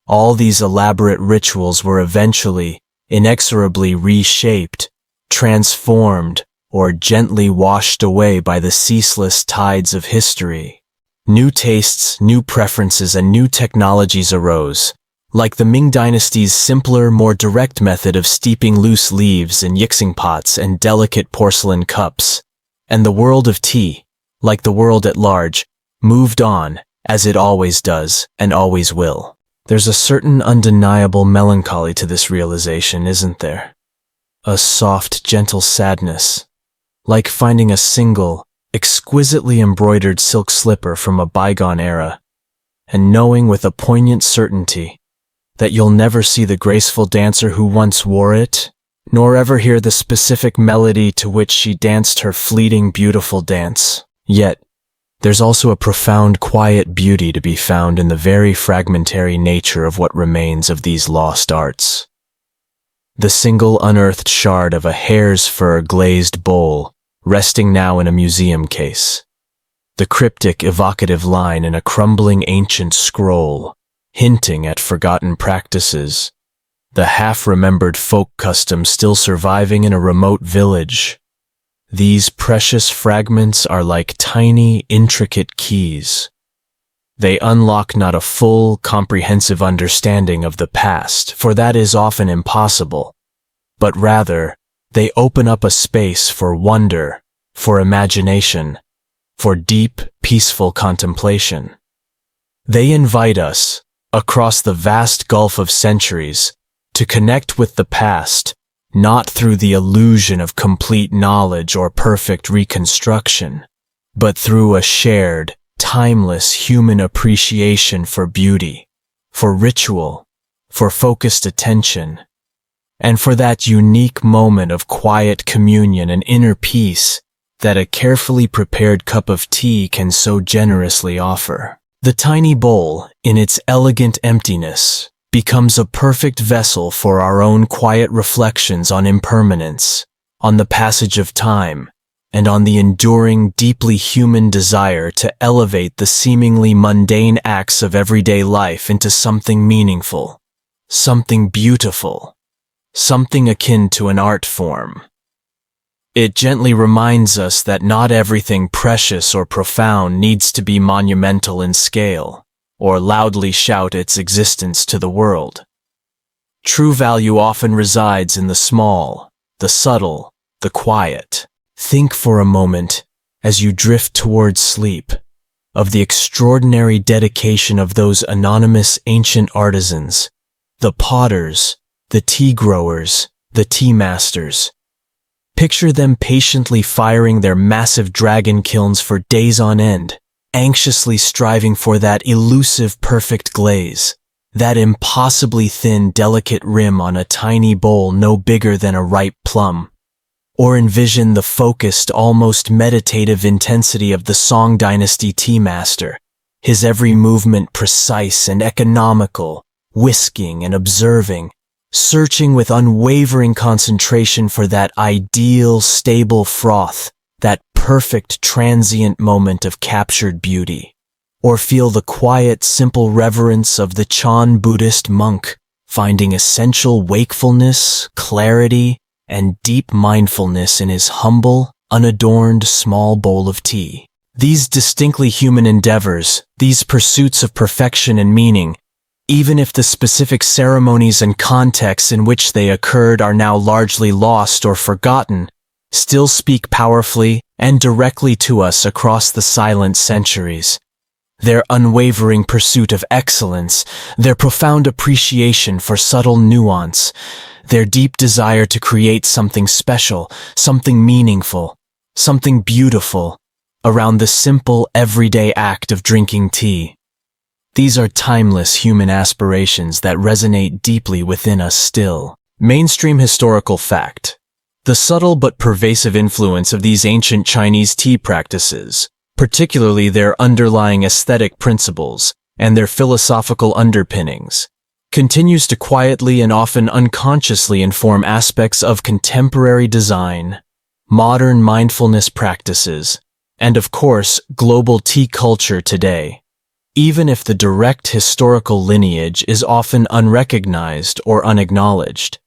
All these elaborate rituals were eventually, inexorably reshaped, transformed, or gently washed away by the ceaseless tides of history. New tastes, new preferences, and new technologies arose, like the Ming dynasty's simpler, more direct method of steeping loose leaves in yixing pots and delicate porcelain cups, and the world of tea, like the world at large, moved on, as it always does and always will. There's a certain undeniable melancholy to this realization, isn't there? A soft, gentle sadness, like finding a single, exquisitely embroidered silk slipper from a bygone era, and knowing with a poignant certainty that you'll never see the graceful dancer who once wore it, nor ever hear the specific melody to which she danced her fleeting, beautiful dance. Yet, there's also a profound, quiet beauty to be found in the very fragmentary nature of what remains of these lost arts. The single unearthed shard of a hare's fur glazed bowl, resting now in a museum case. The cryptic, evocative line in a crumbling ancient scroll, hinting at forgotten practices. The half-remembered folk custom still surviving in a remote village. These precious fragments are like tiny, intricate keys. They unlock not a full, comprehensive understanding of the past, for that is often impossible, but rather, they open up a space for wonder, for imagination, for deep, peaceful contemplation. They invite us, across the vast gulf of centuries, to connect with the past, not through the illusion of complete knowledge or perfect reconstruction, but through a shared, timeless human appreciation for beauty, for ritual, for focused attention, and for that unique moment of quiet communion and inner peace that a carefully prepared cup of tea can so generously offer. The tiny bowl, in its elegant emptiness, becomes a perfect vessel for our own quiet reflections on impermanence, on the passage of time, and on the enduring, deeply human desire to elevate the seemingly mundane acts of everyday life into something meaningful, something beautiful, something akin to an art form. It gently reminds us that not everything precious or profound needs to be monumental in scale, or loudly shout its existence to the world. True value often resides in the small, the subtle, the quiet. Think for a moment, as you drift towards sleep, of the extraordinary dedication of those anonymous ancient artisans, the potters, the tea growers, the tea masters. Picture them patiently firing their massive dragon kilns for days on end, anxiously striving for that elusive perfect glaze, that impossibly thin, delicate rim on a tiny bowl no bigger than a ripe plum. Or envision the focused, almost meditative intensity of the Song Dynasty tea master, his every movement precise and economical, whisking and observing, searching with unwavering concentration for that ideal, stable froth, that perfect transient moment of captured beauty. Or feel the quiet, simple reverence of the Chan Buddhist monk, finding essential wakefulness, clarity, and deep mindfulness in his humble, unadorned small bowl of tea. These distinctly human endeavors, these pursuits of perfection and meaning, even if the specific ceremonies and contexts in which they occurred are now largely lost or forgotten, still speak powerfully and directly to us across the silent centuries. Their unwavering pursuit of excellence, their profound appreciation for subtle nuance, their deep desire to create something special, something meaningful, something beautiful, around the simple, everyday act of drinking tea. These are timeless human aspirations that resonate deeply within us still. Mainstream historical fact. The subtle but pervasive influence of these ancient Chinese tea practices, particularly their underlying aesthetic principles and their philosophical underpinnings, continues to quietly and often unconsciously inform aspects of contemporary design, modern mindfulness practices, and of course, global tea culture today. Even if the direct historical lineage is often unrecognized or unacknowledged,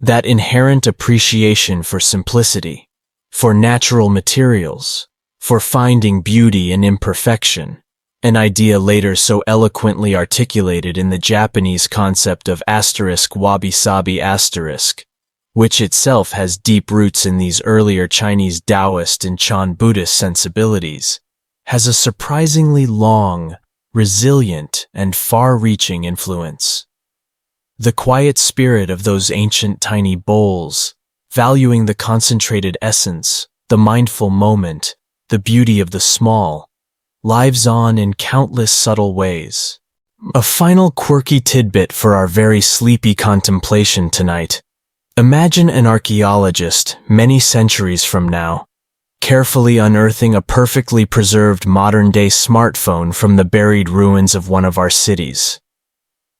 that inherent appreciation for simplicity, for natural materials, for finding beauty in imperfection, an idea later so eloquently articulated in the Japanese concept of wabi-sabi asterisk, which itself has deep roots in these earlier Chinese Taoist and Chan Buddhist sensibilities, has a surprisingly long, resilient, and far-reaching influence. The quiet spirit of those ancient tiny bowls, valuing the concentrated essence, the mindful moment, the beauty of the small, lives on in countless subtle ways. A final quirky tidbit for our very sleepy contemplation tonight. Imagine an archaeologist many centuries from now, carefully unearthing a perfectly preserved modern-day smartphone from the buried ruins of one of our cities.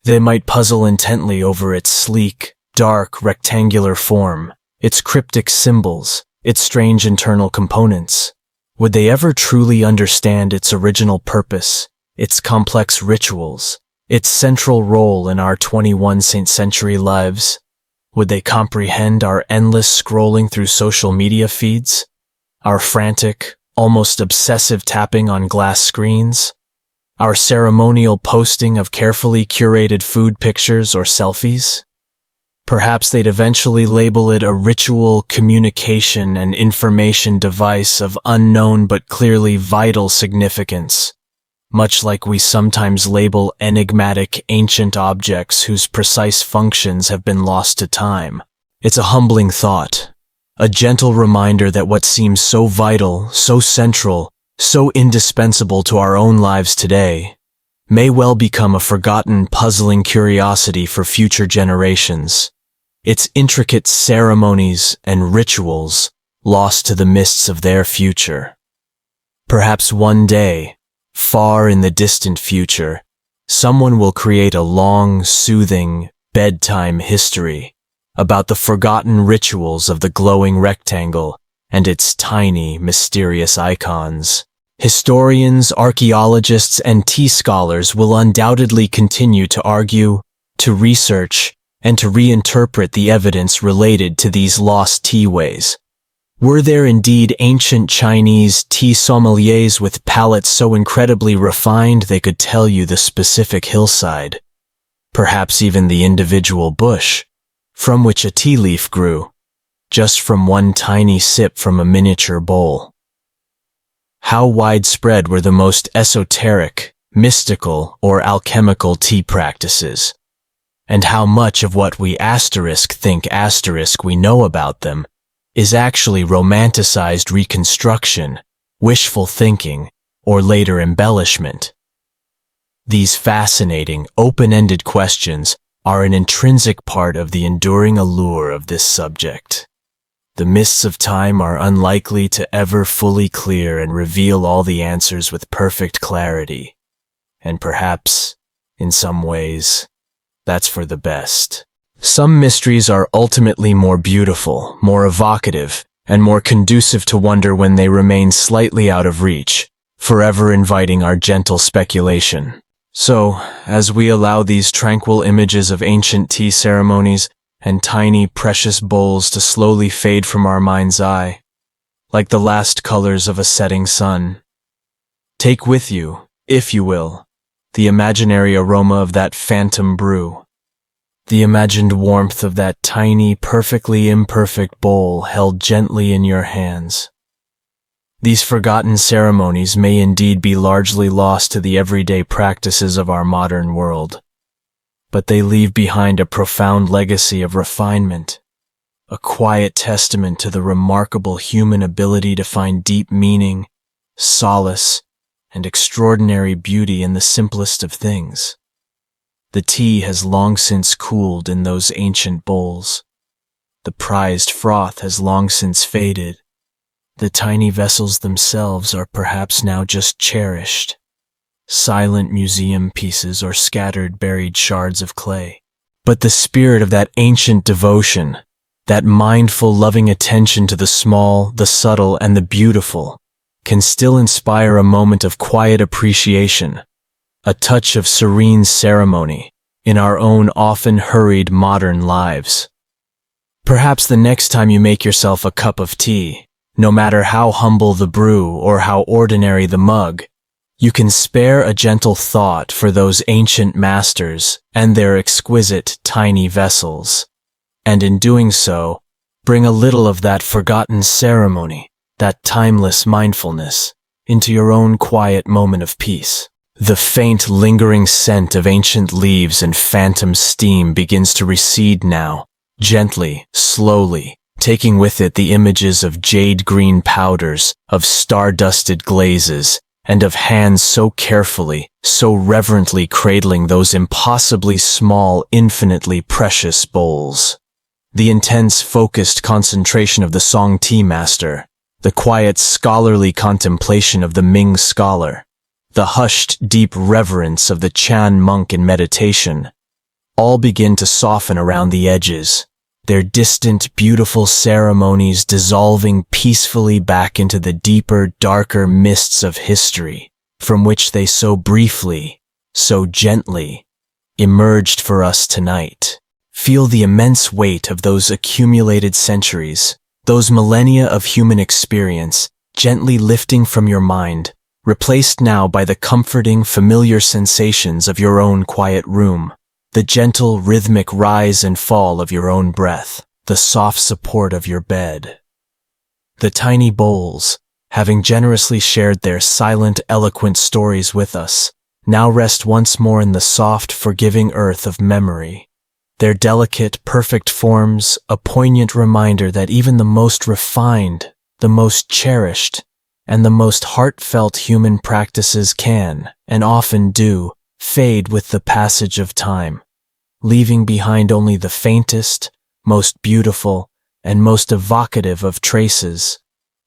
They might puzzle intently over its sleek, dark, rectangular form, its cryptic symbols, its strange internal components. Would they ever truly understand its original purpose, its complex rituals, its central role in our 21st century lives? Would they comprehend our endless scrolling through social media feeds? Our frantic, almost obsessive tapping on glass screens? Our ceremonial posting of carefully curated food pictures or selfies? Perhaps they'd eventually label it a ritual, communication, and information device of unknown but clearly vital significance, much like we sometimes label enigmatic ancient objects whose precise functions have been lost to time. It's a humbling thought, a gentle reminder that what seems so vital, so central, so indispensable to our own lives today, may well become a forgotten, puzzling curiosity for future generations. Its intricate ceremonies and rituals lost to the mists of their future. Perhaps one day, far in the distant future, someone will create a long, soothing, bedtime history about the forgotten rituals of the glowing rectangle and its tiny, mysterious icons. Historians, archaeologists, and tea scholars will undoubtedly continue to argue, to research, and to reinterpret the evidence related to these lost tea ways. Were there indeed ancient Chinese tea sommeliers with palates so incredibly refined they could tell you the specific hillside, perhaps even the individual bush, from which a tea leaf grew, just from one tiny sip from a miniature bowl? How widespread were the most esoteric, mystical, or alchemical tea practices? And how much of what we think we know about them is actually romanticized reconstruction, wishful thinking, or later embellishment? These fascinating, open-ended questions are an intrinsic part of the enduring allure of this subject. The mists of time are unlikely to ever fully clear and reveal all the answers with perfect clarity. And perhaps, in some ways, that's for the best. Some mysteries are ultimately more beautiful, more evocative, and more conducive to wonder when they remain slightly out of reach, forever inviting our gentle speculation. So, as we allow these tranquil images of ancient tea ceremonies and tiny, precious bowls to slowly fade from our mind's eye, like the last colors of a setting sun, take with you, if you will, the imaginary aroma of that phantom brew, the imagined warmth of that tiny, perfectly imperfect bowl held gently in your hands. These forgotten ceremonies may indeed be largely lost to the everyday practices of our modern world, but they leave behind a profound legacy of refinement, a quiet testament to the remarkable human ability to find deep meaning, solace, and extraordinary beauty in the simplest of things. The tea has long since cooled in those ancient bowls. The prized froth has long since faded. The tiny vessels themselves are perhaps now just cherished, silent museum pieces or scattered buried shards of clay. But the spirit of that ancient devotion, that mindful, loving attention to the small, the subtle, and the beautiful, can still inspire a moment of quiet appreciation, a touch of serene ceremony in our own often hurried modern lives. Perhaps the next time you make yourself a cup of tea, no matter how humble the brew or how ordinary the mug, you can spare a gentle thought for those ancient masters and their exquisite tiny vessels, and in doing so, bring a little of that forgotten ceremony, that timeless mindfulness, into your own quiet moment of peace. The faint, lingering scent of ancient leaves and phantom steam begins to recede now, gently, slowly, taking with it the images of jade-green powders, of star-dusted glazes, and of hands so carefully, so reverently cradling those impossibly small, infinitely precious bowls. The intense, focused concentration of the Song tea master, the quiet, scholarly contemplation of the Ming scholar, the hushed, deep reverence of the Chan monk in meditation, all begin to soften around the edges, their distant, beautiful ceremonies dissolving peacefully back into the deeper, darker mists of history, from which they so briefly, so gently, emerged for us tonight. Feel the immense weight of those accumulated centuries, those millennia of human experience, gently lifting from your mind, replaced now by the comforting, familiar sensations of your own quiet room, the gentle, rhythmic rise and fall of your own breath, the soft support of your bed. The tiny bowls, having generously shared their silent, eloquent stories with us, now rest once more in the soft, forgiving earth of memory. Their delicate, perfect forms, a poignant reminder that even the most refined, the most cherished, and the most heartfelt human practices can, and often do, fade with the passage of time, leaving behind only the faintest, most beautiful, and most evocative of traces,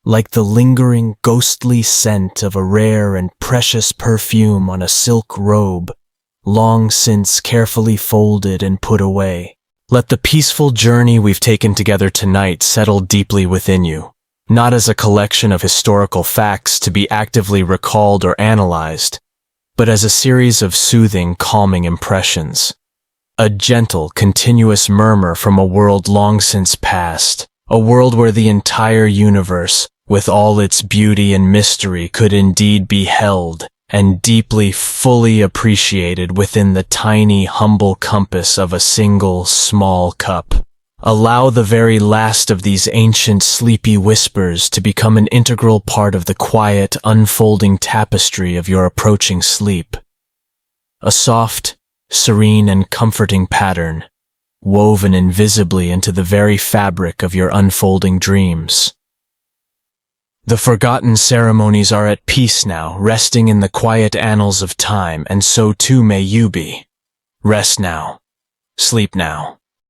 like the lingering, ghostly scent of a rare and precious perfume on a silk robe, long since carefully folded and put away. Let the peaceful journey we've taken together tonight settle deeply within you, not as a collection of historical facts to be actively recalled or analyzed, but as a series of soothing, calming impressions. A gentle, continuous murmur from a world long since past, A world where the entire universe, with all its beauty and mystery, could indeed be held and deeply, fully appreciated within the tiny, humble compass of a single, small cup. Allow the very last of these ancient, sleepy whispers to become an integral part of the quiet, unfolding tapestry of your approaching sleep. A soft, serene, and comforting pattern, woven invisibly into the very fabric of your unfolding dreams. The forgotten ceremonies are at peace now, resting in the quiet annals of time, and so too may you be. Rest now. Sleep now.